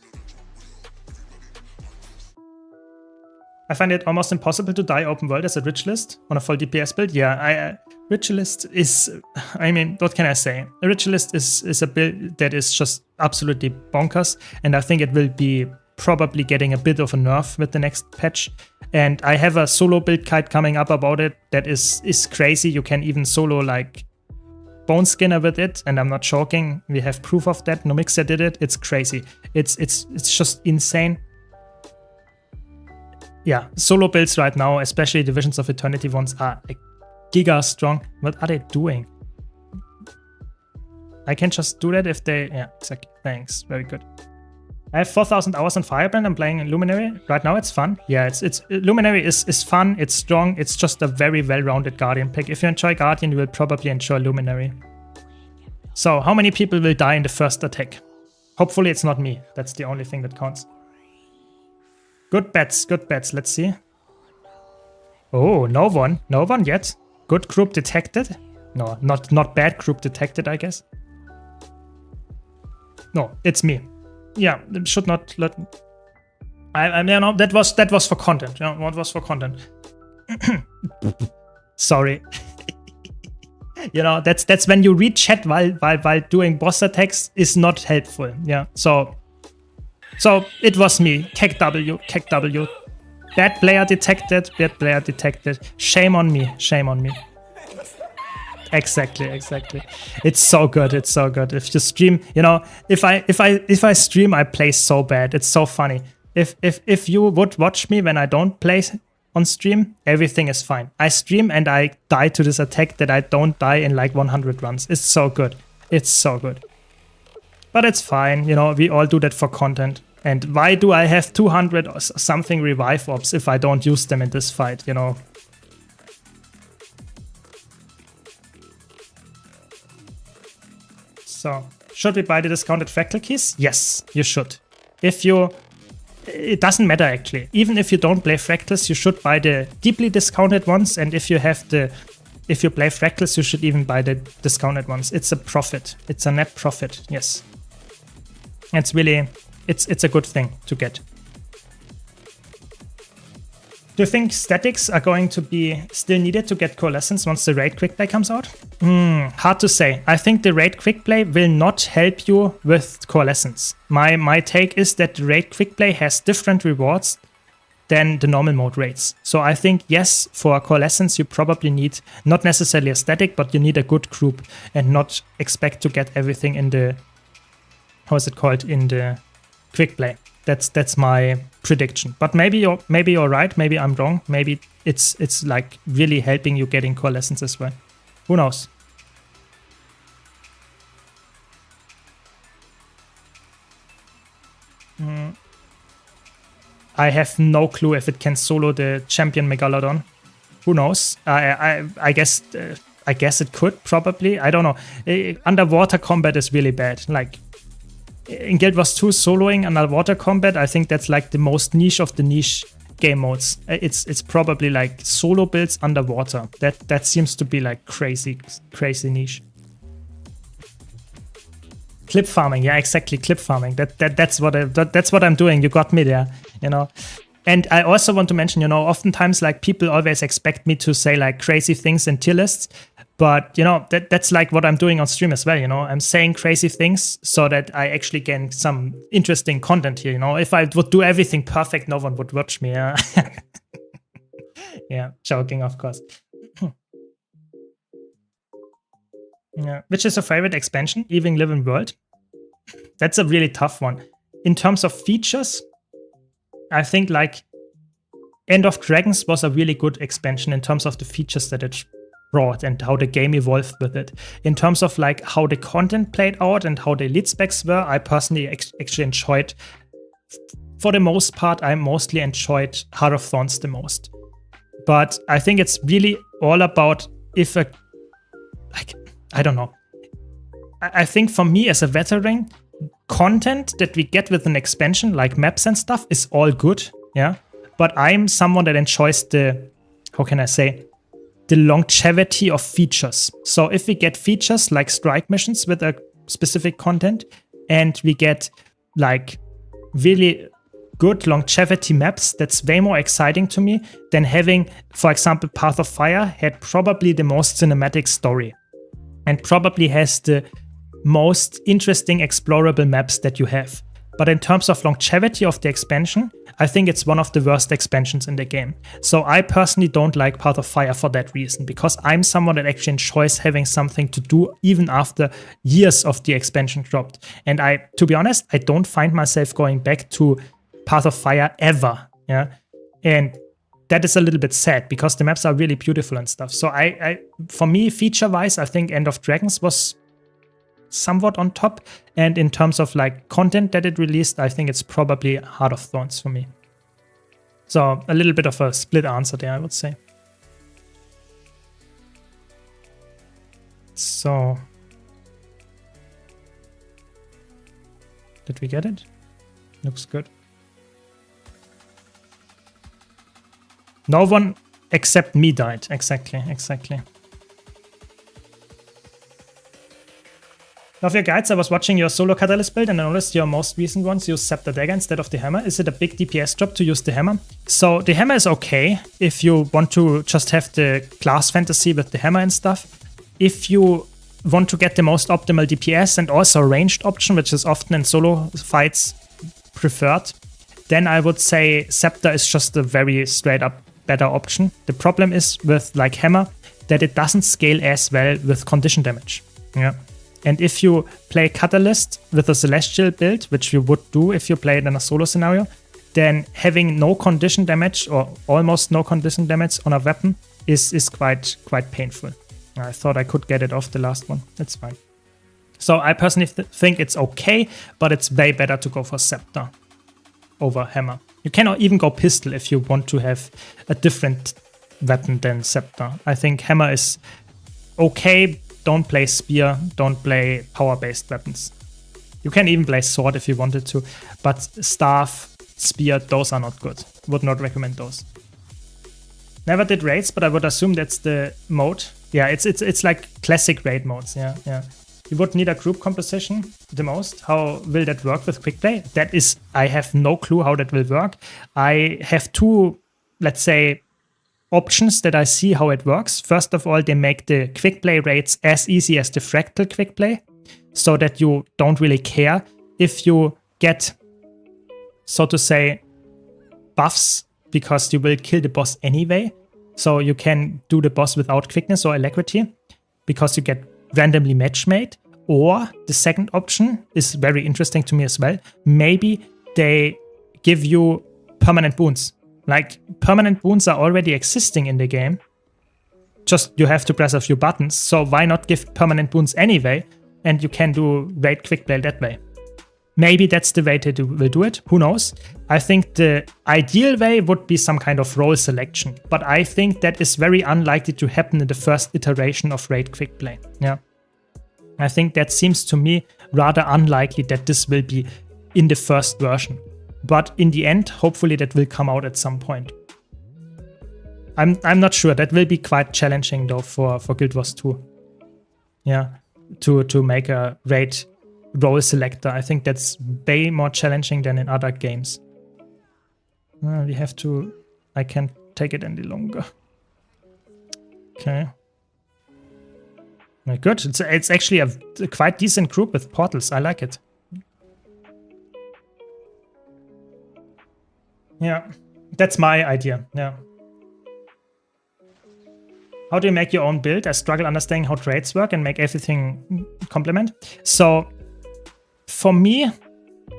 S1: I find it almost impossible to die open world as a Ritualist on a full DPS build. Yeah, Ritualist is, I mean, what can I say? A Ritualist is a build that is just absolutely bonkers, and I think it will be probably getting a bit of a nerf with the next patch. And I have a solo build guide coming up about it that is crazy. You can even solo like Bone Skinner with it, and I'm not joking. We have proof of that. Nomixia did it. It's crazy. It's just insane. Yeah, solo builds right now, especially the Visions of Eternity ones, are like giga strong. What are they doing? I can just do that if they... Yeah, exactly. Thanks. Very good. I have 4,000 hours on Firebrand. I'm playing Luminary. Right now it's fun. Yeah, Luminary is fun, it's strong, it's just a very well-rounded Guardian pick. If you enjoy Guardian, you will probably enjoy Luminary. So how many people will die in the first attack? Hopefully it's not me. That's the only thing that counts. Good bets, good bets. Let's see. Oh, no one yet. Good group detected. No, not bad group detected, I guess. No, it's me. Yeah, it should not let. I you know, that was for content. Yeah, what was for content? Sorry. You know, that's when you read chat while doing boss attacks is not helpful. Yeah. So it was me. Kek W. Bad player detected. Bad player detected. Shame on me. Shame on me. Exactly. It's so good. It's so good. If you stream, you know, if I stream, I play so bad. It's so funny. If you would watch me when I don't play on stream, everything is fine. I stream and I die to this attack that I don't die in like 100 runs. It's so good. It's so good. But it's fine. You know, we all do that for content. And why do I have 200 or something revive orbs if I don't use them in this fight, you know? So, should we buy the discounted fractal keys? Yes, you should. It doesn't matter actually. Even if you don't play fractals, you should buy the deeply discounted ones. And if you play fractals, you should even buy the discounted ones. It's a profit. It's a net profit. Yes. It's really, it's a good thing to get. Do you think statics are going to be still needed to get coalescence once the raid quick play comes out? Hard to say. I think the raid quick play will not help you with coalescence. My take is that the raid quick play has different rewards than the normal mode raids. So I think, yes, for coalescence you probably need not necessarily a static, but you need a good group and not expect to get everything in the, how is it called, in the quick play. That's my prediction. But maybe you're right. Maybe I'm wrong. Maybe it's like really helping you getting coalescence as well. Who knows? I have no clue if it can solo the champion Megalodon. Who knows? I guess it could probably. I don't know. Underwater combat is really bad. Like, in Guild Wars 2, soloing underwater combat, I think that's like the most niche of the niche game modes. It's probably like solo builds underwater. That seems to be like crazy niche. Clip farming, yeah, exactly. Clip farming. That's what I'm doing. You got me there, you know. And I also want to mention, you know, oftentimes like people always expect me to say like crazy things in tier lists. But, you know, that's like what I'm doing on stream as well, you know. I'm saying crazy things so that I actually gain some interesting content here, you know. If I would do everything perfect, no one would watch me. Yeah, yeah, joking, of course. Yeah. Which is your favorite expansion? Even Live in World? That's a really tough one. In terms of features, I think like End of Dragons was a really good expansion in terms of the features that it brought and how the game evolved with it. In terms of like how the content played out and how the elite specs were, I personally actually enjoyed, for the most part, I mostly enjoyed Heart of Thorns the most. But I think it's really all about if a, like, I don't know. I think for me as a veteran, content that we get with an expansion like maps and stuff is all good, yeah. But I'm someone that enjoys the, how can I say, the longevity of features. So if we get features like strike missions with a specific content, and we get like really good longevity maps, that's way more exciting to me than having, for example, Path of Fire had probably the most cinematic story and probably has the most interesting explorable maps that you have. But in terms of longevity of the expansion, I think it's one of the worst expansions in the game. So I personally don't like Path of Fire for that reason, because I'm someone that actually enjoys having something to do even after years of the expansion dropped. And to be honest, I don't find myself going back to Path of Fire ever. Yeah, and that is a little bit sad because the maps are really beautiful and stuff. So for me, feature-wise, I think End of Dragons was somewhat on top, and in terms of like content that it released, I think it's probably Heart of Thorns for me. So a little bit of a split answer there, I would say. So Did we get it? Looks good. No one except me died. Exactly. Love your guides. I was watching your solo Catalyst build and I noticed your most recent ones use Scepter Dagger instead of the Hammer. Is it a big DPS drop to use the Hammer? So the Hammer is okay if you want to just have the class fantasy with the Hammer and stuff. If you want to get the most optimal DPS and also a ranged option, which is often in solo fights preferred, then I would say Scepter is just a very straight up better option. The problem is with like Hammer that it doesn't scale as well with condition damage. Yeah. And if you play Catalyst with a Celestial build, which you would do if you play it in a solo scenario, then having no condition damage or almost no condition damage on a weapon is quite painful. I thought I could get it off the last one. That's fine. So I personally think it's okay, but it's way better to go for Scepter over Hammer. You cannot even go Pistol if you want to have a different weapon than Scepter. I think Hammer is okay. Don't play Spear, don't play power-based weapons. You can even play Sword if you wanted to, but Staff, Spear, those are not good. Would not recommend those. Never did raids, but I would assume that's the mode. Yeah, it's like classic raid modes, yeah. You would need a group composition the most. How will that work with quick play? That is, I have no clue how that will work. I have two, let's say, options that I see how it works. First of all, they make the quick play raids as easy as the fractal quick play, so that you don't really care if you get, so to say, buffs, because you will kill the boss anyway. So you can do the boss without quickness or alacrity because you get randomly match made. Or the second option is very interesting to me as well. Maybe they give you permanent boons. Like, permanent boons are already existing in the game. Just you have to press a few buttons. So why not give permanent boons anyway? And you can do raid quick play that way. Maybe that's the way they will do it. Who knows? I think the ideal way would be some kind of role selection. But I think that is very unlikely to happen in the first iteration of raid quick play. Yeah. I think that seems to me rather unlikely that this will be in the first version. But in the end, hopefully that will come out at some point. I'm not sure. That will be quite challenging though for Guild Wars 2. Yeah, to make a raid role selector. I think that's way more challenging than in other games. We have to... I can't take it any longer. Okay. Good. It's actually a quite decent group with portals. I like it. Yeah, that's my idea. Yeah. How do you make your own build? I struggle understanding how trades work and make everything complement. So for me,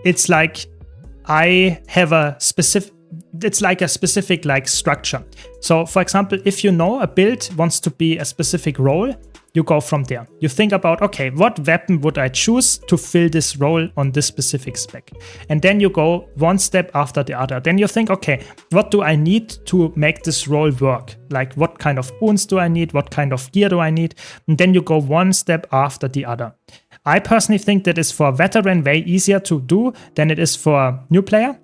S1: it's like I have a specific... It's like a specific like structure. So for example, if you know a build wants to be a specific role, you go from there. You think about, okay, what weapon would I choose to fill this role on this specific spec? And then you go one step after the other. Then you think, okay, what do I need to make this role work? Like, what kind of boons do I need? What kind of gear do I need? And then you go one step after the other. I personally think that is for a veteran way easier to do than it is for a new player.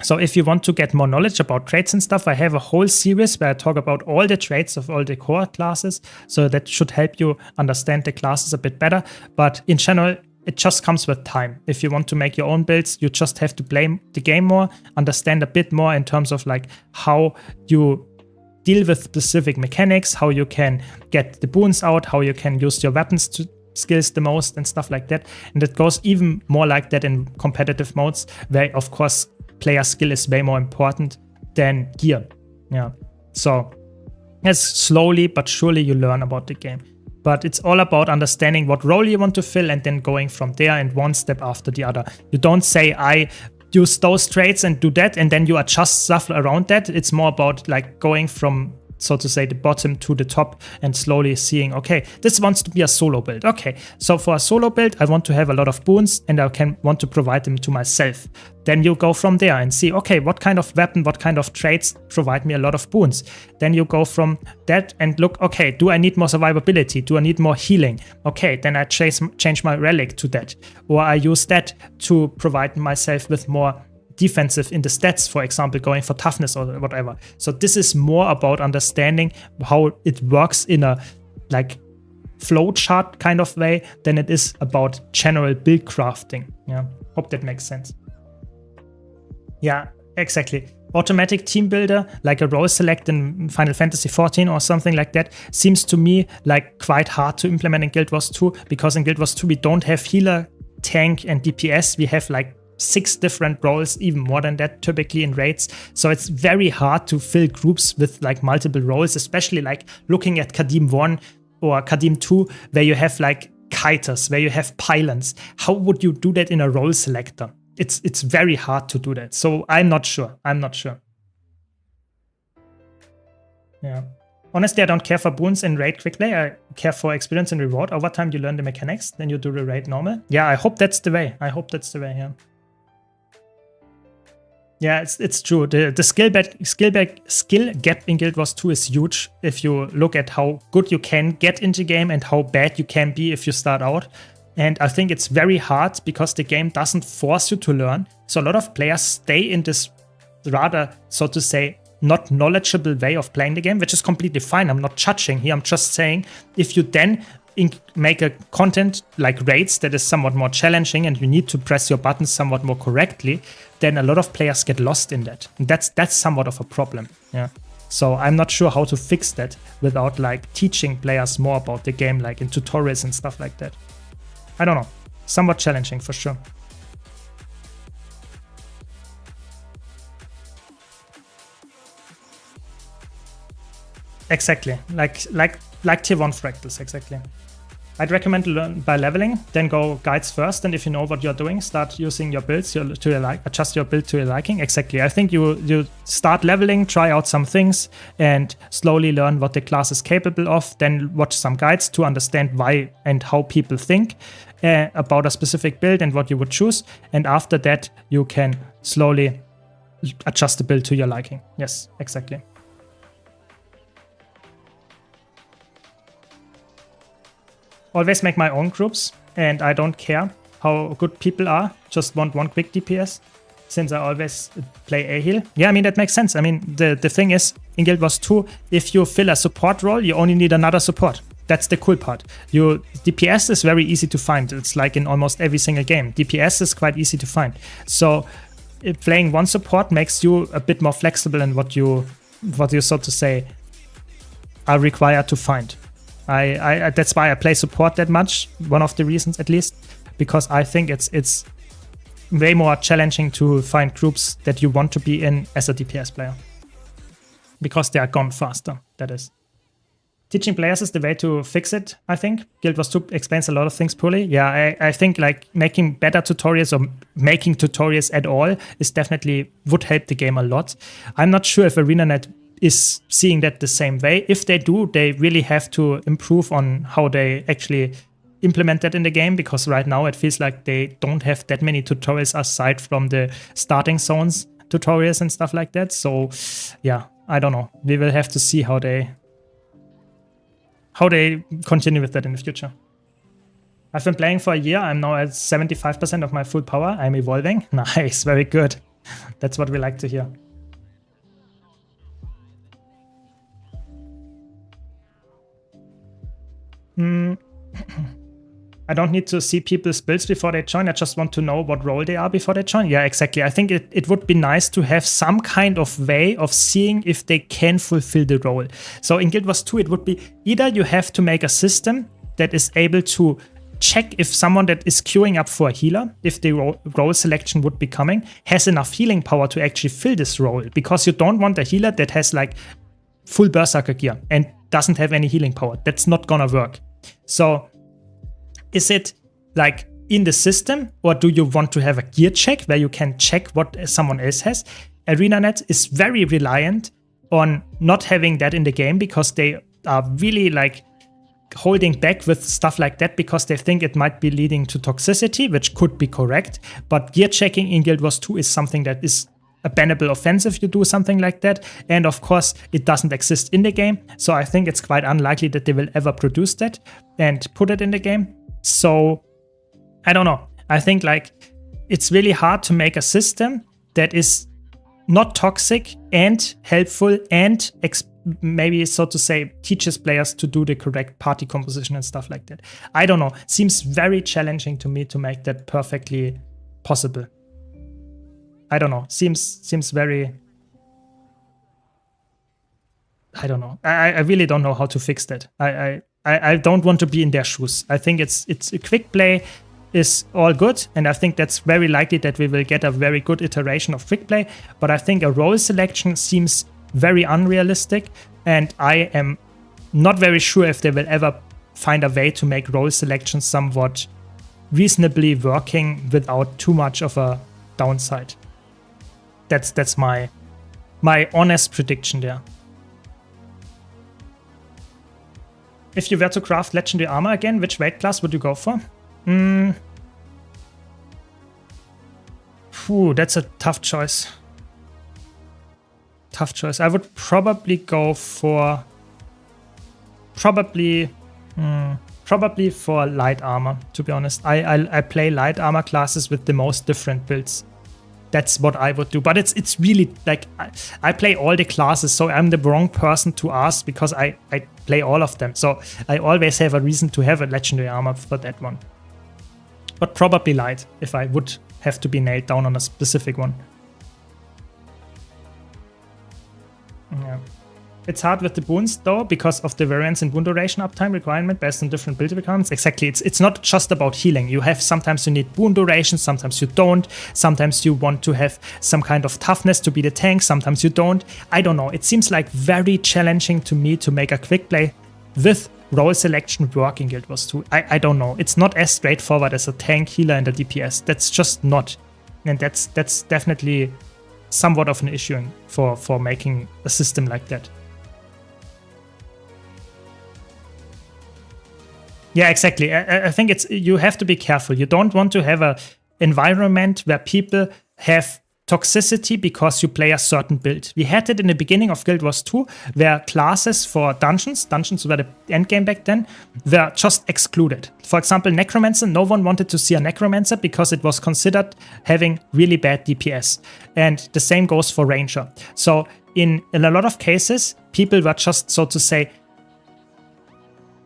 S1: So if you want to get more knowledge about traits and stuff, I have a whole series where I talk about all the traits of all the core classes. So that should help you understand the classes a bit better. But in general, it just comes with time. If you want to make your own builds, you just have to play the game more, understand a bit more in terms of like how you deal with specific mechanics, how you can get the boons out, how you can use your weapons to skills the most and stuff like that. And it goes even more like that in competitive modes, where of course player skill is way more important than gear. Yeah. So as slowly but surely you learn about the game. But it's all about understanding what role you want to fill and then going from there and one step after the other. You don't say, I use those traits and do that, and then you adjust stuff around that. It's more about like going from so to say, the bottom to the top and slowly seeing, okay, this wants to be a solo build. Okay, so for a solo build, I want to have a lot of boons and I want to provide them to myself. Then you go from there and see, okay, what kind of weapon, what kind of traits provide me a lot of boons. Then you go from that and look, okay, do I need more survivability? Do I need more healing? Okay, then I change my relic to that. Or I use that to provide myself with more defensive in the stats, for example, going for toughness or whatever. So this is more about understanding how it works in a like flowchart kind of way than it is about general build crafting. Yeah, hope that makes sense. Yeah, exactly. Automatic team builder, like a role select in Final Fantasy XIV or something like that, seems to me like quite hard to implement in Guild Wars 2, because in Guild Wars 2 we don't have healer, tank and DPS. We have like 6 different roles, even more than that typically in raids. So it's very hard to fill groups with like multiple roles, especially like looking at Kadim 1 or Kadim 2, where you have like kiters, where you have pylons. How would you do that in a role selector? It's very hard to do that. So I'm not sure. Yeah. Honestly, I don't care for boons in raid quick play. I care for experience and reward. Over time, you learn the mechanics, then you do the raid normal. Yeah, I hope that's the way. Yeah. Yeah, it's true. The skill gap in Guild Wars 2 is huge if you look at how good you can get into game and how bad you can be if you start out. And I think it's very hard because the game doesn't force you to learn. So a lot of players stay in this rather, so to say, not knowledgeable way of playing the game, which is completely fine. I'm not judging here. I'm just saying if you then make a content like raids that is somewhat more challenging and you need to press your buttons somewhat more correctly, then a lot of players get lost in that. And that's somewhat of a problem. Yeah. So I'm not sure how to fix that without like teaching players more about the game, like in tutorials and stuff like that. I don't know. Somewhat challenging for sure. Exactly. Like tier 1 fractals, exactly. I'd recommend to learn by leveling, then go guides first, and if you know what you're doing, start using your builds adjust your build to your liking. Exactly. I think you start leveling, try out some things, and slowly learn what the class is capable of, then watch some guides to understand why and how people think about a specific build and what you would choose, and after that you can slowly adjust the build to your liking. Yes, exactly. Always make my own groups, and I don't care how good people are, just want one quick DPS, since I always play A-heal. Yeah, I mean, that makes sense. I mean, the thing is, in Guild Wars 2, if you fill a support role, you only need another support. That's the cool part. Your DPS is very easy to find. It's like in almost every single game. DPS is quite easy to find. So playing one support makes you a bit more flexible in what you so to say are required to find. That's why I play support that much, one of the reasons at least, because I think it's way more challenging to find groups that you want to be in as a DPS player. Because they are gone faster, that is. Teaching players is the way to fix it, I think. Guild Wars 2 explains a lot of things poorly. Yeah, I think like making better tutorials or making tutorials at all is definitely would help the game a lot. I'm not sure if ArenaNet is seeing that the same way. If they do, they really have to improve on how they actually implement that in the game, because right now it feels like they don't have that many tutorials aside from the starting zones tutorials and stuff like that. So yeah, I don't know. We will have to see how they continue with that in the future. I've been playing for a year. I'm now at 75% of my full power. I'm evolving. Nice, very good. That's what we like to hear. I don't need to see people's builds before they join. I just want to know what role they are before they join. Yeah, exactly. I think it would be nice to have some kind of way of seeing if they can fulfill the role. So in Guild Wars 2, it would be either you have to make a system that is able to check if someone that is queuing up for a healer, if the role selection would be coming, has enough healing power to actually fill this role. Because you don't want a healer that has like full berserker gear and doesn't have any healing power. That's not gonna work. So is it like in the system, or do you want to have a gear check where you can check what someone else has? ArenaNet is very reliant on not having that in the game because they are really like holding back with stuff like that because they think it might be leading to toxicity, which could be correct. But gear checking in Guild Wars 2 is something that is a bannable offense if you do something like that. And of course, it doesn't exist in the game. So I think it's quite unlikely that they will ever produce that and put it in the game. So I don't know. I think like it's really hard to make a system that is not toxic and helpful and maybe, so to say, teaches players to do the correct party composition and stuff like that. I don't know. Seems very challenging to me to make that perfectly possible. I don't know. Seems very... I don't know. I really don't know how to fix that. I don't want to be in their shoes. I think it's a quick play is all good, and I think that's very likely that we will get a very good iteration of quick play, but I think a role selection seems very unrealistic, and I am not very sure if they will ever find a way to make role selection somewhat reasonably working without too much of a downside. That's my honest prediction there. If you were to craft legendary armor again, which weight class would you go for? That's a tough choice. Tough choice. I would probably go for probably for light armor, to be honest. I play light armor classes with the most different builds. That's what I would do. But it's really like I play all the classes, so I'm the wrong person to ask because I play all of them. So I always have a reason to have a legendary armor for that one. But probably light if I would have to be nailed down on a specific one. Yeah. It's hard with the boons though because of the variance in boon duration uptime requirement based on different build requirements. Exactly, it's not just about healing. You have sometimes you need boon duration, sometimes you don't. Sometimes you want to have some kind of toughness to be the tank, sometimes you don't. I don't know. It seems like very challenging to me to make a quick play with role selection work in Guild Wars 2. I don't know. It's not as straightforward as a tank, healer, and a DPS. That's just not. And that's definitely somewhat of an issue for making a system like that. Yeah, exactly. I think you have to be careful. You don't want to have an environment where people have toxicity because you play a certain build. We had it in the beginning of Guild Wars 2, where classes for dungeons were the endgame back then, were just excluded. For example, Necromancer, no one wanted to see a Necromancer because it was considered having really bad DPS. And the same goes for Ranger. So in a lot of cases, people were just, so to say,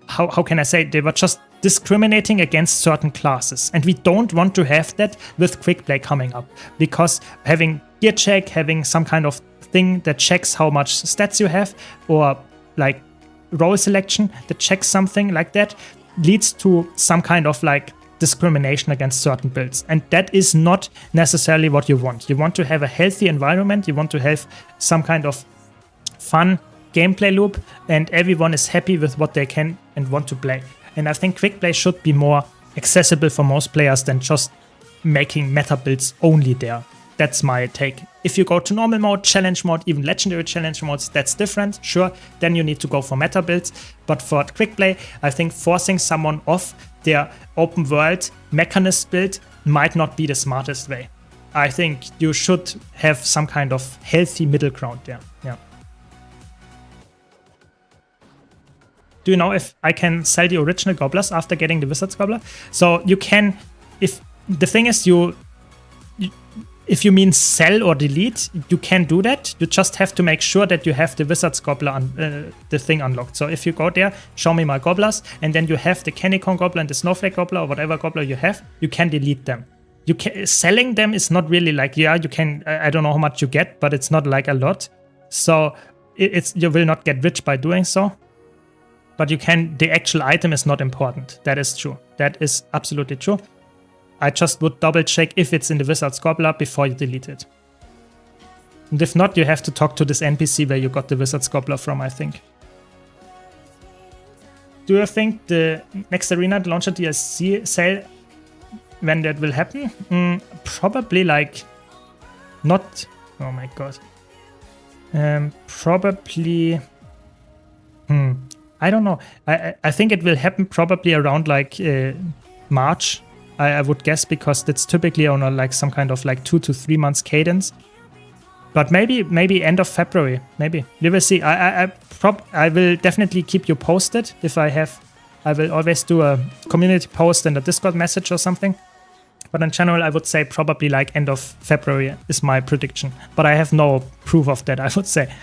S1: how can I say, they were just discriminating against certain classes. And we don't want to have that with quick play coming up, because having gear check, having some kind of thing that checks how much stats you have, or like role selection that checks something like that, leads to some kind of like discrimination against certain builds. And that is not necessarily what you want. You want to have a healthy environment, you want to have some kind of fun gameplay loop, and everyone is happy with what they can and want to play. And I think quick play should be more accessible for most players than just making meta builds only there. That's my take. If you go to normal mode, challenge mode, even legendary challenge modes, that's different. Sure, then you need to go for meta builds. But for quick play, I think forcing someone off their open world mechanist build might not be the smartest way. I think you should have some kind of healthy middle ground there. Yeah. Do you know if I can sell the original gobblers after getting the Wizard's Gobbler? So you can, if the thing is if you mean sell or delete, you can do that. You just have to make sure that you have the Wizard's Gobbler, the thing unlocked. So if you go there, show me my gobblers, and then you have the Candycorn Gobbler and the Snowflake Gobbler or whatever gobbler you have, you can delete them. Selling them is not really like, yeah, you can, I don't know how much you get, but it's not like a lot. So you will not get rich by doing so. But the actual item is not important. That is true. That is absolutely true. I just would double check if it's in the Wizard's Gobbler before you delete it. And if not, you have to talk to this NPC where you got the Wizard's Gobbler from, I think. Do you think the next Arena launcher DLC sale, when that will happen? Probably like not... Oh my god. Probably. I don't know. I think it will happen probably around like March. I would guess, because that's typically on a, like some kind of like 2 to 3 months cadence. But maybe end of February. Maybe we will see. I will definitely keep you posted if I have. I will always do a community post and a Discord message or something. But in general, I would say probably like end of February is my prediction. But I have no proof of that, I would say.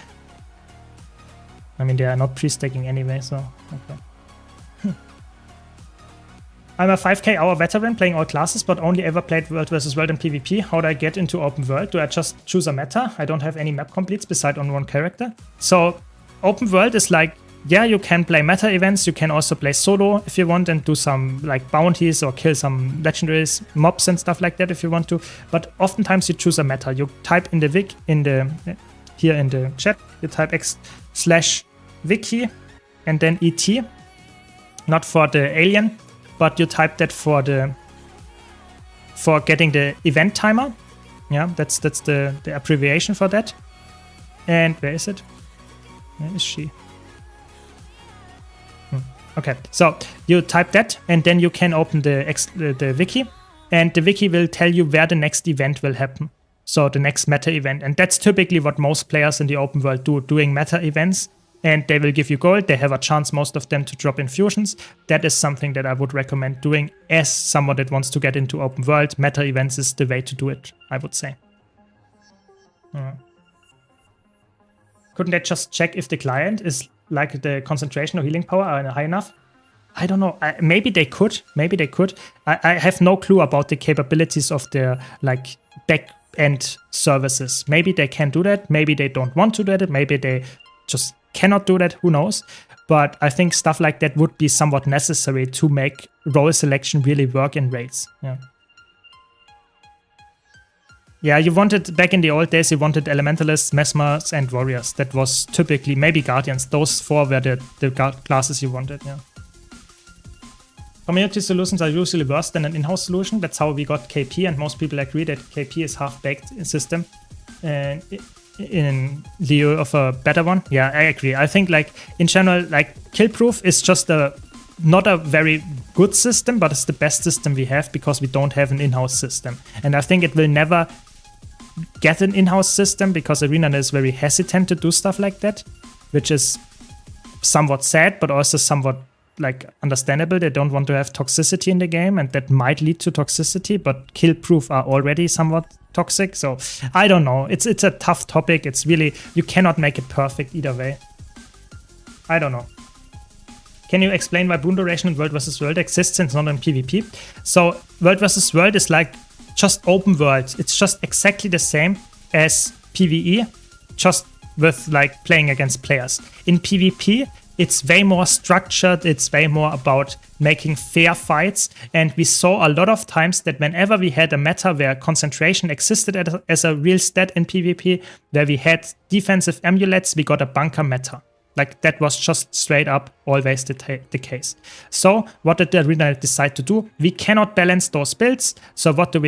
S1: I mean, they are not pre-staking anyway, so okay. I'm a 5k hour veteran playing all classes, but only ever played World vs. World in PvP. How do I get into open world? Do I just choose a meta? I don't have any map completes beside on one character. So open world is like, yeah, you can play meta events. You can also play solo if you want and do some like bounties or kill some legendaries, mobs and stuff like that if you want to. But oftentimes you choose a meta. You type in the wiki here in the chat. You type /wiki and then ET, not for the alien, but you type that for getting the event timer. Yeah, that's the abbreviation for that. And where is it? Where is she? Okay, so you type that, and then you can open the wiki, and the wiki will tell you where the next event will happen. So the next meta event, and that's typically what most players in the open world do, doing meta events, and they will give you gold. They have a chance, most of them, to drop infusions. That is something that I would recommend doing as someone that wants to get into open world. Meta events is the way to do it, I would say. Couldn't they just check if the client is like the concentration or healing power are high enough? I don't know. Maybe they could. Maybe they could. I have no clue about the capabilities of their like back-end services. Maybe they can do that. Maybe they don't want to do that. Maybe they just cannot do that. Who knows? But I think stuff like that would be somewhat necessary to make role selection really work in raids. Yeah. Yeah, you wanted, back in the old days, you wanted Elementalists, Mesmers, and Warriors. That was typically, maybe Guardians. Those four were the classes you wanted, yeah. Community solutions are usually worse than an in-house solution. That's how we got KP, and most people agree that KP is half-baked system in lieu of a better one. Yeah, I agree. I think, like, in general, like, Killproof is just not a very good system, but it's the best system we have because we don't have an in-house system. And I think it will never get an in-house system because Arena is very hesitant to do stuff like that, which is somewhat sad, but also somewhat like understandable. They don't want to have toxicity in the game, and that might lead to toxicity, but Killproof are already somewhat toxic. So I don't know. It's a tough topic. It's really, you cannot make it perfect either way. I don't know. Can you explain why boon duration in World vs. World exists and not in PvP? So World vs. World is like just open world. It's just exactly the same as PvE, just with like playing against players. In PvP, it's way more structured. It's way more about making fair fights. And we saw a lot of times that whenever we had a meta where concentration existed as a real stat in PvP, where we had defensive amulets, we got a bunker meta. Like, that was just straight up always the case. So what did the Arena decide to do? We cannot balance those builds. So what do?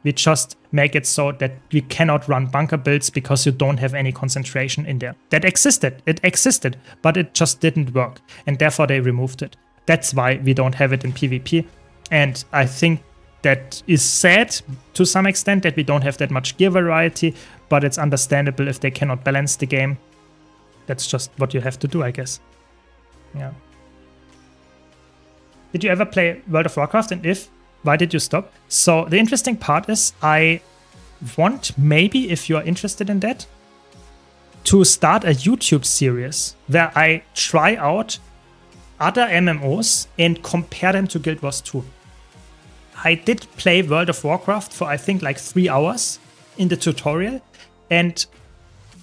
S1: We just make it so that we cannot run bunker builds because you don't have any concentration in there. That existed. It existed, but it just didn't work. And therefore they removed it. That's why we don't have it in PvP. And I think that is sad to some extent that we don't have that much gear variety, but it's understandable if they cannot balance the game. That's just what you have to do, I guess. Yeah. Did you ever play World of Warcraft? And if, why did you stop? So the interesting part is I want, maybe if you're interested in that, to start a YouTube series where I try out other MMOs and compare them to Guild Wars 2. I did play World of Warcraft for I think like 3 hours in the tutorial, and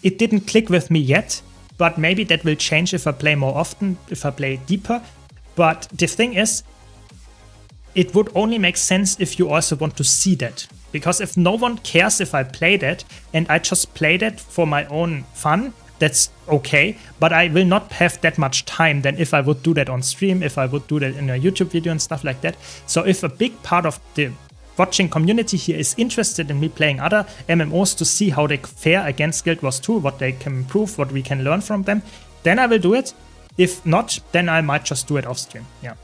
S1: it didn't click with me yet. But maybe that will change if I play more often, if I play deeper. But the thing is, it would only make sense if you also want to see that. Because if no one cares if I play that, and I just play that for my own fun, that's okay. But I will not have that much time than if I would do that on stream, if I would do that in a YouTube video and stuff like that. So if a big part of the watching community here is interested in me playing other MMOs to see how they fare against Guild Wars 2, what they can improve, what we can learn from them, then I will do it. If not, then I might just do it off stream. Yeah.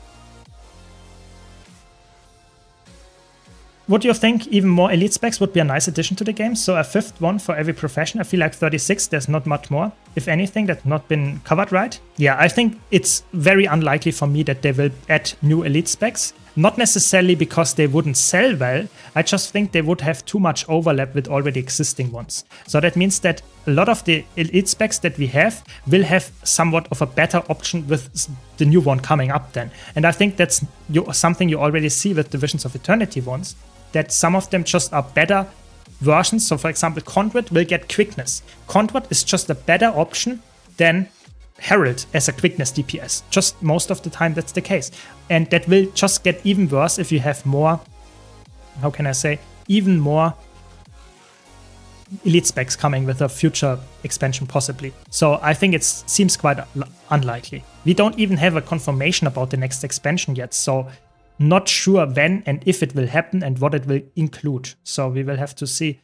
S1: Would you think even more elite specs would be a nice addition to the game? So a 5th one for every profession. I feel like 36, there's not much more. If anything, that's not been covered right. Yeah, I think it's very unlikely for me that they will add new elite specs. Not necessarily because they wouldn't sell well, I just think they would have too much overlap with already existing ones. So that means that a lot of the elite specs that we have will have somewhat of a better option with the new one coming up then. And I think that's something you already see with the Visions of Eternity ones, that some of them just are better versions. So for example, Conduit will get quickness. Conduit is just a better option than Herald as a quickness DPS. Just most of the time that's the case. And that will just get even worse if you have more, how can I say, even more elite specs coming with a future expansion possibly. So I think it seems quite unlikely. We don't even have a confirmation about the next expansion yet. So not sure when and if it will happen and what it will include. So we will have to see.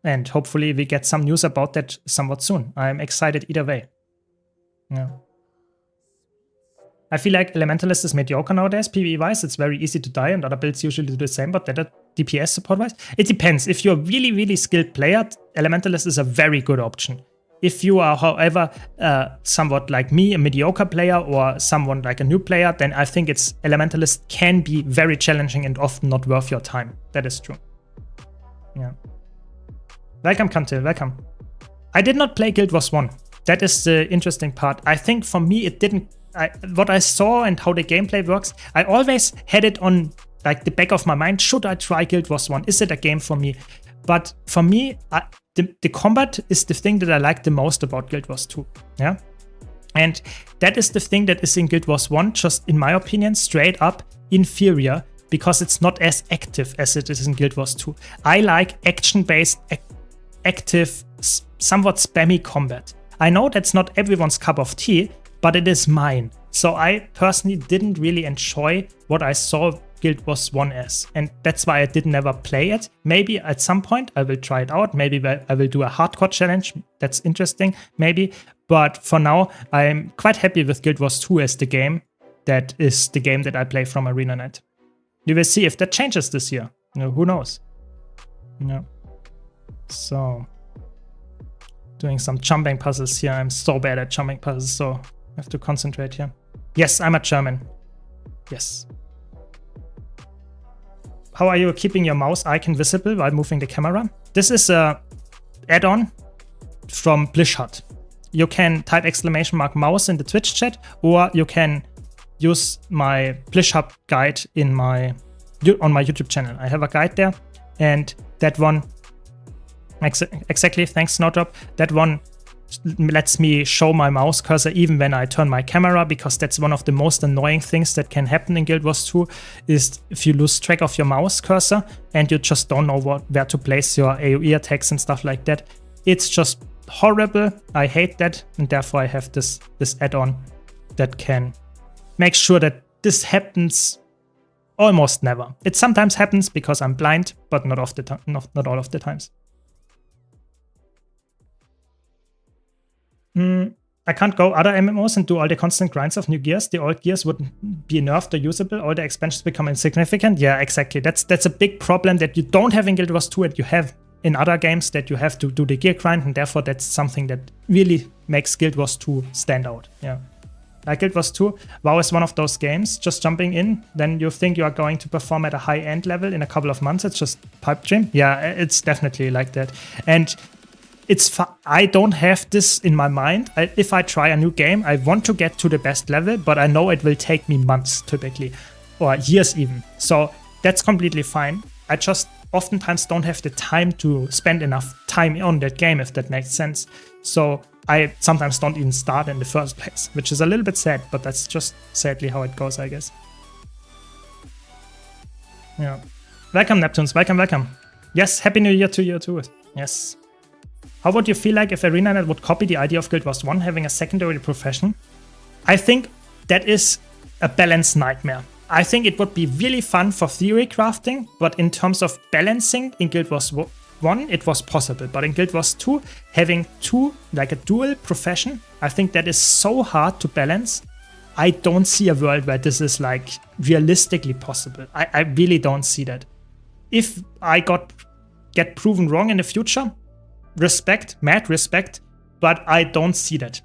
S1: And hopefully we get some news about that somewhat soon. I'm excited either way. Yeah. I feel like Elementalist is mediocre nowadays, PvE-wise. It's very easy to die and other builds usually do the same, but better DPS support-wise. It depends. If you're a really, really skilled player, Elementalist is a very good option. If you are, however, somewhat like me, a mediocre player, or someone like a new player, then I think Elementalist can be very challenging and often not worth your time. That is true. Yeah. Welcome, Kantil, welcome. I did not play Guild Wars 1. That is the interesting part. I think for me, it didn't. What I saw and how the gameplay works, I always had it on like the back of my mind. Should I try Guild Wars 1? Is it a game for me? But for me, the combat is the thing that I like the most about Guild Wars 2. Yeah, and that is the thing that is in Guild Wars 1, just in my opinion, straight up inferior because it's not as active as it is in Guild Wars 2. I like action-based, active, somewhat spammy combat. I know that's not everyone's cup of tea, but it is mine. So I personally didn't really enjoy what I saw Guild Wars 1 as. And that's why I did never play it. Maybe at some point I will try it out. Maybe I will do a hardcore challenge. That's interesting, maybe. But for now, I'm quite happy with Guild Wars 2 as the game. That is the game that I play from ArenaNet. You will see if that changes this year. You know, who knows? No. So, doing some jumping puzzles here. I'm so bad at jumping puzzles, so I have to concentrate here. Yes, I'm a German. Yes. How are you keeping your mouse icon visible while moving the camera? This is a add-on from BlishHUD. You can type !mouse in the Twitch chat, or you can use my BlishHUD guide on my YouTube channel. I have a guide there, and that one, exactly, thanks Snowdrop, that one lets me show my mouse cursor even when I turn my camera, because that's one of the most annoying things that can happen in Guild Wars 2 is if you lose track of your mouse cursor and you just don't know where to place your AoE attacks and stuff like that. It's just horrible. I hate that, and therefore I have this add-on that can make sure that this happens almost never. It sometimes happens because I'm blind, but not all of the times. I can't go other MMOs and do all the constant grinds of new gears. The old gears would be nerfed or usable. All the expansions become insignificant. Yeah, exactly. That's a big problem that you don't have in Guild Wars 2 and you have in other games, that you have to do the gear grind, and therefore that's something that really makes Guild Wars 2 stand out. Yeah. Like Guild Wars 2, WoW is one of those games, just jumping in, then you think you are going to perform at a high-end level in a couple of months. It's just pipe dream. Yeah, it's definitely like that. And I don't have this in my mind. If I try a new game, I want to get to the best level, but I know it will take me months typically, or years even. So that's completely fine. I just oftentimes don't have the time to spend enough time on that game, if that makes sense. So I sometimes don't even start in the first place, which is a little bit sad, but that's just sadly how it goes, I guess. Yeah. Welcome, Neptunes. Welcome, welcome. Yes, Happy New Year to you too. Yes. How would you feel like if ArenaNet would copy the idea of Guild Wars 1 having a secondary profession? I think that is a balanced nightmare. I think it would be really fun for theory crafting, but in terms of balancing in Guild Wars 1, it was possible. But in Guild Wars 2, having like a dual profession, I think that is so hard to balance. I don't see a world where this is like realistically possible. I really don't see that. If I get proven wrong in the future, mad respect, but I don't see that.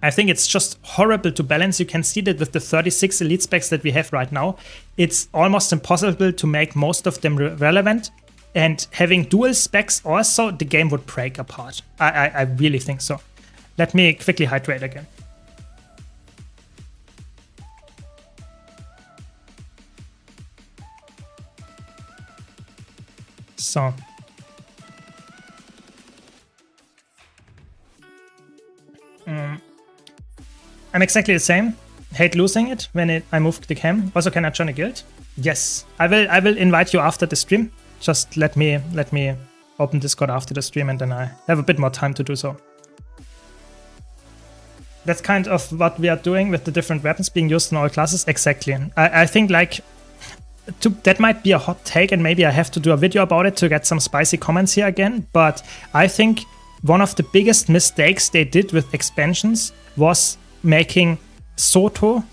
S1: I think it's just horrible to balance. You can see that with the 36 elite specs that we have right now. It's almost impossible to make most of them relevant. And having dual specs also, the game would break apart. I really think so. Let me quickly hydrate again. So. I'm exactly the same. Hate losing it when I moved the cam. Also, can I join a guild? Yes, I will invite you after the stream. Just let me open Discord after the stream, and then I have a bit more time to do so. That's kind of what we are doing with the different weapons being used in all classes. Exactly. I think like that might be a hot take, and maybe I have to do a video about it to get some spicy comments here again. But I think one of the biggest mistakes they did with expansions was making Soto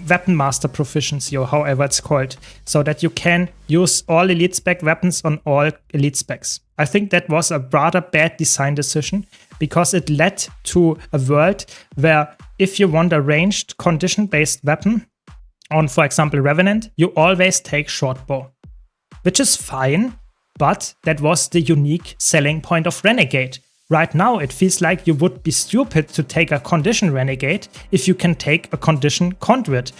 S1: weapon master proficiency, or however it's called, so that you can use all elite spec weapons on all elite specs. I think that was a rather bad design decision, because it led to a world where if you want a ranged condition-based weapon on, for example, Revenant, you always take short bow, which is fine, but that was the unique selling point of Renegade. Right now, it feels like you would be stupid to take a condition Renegade if you can take a condition Conduit.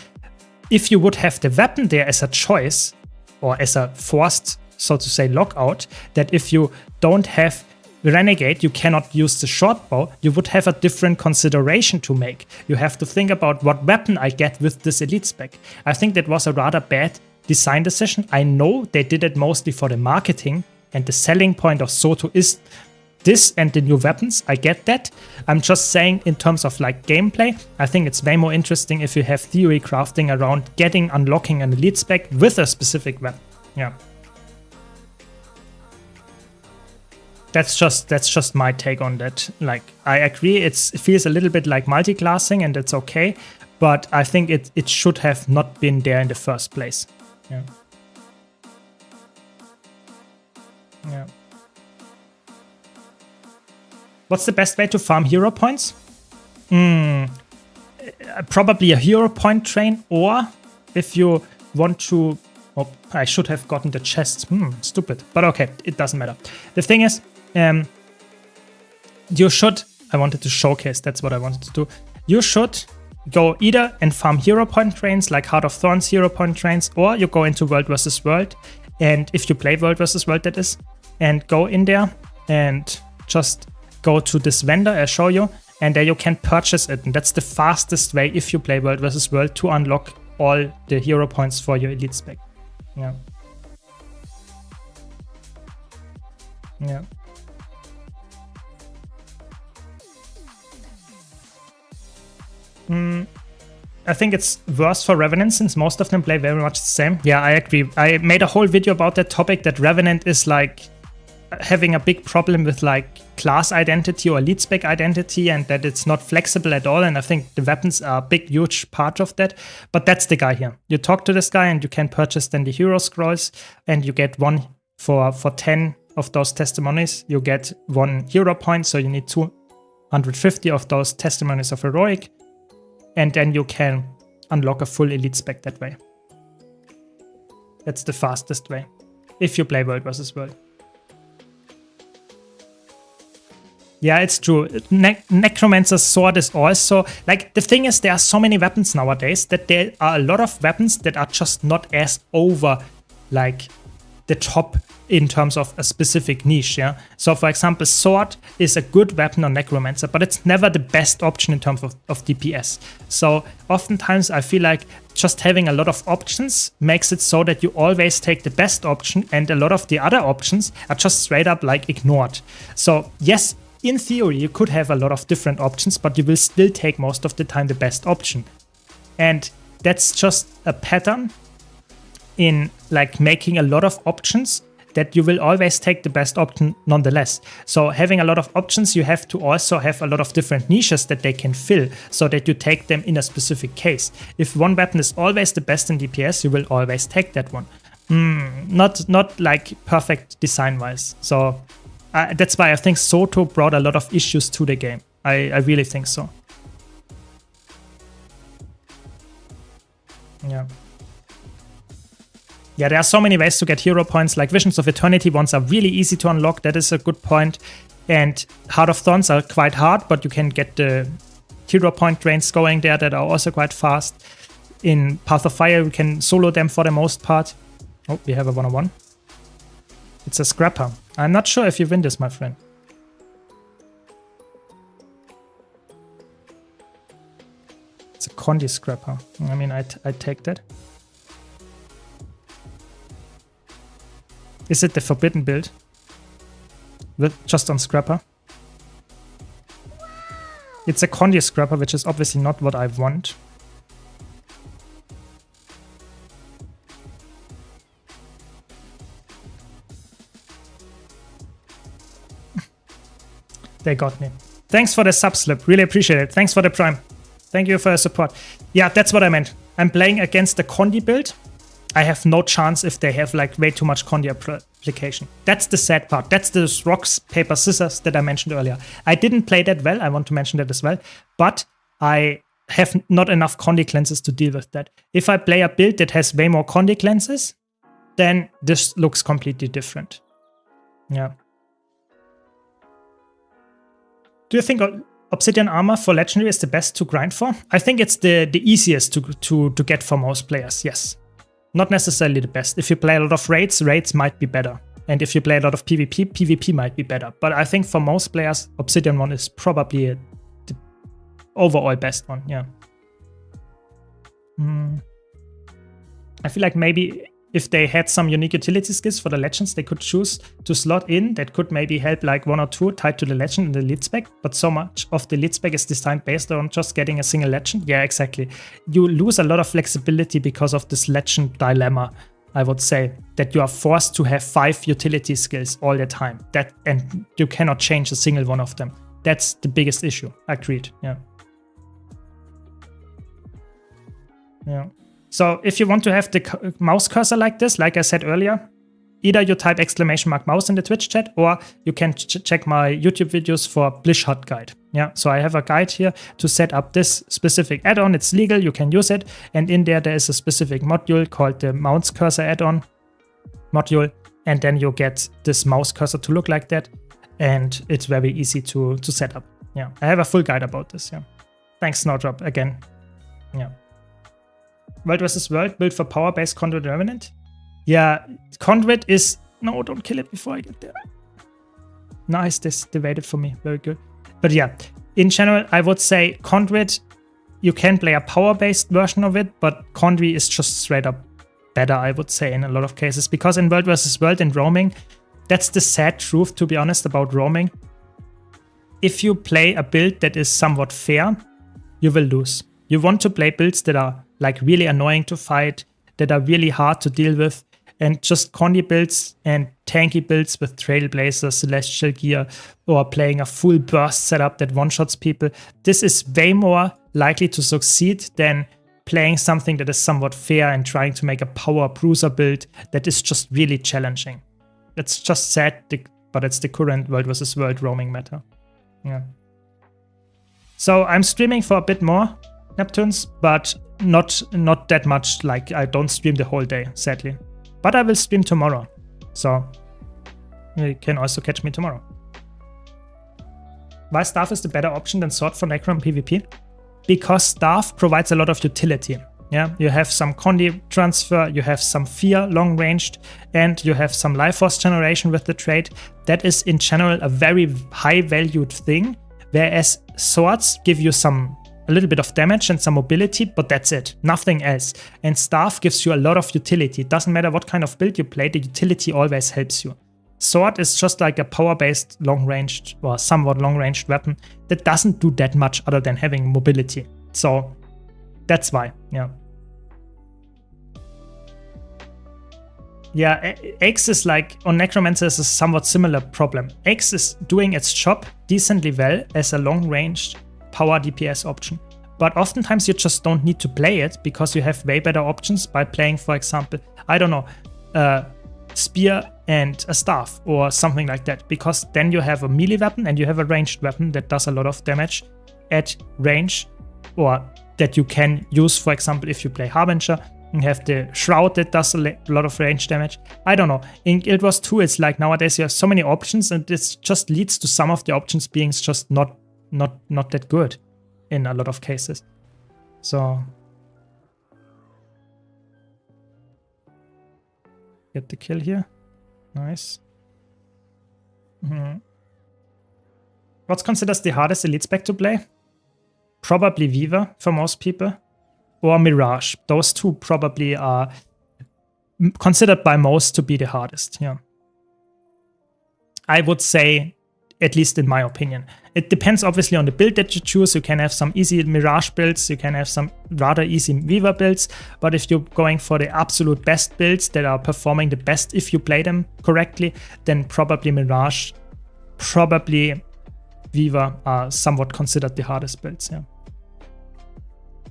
S1: If you would have the weapon there as a choice, or as a forced, so to say, lockout, that if you don't have Renegade, you cannot use the short bow, you would have a different consideration to make. You have to think about what weapon I get with this elite spec. I think that was a rather bad design decision. I know they did it mostly for the marketing, and the selling point of Soto is this and the new weapons. I get that. I'm just saying in terms of like gameplay, I think it's way more interesting if you have theory crafting around unlocking an elite spec with a specific weapon. Yeah. That's just my take on that. Like, I agree, it feels a little bit like multi-classing, and it's okay, but I think it should have not been there in the first place. Yeah. Yeah. What's the best way to farm hero points? Probably a hero point train, or if you want to... Oh, I should have gotten the chest. Stupid. But okay, it doesn't matter. The thing is, you should... I wanted to showcase, that's what I wanted to do. You should go either and farm hero point trains, like Heart of Thorns hero point trains, or you go into World vs. World, and if you play World vs. World, that is, and go in there and just go to this vendor I show you, and there you can purchase it. And that's the fastest way, if you play World vs. World, to unlock all the hero points for your elite spec. Yeah. Yeah. I think it's worse for Revenant, since most of them play very much the same. Yeah, I agree. I made a whole video about that topic, that Revenant is like having a big problem with like class identity or elite spec identity, and that it's not flexible at all. And I think the weapons are a big, huge part of that. But that's the guy here. You talk to this guy and you can purchase then the hero scrolls, and you get one for 10 of those testimonies. You get 1 hero point, so you need 250 of those testimonies of heroic. And then you can unlock a full elite spec that way. That's the fastest way, if you play World vs. World. Yeah, it's true. Necromancer's sword is also... Like, the thing is, there are so many weapons nowadays that there are a lot of weapons that are just not as over, like, the top in terms of a specific niche, yeah? So, for example, sword is a good weapon on Necromancer, but it's never the best option in terms of DPS. So, oftentimes, I feel like just having a lot of options makes it so that you always take the best option, and a lot of the other options are just straight up, like, ignored. So, yes, in theory, you could have a lot of different options, but you will still take most of the time the best option. And that's just a pattern in like making a lot of options that you will always take the best option nonetheless. So having a lot of options, you have to also have a lot of different niches that they can fill so that you take them in a specific case. If one weapon is always the best in DPS, you will always take that one. Not like perfect design-wise. So that's why I think Soto brought a lot of issues to the game. I really think so. Yeah. Yeah, there are so many ways to get hero points, like Visions of Eternity ones are really easy to unlock, that is a good point. And Heart of Thorns are quite hard, but you can get the hero point drains going there that are also quite fast. In Path of Fire, you can solo them for the most part. Oh, we have a 1-on-1. It's a scrapper. I'm not sure if you win this, my friend. It's a Condi scrapper. I mean, I take that. Is it the forbidden build? With just on scrapper? It's a Condi scrapper, which is obviously not what I want. They got me. Thanks for the sub slip. Really appreciate it. Thanks for the prime. Thank you for your support. Yeah, that's what I meant. I'm playing against the Condi build. I have no chance if they have like way too much Condi application. That's the sad part. That's the rocks, paper, scissors that I mentioned earlier. I didn't play that well. I want to mention that as well. But I have not enough Condi cleanses to deal with that. If I play a build that has way more Condi cleanses, then this looks completely different. Yeah. Do you think Obsidian Armor for Legendary is the best to grind for? I think it's the easiest to get for most players, yes. Not necessarily the best. If you play a lot of raids, raids might be better. And if you play a lot of PvP, PvP might be better. But I think for most players, Obsidian one is probably the overall best one, yeah. I feel like maybe if they had some unique utility skills for the legends they could choose to slot in, that could maybe help like 1 or 2 tied to the legend in the lead spec. But so much of the lead spec is designed based on just getting a single legend. Yeah, exactly. You lose a lot of flexibility because of this legend dilemma, I would say, that you are forced to have 5 utility skills all the time. And you cannot change a single one of them. That's the biggest issue. Agreed. Yeah. Yeah. So if you want to have the mouse cursor like this, like I said earlier, either you type !mouse in the Twitch chat, or you can check my YouTube videos for Blishot guide. Yeah, so I have a guide here to set up this specific add-on. It's legal, you can use it. And in there is a specific module called the mouse cursor add-on module. And then you get this mouse cursor to look like that. And it's very easy to set up. Yeah, I have a full guide about this. Yeah, thanks Snowdrop again. Yeah. World vs. World, built for power-based Conduit Revenant. Yeah, Conduit is... No, don't kill it before I get there. Nice, they waited for me. Very good. But yeah, in general, I would say Conduit, you can play a power-based version of it, but Conduit is just straight up better, I would say, in a lot of cases. Because in World vs. World and roaming, that's the sad truth, to be honest, about roaming. If you play a build that is somewhat fair, you will lose. You want to play builds that are like really annoying to fight, that are really hard to deal with, and just Condi builds and tanky builds with Trailblazer, Celestial Gear, or playing a full burst setup that one-shots people. This is way more likely to succeed than playing something that is somewhat fair and trying to make a power bruiser build that is just really challenging. It's just sad, but it's the current World vs. World roaming meta. Yeah. So I'm streaming for a bit more Neptunes, but not that much. Like, I don't stream the whole day, sadly. But I will stream tomorrow. So you can also catch me tomorrow. Why Staff is the better option than Sword for Necron PvP? Because Staff provides a lot of utility. Yeah, you have some Condi transfer, you have some Fear long ranged, and you have some Life Force generation with the trait. That is in general a very high valued thing, whereas Swords give you a little bit of damage and some mobility, but that's it, nothing else. And Staff gives you a lot of utility. It doesn't matter what kind of build you play, the utility always helps you. Sword is just like a power-based long-ranged or somewhat long-ranged weapon that doesn't do that much other than having mobility. So that's why, yeah. Yeah, X is like, on Necromancer is a somewhat similar problem. X is doing its job decently well as a long-range power DPS option. But oftentimes you just don't need to play it because you have way better options by playing, for example, I don't know, spear and a staff or something like that. Because then you have a melee weapon and you have a ranged weapon that does a lot of damage at range, or that you can use, for example, if you play Harbinger. You have the Shroud that does a lot of range damage. I don't know. In Guild Wars 2, it's like nowadays you have so many options, and this just leads to some of the options being just not that good in a lot of cases. So get the kill here. Nice. What's considered the hardest elite spec to play? Probably Weaver for most people. Or Mirage. Those two probably are considered by most to be the hardest, yeah. I would say, at least in my opinion. It depends obviously on the build that you choose. You can have some easy Mirage builds, you can have some rather easy Weaver builds, but if you're going for the absolute best builds that are performing the best if you play them correctly, then probably Mirage, probably Weaver are somewhat considered the hardest builds, yeah.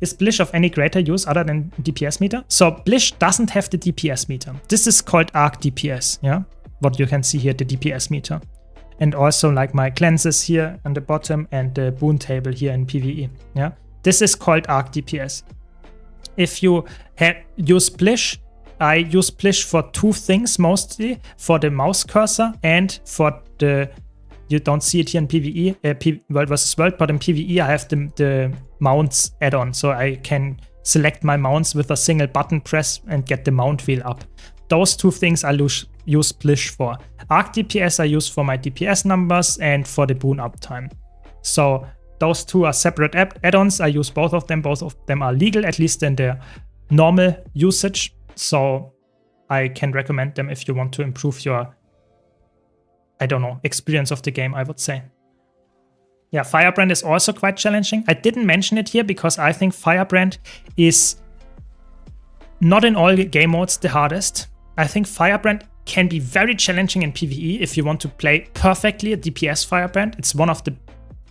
S1: Is Blish of any greater use other than DPS meter? So Blish doesn't have the DPS meter. This is called arc DPS, yeah? What you can see here, the DPS meter. And also like my cleanses here on the bottom and the boon table here in PvE, yeah? This is called arc DPS. If you use Blish, I use Blish for two things mostly, for the mouse cursor and for the, you don't see it here in PvE, World vs. World, but in PvE I have the mounts add-on, so I can select my mounts with a single button press and get the mount wheel up. Those two things I use Blish for. Arc DPS I use for my DPS numbers and for the boon uptime. So those two are separate add-ons. I use both of them. Both of them are legal, at least in their normal usage. So I can recommend them if you want to improve your, I don't know, experience of the game, I would say. Yeah, Firebrand is also quite challenging. I didn't mention it here because I think Firebrand is not in all game modes the hardest. I think Firebrand can be very challenging in PvE if you want to play perfectly a DPS Firebrand. It's one of the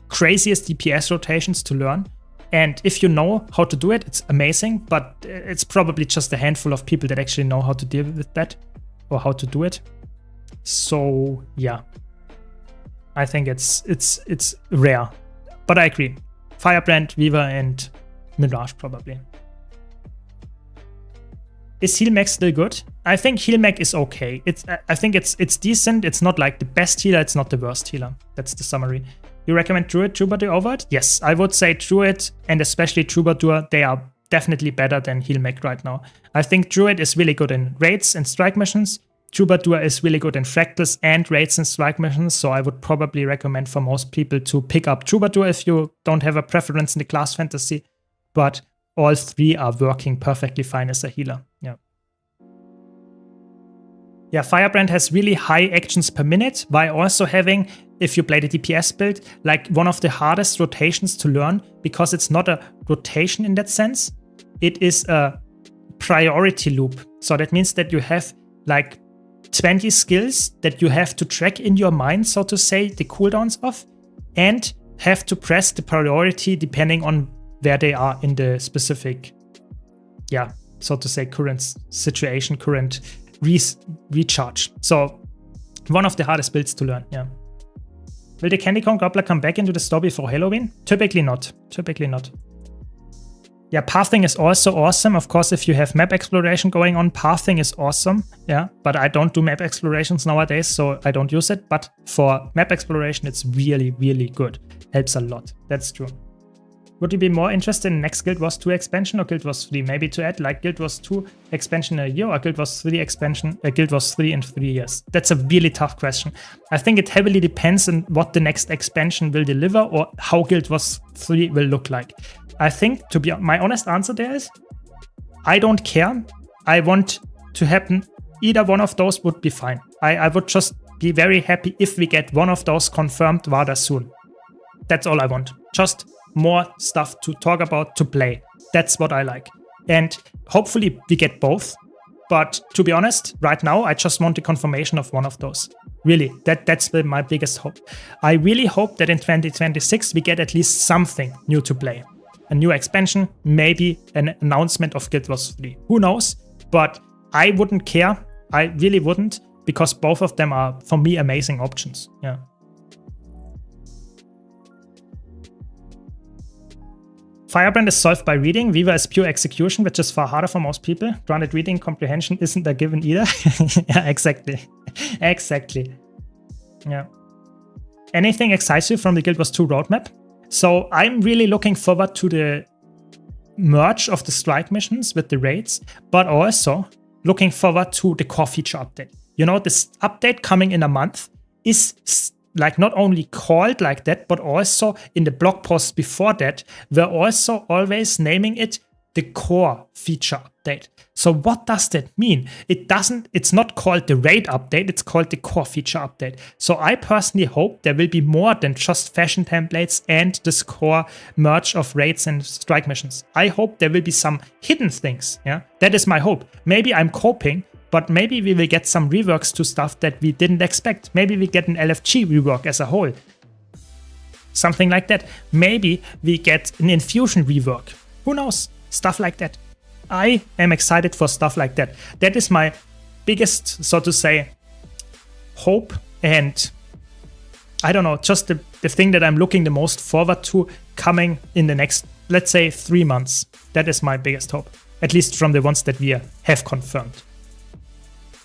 S1: craziest DPS rotations to learn. And if you know how to do it, it's amazing, but it's probably just a handful of people that actually know how to deal with that or how to do it. So yeah, I think it's rare, but I agree. Firebrand, Weaver, and Mirage probably. Is heal mech still good? I think heal mech is okay. I think it's decent. It's not like the best healer. It's not the worst healer. That's the summary. You recommend Druid, Troubadour over it? Yes, I would say Druid and especially Troubadour. They are definitely better than heal mech right now. I think Druid is really good in raids and strike missions. Troubadour is really good in fractals and raids and strike missions, so I would probably recommend for most people to pick up Troubadour if you don't have a preference in the class fantasy, but all three are working perfectly fine as a healer. Yeah. Yeah, Firebrand has really high actions per minute, while also having, if you play the DPS build, like one of the hardest rotations to learn, because it's not a rotation in that sense. It is a priority loop. So that means that you have like 20 skills that you have to track in your mind, so to say, the cooldowns of, and have to press the priority depending on where they are in the specific, yeah, so to say, current situation, current recharge. So one of the hardest builds to learn, yeah. Will the Candy Corn Gobbler come back into the store before Halloween? Typically not. Typically not. Yeah, pathing is also awesome. Of course, if you have map exploration going on, pathing is awesome. Yeah, but I don't do map explorations nowadays, so I don't use it. But for map exploration, it's really, really good. Helps a lot. That's true. Would you be more interested in next Guild Wars 2 expansion or Guild Wars 3? Maybe to add like Guild Wars 2 expansion in a year or Guild Wars 3 expansion, Guild Wars 3 in 3 years? That's a really tough question. I think it heavily depends on what the next expansion will deliver or how Guild Wars 3 will look like. I think, to be my honest answer there is, I don't care. I want to happen. Either one of those would be fine. I would just be very happy if we get one of those confirmed rather soon. That's all I want. Just more stuff to talk about, to play. That's what I like. And hopefully we get both. But to be honest, right now, I just want the confirmation of one of those. Really, that's my biggest hope. I really hope that in 2026, we get at least something new to play. A new expansion, maybe an announcement of Guild Wars 3. Who knows? But I wouldn't care. I really wouldn't, because both of them are, for me, amazing options. Yeah. Firebrand is solved by reading. Viva is pure execution, which is far harder for most people. Granted, reading comprehension isn't a given either. Yeah, exactly. Exactly. Yeah. Anything excites you from the Guild Wars 2 roadmap? So I'm really looking forward to the merge of the strike missions with the raids, but also looking forward to the core feature update. You know, this update coming in a month is like not only called like that, but also in the blog posts before that, we're also always naming it the core feature update. So what does that mean? It's not called the raid update, it's called the core feature update. So I personally hope there will be more than just fashion templates and this core merge of raids and strike missions. I hope there will be some hidden things. Yeah, that is my hope. Maybe I'm coping, but maybe we will get some reworks to stuff that we didn't expect. Maybe we get an LFG rework as a whole. Something like that. Maybe we get an Infusion rework. Who knows? Stuff like that. I am excited for stuff like that. That is my biggest, so to say, hope, and I don't know, just the thing that I'm looking the most forward to coming in the next, let's say, 3 months. That is my biggest hope, at least from the ones that we have confirmed.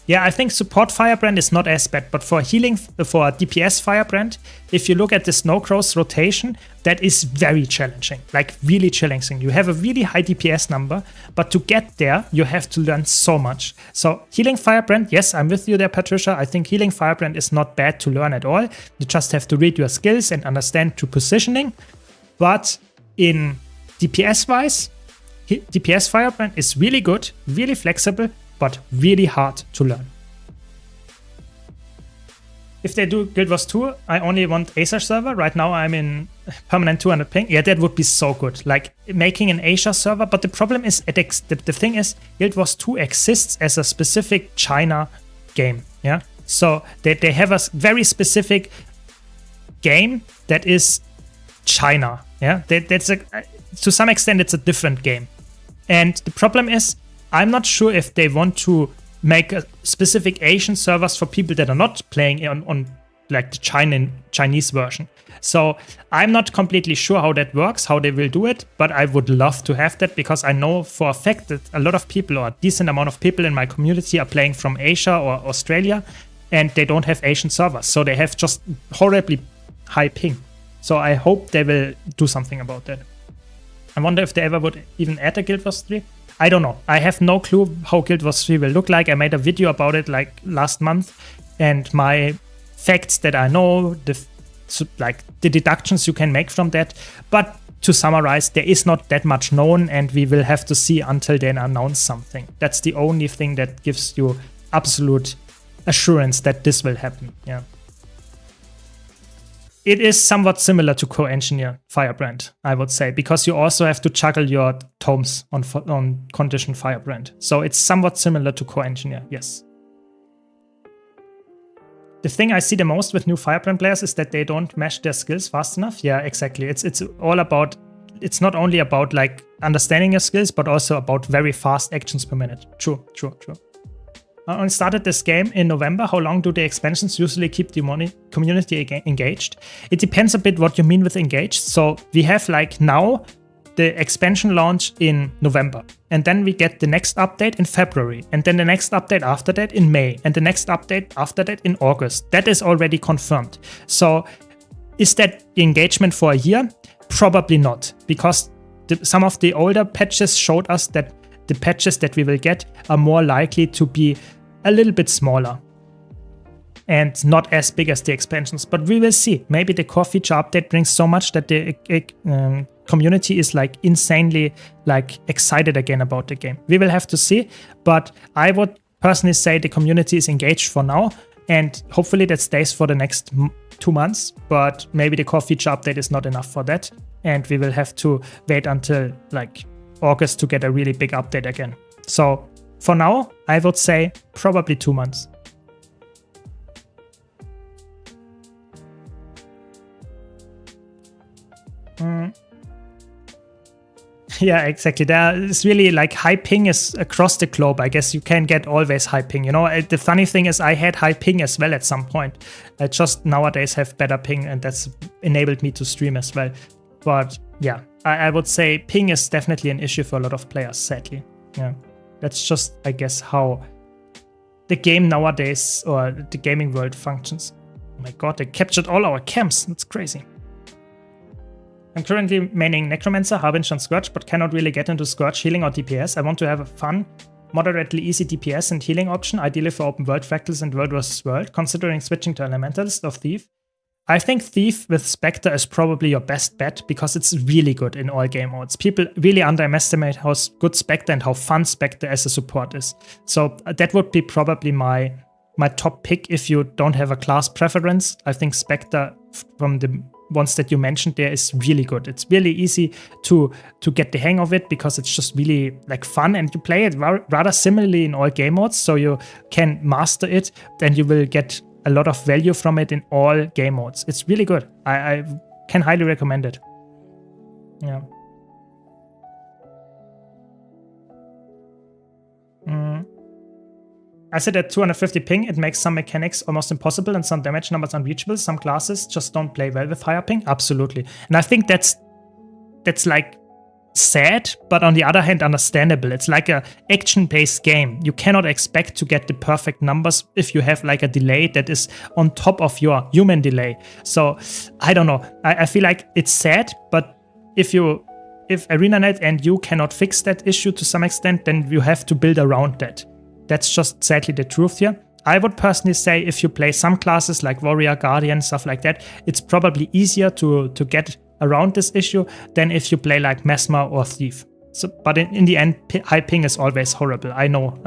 S1: Yeah, I think support Firebrand is not as bad, but for healing, for DPS Firebrand, if you look at the Snowcrow's rotation, that is very challenging, like really challenging. You have a really high DPS number, but to get there, you have to learn so much. So healing Firebrand, yes, I'm with you there, Patricia. I think healing Firebrand is not bad to learn at all. You just have to read your skills and understand to positioning. But in DPS-wise, DPS Firebrand is really good, really flexible, but really hard to learn. If they do Guild Wars 2, I only want Asia server. Right now I'm in permanent 200 ping. Yeah, that would be so good. Like making an Asia server. But the problem is, the thing is, Guild Wars 2 exists as a specific China game. Yeah, so they have a very specific game that is China. Yeah, that's to some extent it's a different game. And the problem is, I'm not sure if they want to make a specific Asian servers for people that are not playing on like the Chinese version. So I'm not completely sure how that works, how they will do it, but I would love to have that, because I know for a fact that a lot of people, or a decent amount of people in my community, are playing from Asia or Australia, and they don't have Asian servers. So they have just horribly high ping. So I hope they will do something about that. I wonder if they ever would even add a Guild Wars 3. I don't know. I have no clue how Guild Wars 3 will look like. I made a video about it like last month, and my facts that I know, like the deductions you can make from that. But to summarize, there is not that much known, and we will have to see until they announce something. That's the only thing that gives you absolute assurance that this will happen. Yeah. It is somewhat similar to co-engineer Firebrand, I would say, because you also have to juggle your tomes on condition Firebrand. So it's somewhat similar to co-engineer, yes. The thing I see the most with new Firebrand players is that they don't mesh their skills fast enough. Yeah, exactly. It's all about, it's not only about like understanding your skills, but also about very fast actions per minute. True. I only started this game in November. How long do the expansions usually keep the community engaged? It depends a bit what you mean with engaged. So we have like now the expansion launch in November, and then we get the next update in February, and then the next update after that in May, and the next update after that in August. That is already confirmed. So is that engagement for a year? Probably not, because some of the older patches showed us that the patches that we will get are more likely to be a little bit smaller and not as big as the expansions. But we will see. Maybe the core feature update brings so much that the community is like insanely like excited again about the game. We will have to see. But I would personally say the community is engaged for now, and hopefully that stays for the next 2 months. But maybe the core feature update is not enough for that, and we will have to wait until like August to get a really big update again. So for now, I would say probably 2 months. Yeah, exactly. There is really like high ping is across the globe. I guess you can get always high ping. You know, the funny thing is I had high ping as well at some point. I just nowadays have better ping, and that's enabled me to stream as well. But yeah, I would say ping is definitely an issue for a lot of players, sadly. Yeah, that's just, I guess, how the game nowadays or the gaming world functions. Oh my god, they captured all our camps. That's crazy. I'm currently maining Necromancer, Harbinger, and Scourge, but cannot really get into Scourge healing or DPS. I want to have a fun, moderately easy DPS and healing option, ideally for open world fractals and world vs. world, considering switching to Elementalist or Thief. I think Thief with Spectre is probably your best bet because it's really good in all game modes. People really underestimate how good Spectre and how fun Spectre as a support is. So that would be probably my top pick if you don't have a class preference. I think Spectre from the ones that you mentioned there is really good. It's really easy to get the hang of it because it's just really like fun, and you play it rather similarly in all game modes, so you can master it, then you will get a lot of value from it in all game modes. It's really good. I can highly recommend it. Yeah. I said at 250 ping, it makes some mechanics almost impossible and some damage numbers unreachable. Some classes just don't play well with higher ping. Absolutely. And I think that's like sad, but on the other hand, understandable. It's like a action-based game. You cannot expect to get the perfect numbers if you have like a delay that is on top of your human delay. So I don't know. I feel like it's sad, but if ArenaNet and you cannot fix that issue to some extent, then you have to build around that. That's just sadly the truth here. I would personally say if you play some classes like Warrior, Guardian, stuff like that, it's probably easier to get around this issue than if you play like Mesmer or Thief. So, but in the end, high ping is always horrible. I know.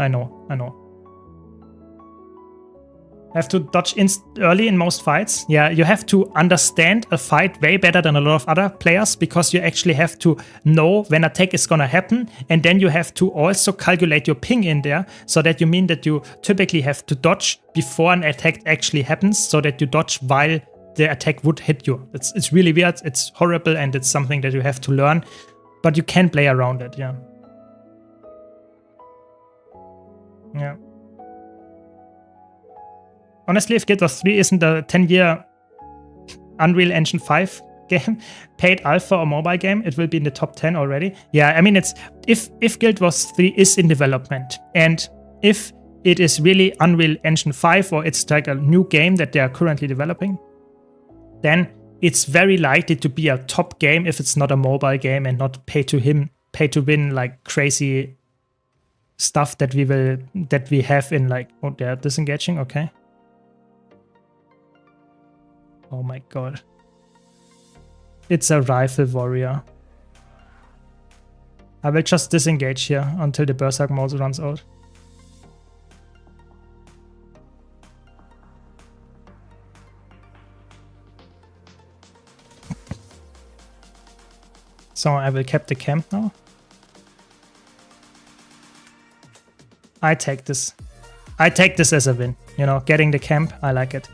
S1: Have to dodge early in most fights. Yeah, you have to understand a fight way better than a lot of other players because you actually have to know when attack is gonna happen, and then you have to also calculate your ping in there, so that you mean that you typically have to dodge before an attack actually happens, so that you dodge while the attack would hit you. It's really weird, it's horrible, and it's something that you have to learn, but you can play around it, yeah. Yeah. Honestly, if Guild Wars 3 isn't a 10-year Unreal Engine 5 game, paid alpha or mobile game, it will be in the top 10 already. Yeah, I mean, it's if Guild Wars 3 is in development, and if it is really Unreal Engine 5 or it's like a new game that they are currently developing, then it's very likely to be a top game if it's not a mobile game and not pay to win like crazy stuff that we have in like, oh, they're disengaging, okay. Oh my god. It's a rifle warrior. I will just disengage here until the Berserk mode runs out. So I will cap the camp now. I take this. I take this as a win. You know, getting the camp, I like it.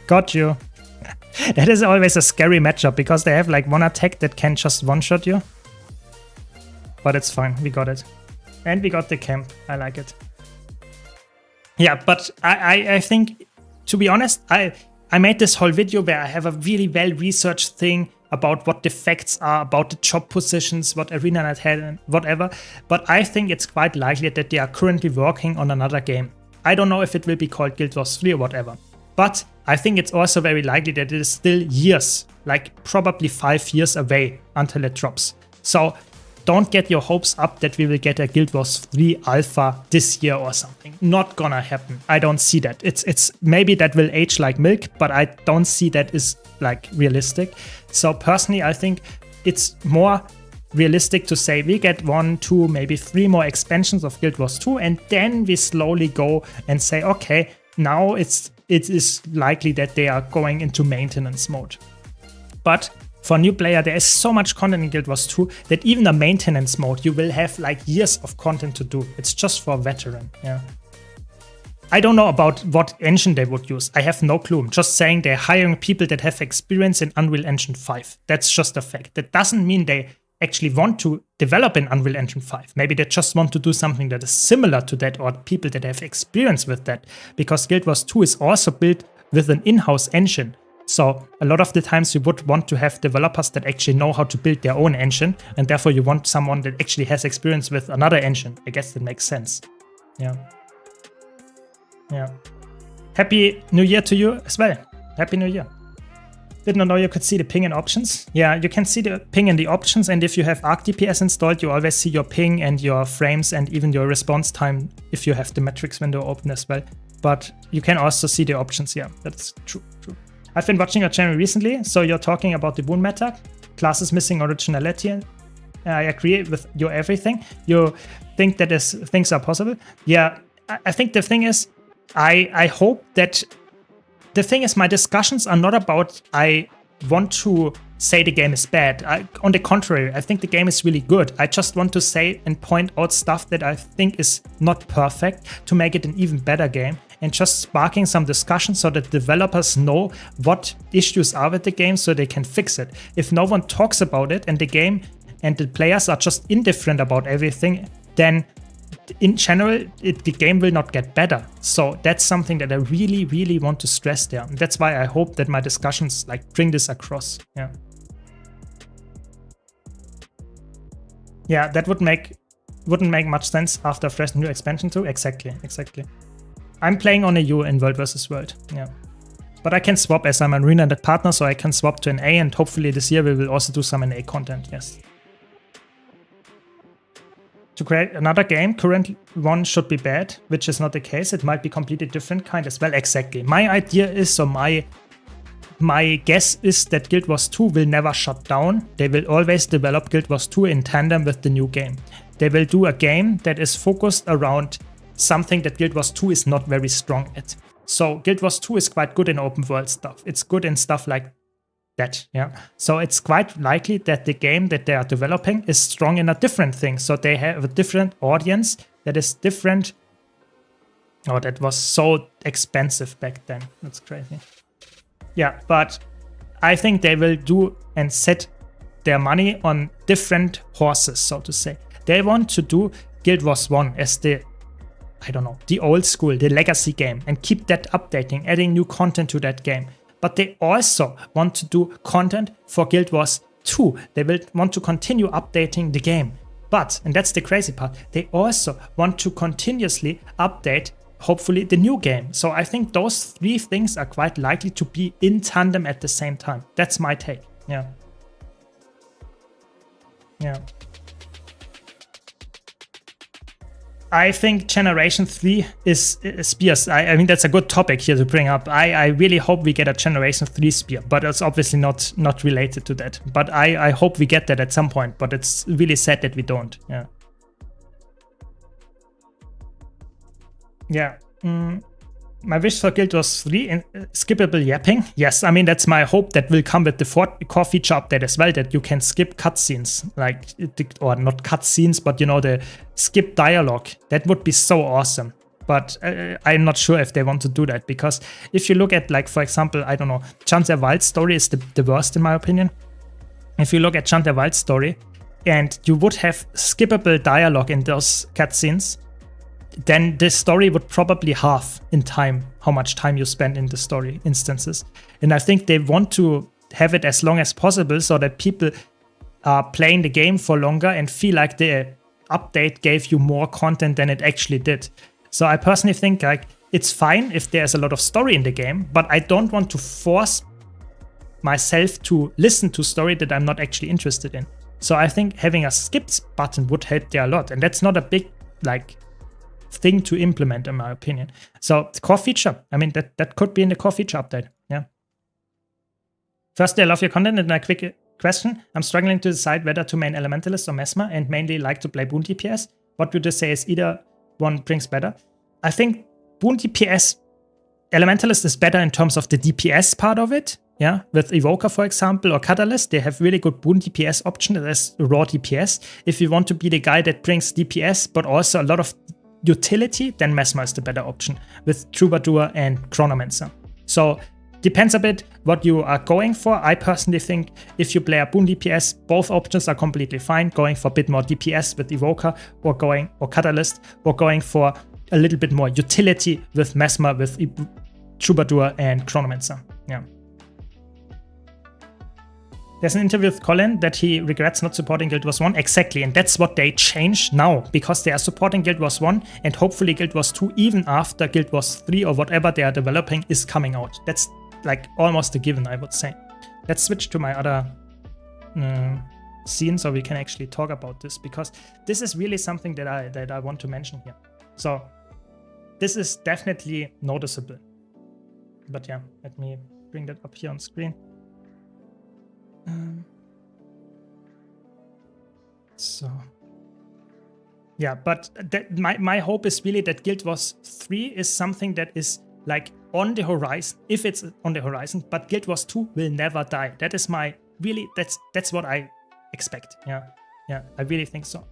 S1: Got you. That is always a scary matchup because they have like one attack that can just one-shot you. But it's fine, we got it. And we got the camp, I like it. Yeah, but I think, to be honest, I made this whole video where I have a really well-researched thing about what the facts are, about the job positions, what ArenaNet had and whatever. But I think it's quite likely that they are currently working on another game. I don't know if it will be called Guild Wars 3 or whatever. But I think it's also very likely that it is still years, like probably 5 years away until it drops. So don't get your hopes up that we will get a Guild Wars 3 alpha this year or something. Not gonna happen. I don't see that. It's maybe that will age like milk, but I don't see that is like realistic. So personally, I think it's more realistic to say we get 1, 2, maybe 3 more expansions of Guild Wars 2, and then we slowly go and say, okay, now it is likely that they are going into maintenance mode. But for a new player, there is so much content in Guild Wars 2 that even a maintenance mode, you will have like years of content to do. It's just for a veteran, yeah. I don't know about what engine they would use. I have no clue. I'm just saying they're hiring people that have experience in Unreal Engine 5. That's just a fact. That doesn't mean they actually want to develop in Unreal Engine 5. Maybe they just want to do something that is similar to that, or people that have experience with that. Because Guild Wars 2 is also built with an in-house engine. So a lot of the times you would want to have developers that actually know how to build their own engine, and therefore you want someone that actually has experience with another engine. I guess that makes sense. Yeah. Yeah. Happy New Year to you as well. Happy New Year. Did not know you could see the ping in options. Yeah, you can see the ping in the options, and if you have ArcDPS installed, you always see your ping and your frames and even your response time if you have the metrics window open as well. But you can also see the options. Yeah, that's true. I've been watching your channel recently, so you're talking about the Boon meta, classes missing originality. I agree with you everything. You think that things are possible. Yeah, I think the thing is, I hope that the thing is, my discussions are not about I want to say the game is bad. On the contrary, I think the game is really good. I just want to say and point out stuff that I think is not perfect to make it an even better game, and just sparking some discussion so that developers know what issues are with the game so they can fix it. If no one talks about it and the game and the players are just indifferent about everything, then in general, the game will not get better. So that's something that I really, really want to stress there. And that's why I hope that my discussions like bring this across. Yeah. Yeah, that wouldn't make much sense after a fresh new expansion too. Exactly. I'm playing on a U in World vs. World. Yeah. But I can swap as I'm an Arena.net partner, so I can swap to an A, and hopefully this year we will also do some NA content. Yes. To create another game, current one should be bad, which is not the case. It might be completely different kind as well. Exactly. My idea is, so my guess is that Guild Wars 2 will never shut down. They will always develop Guild Wars 2 in tandem with the new game. They will do a game that is focused around something that Guild Wars 2 is not very strong at. So Guild Wars 2 is quite good in open world stuff. It's good in stuff like that, yeah. So it's quite likely that the game that they are developing is strong in a different thing. So they have a different audience that is different. Oh, that was so expensive back then. That's crazy. Yeah, but I think they will do and set their money on different horses, so to say. They want to do Guild Wars 1 as the, I don't know, the old school, the legacy game, and keep that updating, adding new content to that game. But they also want to do content for Guild Wars 2. They will want to continue updating the game. But, and that's the crazy part, they also want to continuously update, hopefully, the new game. So I think those three things are quite likely to be in tandem at the same time. That's my take. Yeah. Yeah. I think Generation 3 is spears. I mean, that's a good topic here to bring up. I really hope we get a Generation 3 spear, but it's obviously not related to that. But I hope we get that at some point, but it's really sad that we don't. Yeah. Yeah. My wish for Guild Wars 3, skippable yapping. Yes, I mean, that's my hope that will come with the core feature update as well, that you can skip cutscenes, like, or not cutscenes, but you know, the skip dialogue. That would be so awesome. But I'm not sure if they want to do that, because if you look at, like, for example, I don't know, Chant der Wald's story is the worst in my opinion. If you look at Chant der Wald's story and you would have skippable dialogue in those cutscenes, then the story would probably halve in time, how much time you spend in the story instances. And I think they want to have it as long as possible so that people are playing the game for longer and feel like the update gave you more content than it actually did. So I personally think, like, it's fine if there's a lot of story in the game, but I don't want to force myself to listen to story that I'm not actually interested in. So I think having a skips button would help there a lot. And that's not a big, like, thing to implement in my opinion. So the core feature, I mean, that could be in the core feature update. Yeah. Firstly, I love your content, and I Question. I'm struggling to decide whether to main Elementalist or Mesmer and mainly like to play Boon DPS. What would you say is either one brings better? I think Boon DPS, Elementalist is better in terms of the DPS part of it. Yeah, with Evoker, for example, or Catalyst, they have really good Boon DPS option as raw DPS. If you want to be the guy that brings DPS, but also a lot of utility, then Mesmer is the better option with Troubadour and Chronomancer. So depends a bit what you are going for. I personally think if you play a Boon DPS, both options are completely fine. Going for a bit more DPS with Evoker or Catalyst, or going for a little bit more utility with Mesmer, with Troubadour and Chronomancer. Yeah. There's an interview with Colin that he regrets not supporting Guild Wars 1. Exactly, and that's what they changed now, because they are supporting Guild Wars 1 and hopefully Guild Wars 2 even after Guild Wars 3 or whatever they are developing is coming out. That's like almost a given, I would say. Let's switch to my other scene so we can actually talk about this, because this is really something that I want to mention here. So this is definitely noticeable. But yeah, let me bring that up here on screen. So yeah, but my hope is really that Guild Wars 3 is something that is like on the horizon, if it's on the horizon, but Guild Wars 2 will never die. That is my really, that's what I expect. Yeah, I really think so.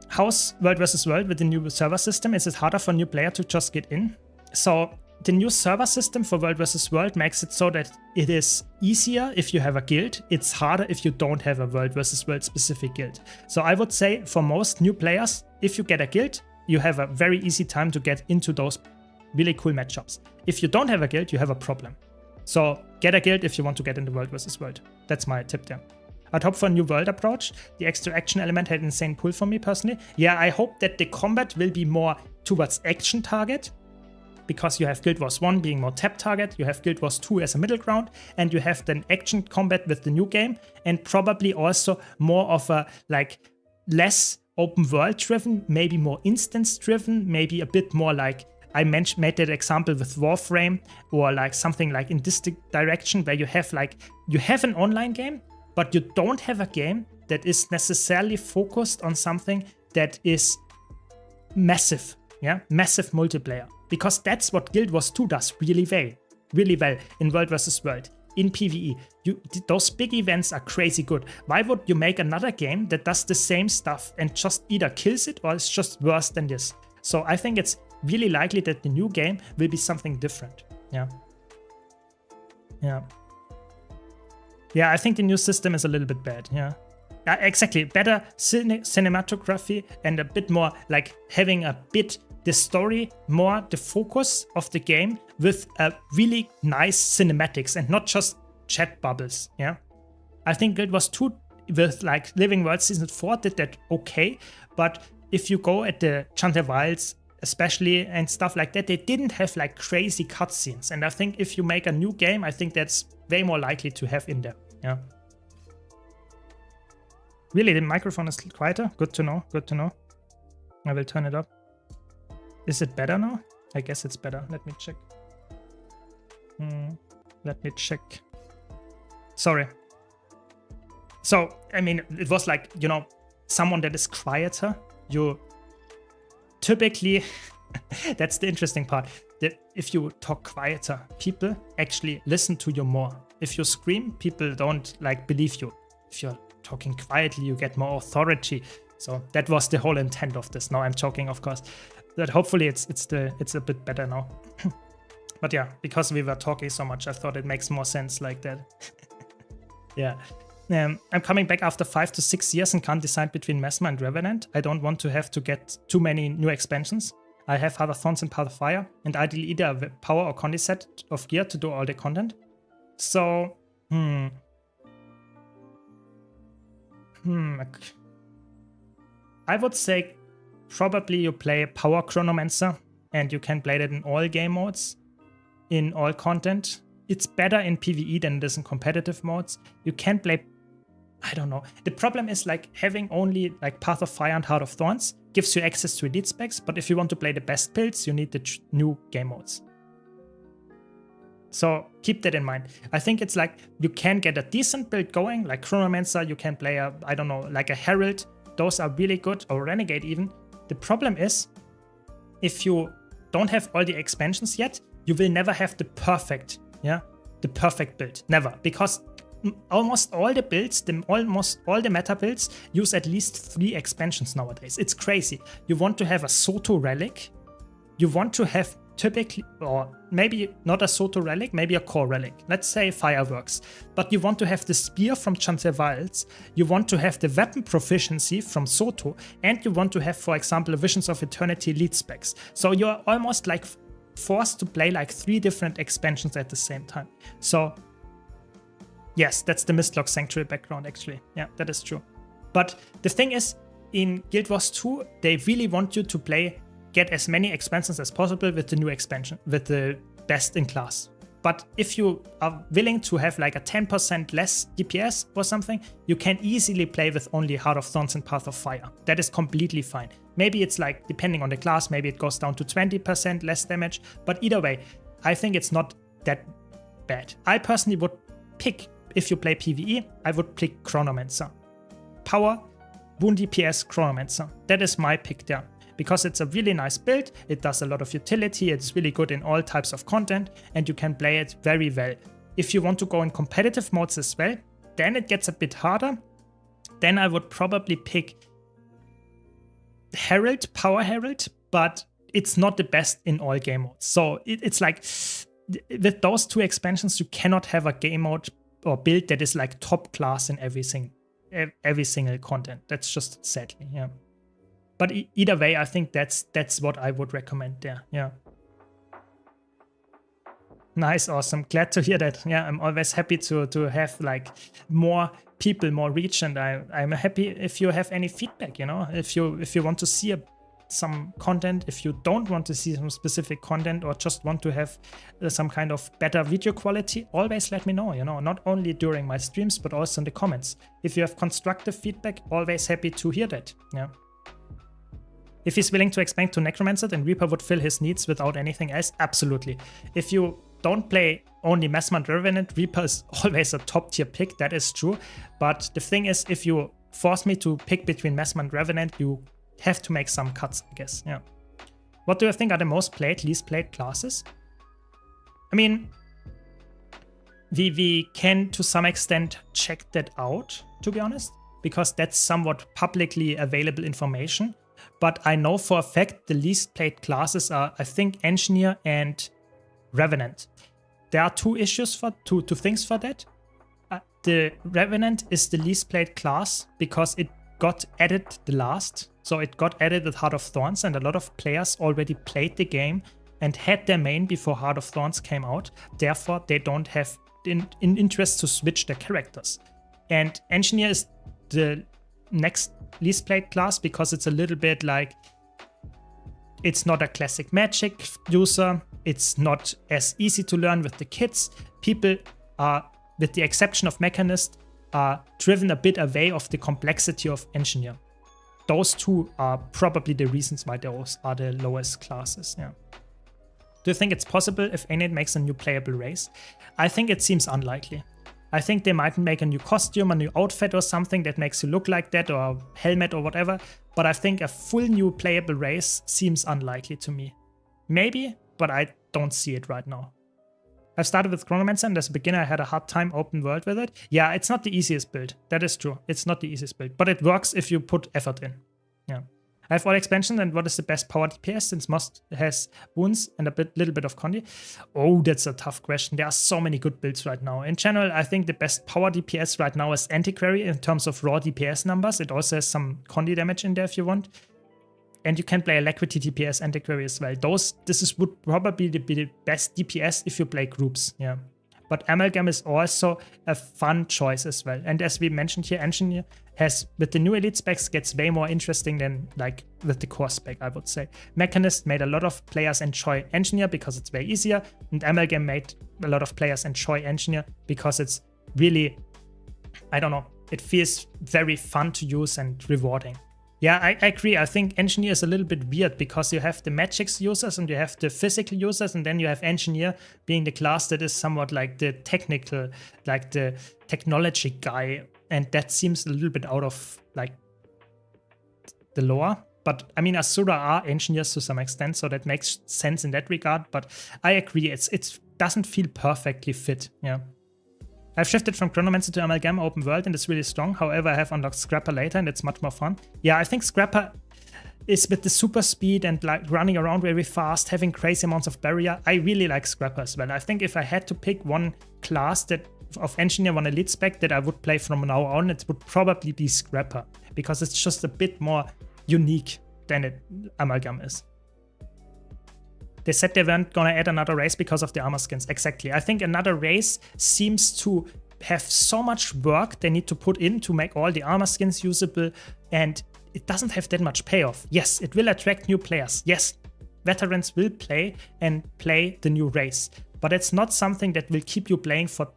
S1: How's World vs. World with the new server system? Is it harder for a new player to just get in? So the new server system for World vs. World makes it so that it is easier if you have a guild. It's harder if you don't have a World vs. World specific guild. So I would say for most new players, if you get a guild, you have a very easy time to get into those really cool matchups. If you don't have a guild, you have a problem. So get a guild if you want to get into World vs. World. That's my tip there. I'd hope for a new world approach. The extra action element had an insane pull for me personally. Yeah, I hope that the combat will be more towards action target, because you have Guild Wars 1 being more tap target, you have Guild Wars 2 as a middle ground, and you have then action combat with the new game, and probably also more of a like less open world driven, maybe more instance driven, maybe a bit more like I made that example with Warframe, or like something like in this direction where you have an online game, but you don't have a game that is necessarily focused on something that is massive, yeah, massive multiplayer. Because that's what Guild Wars 2 does really well in World vs. World. In PvE, those big events are crazy good. Why would you make another game that does the same stuff and just either kills it or is just worse than this? So I think it's really likely that the new game will be something different. Yeah, I think the new system is a little bit bad. Yeah, exactly. Better cinematography and a bit more like having a bit the story, more the focus of the game with a really nice cinematics and not just chat bubbles. Yeah, I think Guild Wars 2 with like Living World Season 4 did that okay, but if you go at the Chanter Wilds especially and stuff like that, they didn't have like crazy cutscenes. And I think if you make a new game, I think that's way more likely to have in there. Yeah. Really, the microphone is quieter. Good to know. Good to know. I will turn it up. Is it better now? I guess it's better. Let me check. Let me check. Sorry. So, I mean, it was like, you know, someone that is quieter, you typically, that's the interesting part, that if you talk quieter, people actually listen to you more. If you scream, people don't like believe you. If you're talking quietly, you get more authority. So that was the whole intent of this. Now I'm joking, of course. But hopefully it's a bit better now. But yeah, because we were talking so much, I thought it makes more sense like that. Yeah. I'm coming back after 5 to 6 years and can't decide between Mesmer and Revenant. I don't want to have to get too many new expansions. I have Heart of Thorns and Path of Fire, and ideally either a power or condi set of gear to do all the content. So, I would say probably you play Power Chronomancer, and you can play that in all game modes, in all content. It's better in PvE than it is in competitive modes. You can play, I don't know. The problem is like having only like Path of Fire and Heart of Thorns gives you access to elite specs, but if you want to play the best builds, you need the new game modes. So keep that in mind. I think it's like you can get a decent build going, like Chronomancer, you can play a, I don't know, like a Herald. Those are really good, or Renegade even. The problem is, if you don't have all the expansions yet, you will never have the perfect build. Never. Because almost all the builds, almost all the meta builds use at least 3 expansions nowadays. It's crazy. You want to have a Soto Relic. You want to have typically, or maybe not a Soto Relic, maybe a Core Relic. Let's say Fireworks. But you want to have the Spear from Chantervalds. You want to have the Weapon Proficiency from Soto. And you want to have, for example, Visions of Eternity lead specs. So you're almost like forced to play like 3 different expansions at the same time. So yes, that's the Mistlock Sanctuary background actually. Yeah, that is true. But the thing is, in Guild Wars 2, they really want you to get as many expansions as possible with the new expansion, with the best in class. But if you are willing to have like a 10% less DPS or something, you can easily play with only Heart of Thorns and Path of Fire. That is completely fine. Maybe it's like, depending on the class, maybe it goes down to 20% less damage. But either way, I think it's not that bad. I personally would pick, if you play PvE, I would pick Chronomancer. Power, Boon DPS, Chronomancer. That is my pick there. Because it's a really nice build, it does a lot of utility, it's really good in all types of content, and you can play it very well. If you want to go in competitive modes as well, then it gets a bit harder. Then I would probably pick Herald, Power Herald, but it's not the best in all game modes. So it's like, with those 2 expansions, you cannot have a game mode or build that is like top class in every single content. That's just sadly, yeah. But either way, I think that's what I would recommend there. Yeah. Nice, awesome. Glad to hear that. Yeah, I'm always happy to have like more people, more reach, and I'm happy if you have any feedback. You know, if you want to see some content, if you don't want to see some specific content, or just want to have some kind of better video quality, always let me know. You know, not only during my streams but also in the comments. If you have constructive feedback, always happy to hear that. Yeah. If he's willing to expand to Necromancer, then Reaper would fill his needs without anything else. Absolutely. If you don't play only Messman Revenant, Reaper is always a top tier pick. That is true. But the thing is, if you force me to pick between Messman and Revenant, you have to make some cuts, I guess. Yeah. What do you think are the most played, least played classes? I mean, we can to some extent check that out, to be honest, because that's somewhat publicly available information. But I know for a fact the least played classes are, I think, Engineer and Revenant. There are two things for that. The Revenant is the least played class because it got added the last. So it got added with Heart of Thorns, and a lot of players already played the game and had their main before Heart of Thorns came out. Therefore, they don't have in interest to switch their characters. And Engineer is the next least played class because it's a little bit like, it's not a classic magic user, it's not as easy to learn with the kids. People are, with the exception of Mechanist, are driven a bit away of the complexity of Engineer. Those two are probably the reasons why those are the lowest classes. Yeah. Do you think it's possible if Ainit makes a new playable race? I think it seems unlikely. I think they might make a new costume, a new outfit or something that makes you look like that, or a helmet or whatever, but I think a full new playable race seems unlikely to me. Maybe, but I don't see it right now. I've started with Chronomancer, and as a beginner I had a hard time open world with it. Yeah, it's not the easiest build. That is true. It's not the easiest build, but it works if you put effort in. Yeah. I have all expansions, and what is the best power DPS since most has wounds and little bit of condi? Oh, that's a tough question. There are so many good builds right now. In general, I think the best power DPS right now is Antiquary in terms of raw DPS numbers. It also has some condi damage in there if you want. And you can play Alacrity DPS Antiquary as well. Would probably be the best DPS if you play groups. Yeah. But Amalgam is also a fun choice as well. And as we mentioned here, Engineer has, with the new elite specs, gets way more interesting than like with the core spec, I would say. Mechanist made a lot of players enjoy Engineer because it's way easier, and Amalgam made a lot of players enjoy Engineer because it's really, I don't know, it feels very fun to use and rewarding. Yeah, I agree. I think engineer is a little bit weird because you have the magics users and you have the physical users, and then you have engineer being the class that is somewhat like the technical, like the technology guy, and that seems a little bit out of like the lore. But I mean, Asura are engineers to some extent, so that makes sense in that regard. But I agree, it doesn't feel perfectly fit. Yeah. I've shifted from Chronomancer to Amalgam open world and it's really strong. However, I have unlocked Scrapper later and it's much more fun. Yeah, I think Scrapper is with the super speed and like running around very fast, having crazy amounts of barrier. I really like Scrapper as well. I think if I had to pick one class that of engineer, one elite spec that I would play from now on, it would probably be Scrapper because it's just a bit more unique than Amalgam is. They said they weren't gonna add another race because of the armor skins. Exactly. I think another race seems to have so much work they need to put in to make all the armor skins usable, and it doesn't have that much payoff. Yes, it will attract new players. Yes, veterans will play and play the new race, but it's not something that will keep you playing for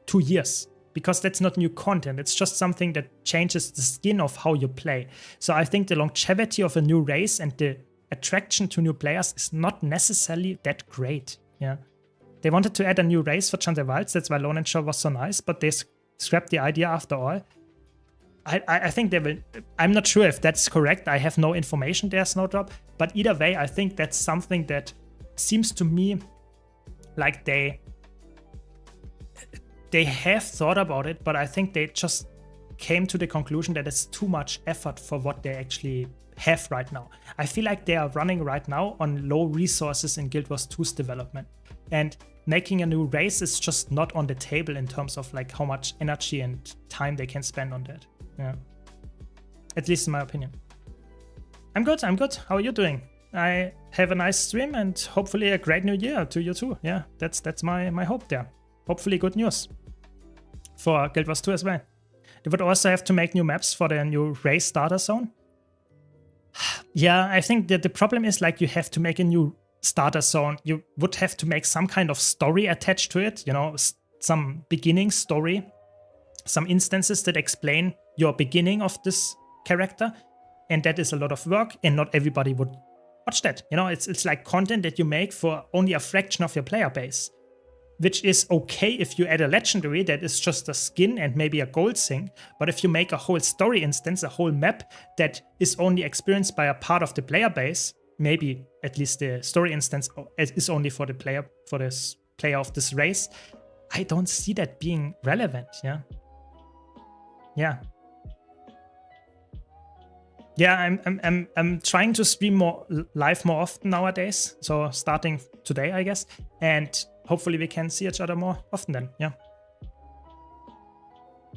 S1: 2 years because that's not new content. It's just something that changes the skin of how you play. So I think the longevity of a new race and the attraction to new players is not necessarily that great. Yeah, they wanted to add a new race for Chandler Wilds, that's why Lone and Shore was so nice, but they scrapped the idea after all. I think they will. I'm not sure if that's correct. I have no information there, Snowdrop, but either way, I think that's something that seems to me like they have thought about it, but I think they just came to the conclusion that it's too much effort for what they actually have right now. I feel like they are running right now on low resources in Guild Wars 2's development, and making a new race is just not on the table in terms of like how much energy and time they can spend on that. Yeah, at least in my opinion. I'm good. How are you doing? I have a nice stream and hopefully a great new year to you too. Yeah, that's my hope there. Hopefully good news for Guild Wars 2 as well. They would also have to make new maps for the new race starter zone. Yeah, I think that the problem is like you have to make a new starter zone. You would have to make some kind of story attached to it, you know, some beginning story, some instances that explain your beginning of this character. And that is a lot of work, and not everybody would watch that. You know, it's like content that you make for only a fraction of your player base, which is okay if you add a legendary that is just a skin and maybe a gold thing. But if you make a whole story instance, a whole map that is only experienced by a part of the player base, maybe at least the story instance is only for the player, for this player of this race, I don't see that being relevant. Yeah, I'm trying to stream live more often nowadays. So starting today, I guess, and hopefully we can see each other more often then. Yeah.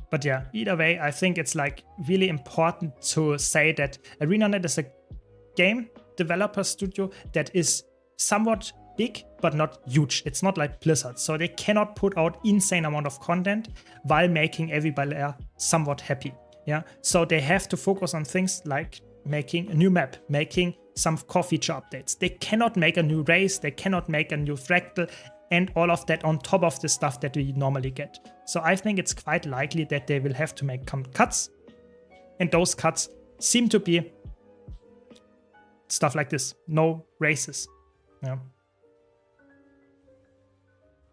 S1: But yeah, either way, I think it's like really important to say that ArenaNet is a game developer studio that is somewhat big but not huge. It's not like Blizzard, so they cannot put out insane amount of content while making everybody somewhat happy. Yeah, so they have to focus on things like making a new map, making some core feature updates. They cannot make a new race, they cannot make a new fractal, and all of that on top of the stuff that we normally get. So I think it's quite likely that they will have to make cuts, and those cuts seem to be stuff like this, no races. Yeah.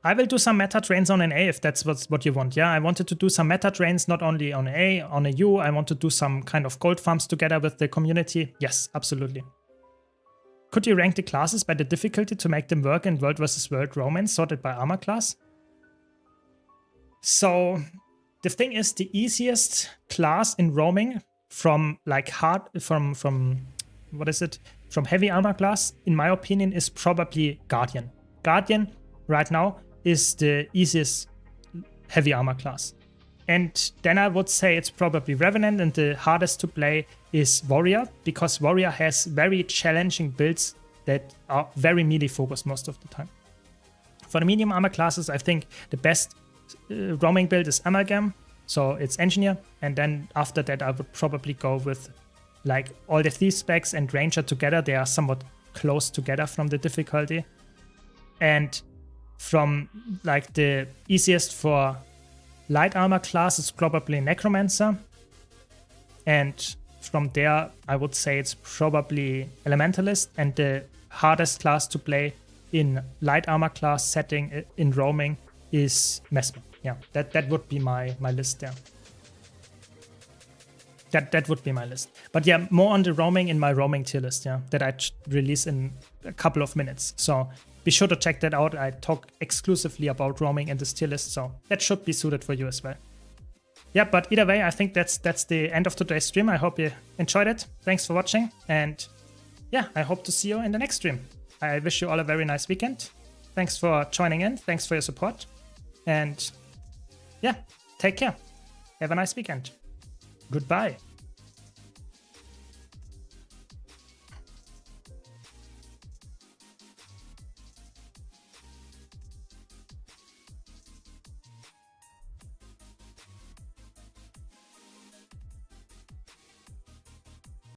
S1: I will do some meta trains on NA if that's what you want. Yeah, I wanted to do some meta trains, not only on A, on AU. I want to do some kind of gold farms together with the community. Yes, absolutely. Could you rank the classes by the difficulty to make them work in World vs. World Romance sorted by armor class? So the thing is, the easiest class in roaming from like from what is it? From heavy armor class, in my opinion, is probably Guardian. Guardian right now is the easiest heavy armor class. And then I would say it's probably Revenant, and the hardest to play is Warrior, because Warrior has very challenging builds that are very melee focused most of the time. For the medium armor classes, I think the best roaming build is Amalgam, so it's Engineer, and then after that I would probably go with like all the Thief specs and Ranger together. They are somewhat close together from the difficulty. And from like the easiest for light armor class is probably Necromancer. And from there, I would say it's probably Elementalist, and the hardest class to play in light armor class setting in roaming is Mesmer. Yeah, that would be my list there. That would be my list. But yeah, more on the roaming in my roaming tier list, yeah, that I release in a couple of minutes. So be sure to check that out. I talk exclusively about roaming in this tier list, so that should be suited for you as well. Yeah, but either way, I think that's the end of today's stream. I hope you enjoyed it. Thanks for watching, and yeah, I hope to see you in the next stream. I wish you all a very nice weekend. Thanks for joining in. Thanks for your support. And yeah, take care. Have a nice weekend. Goodbye.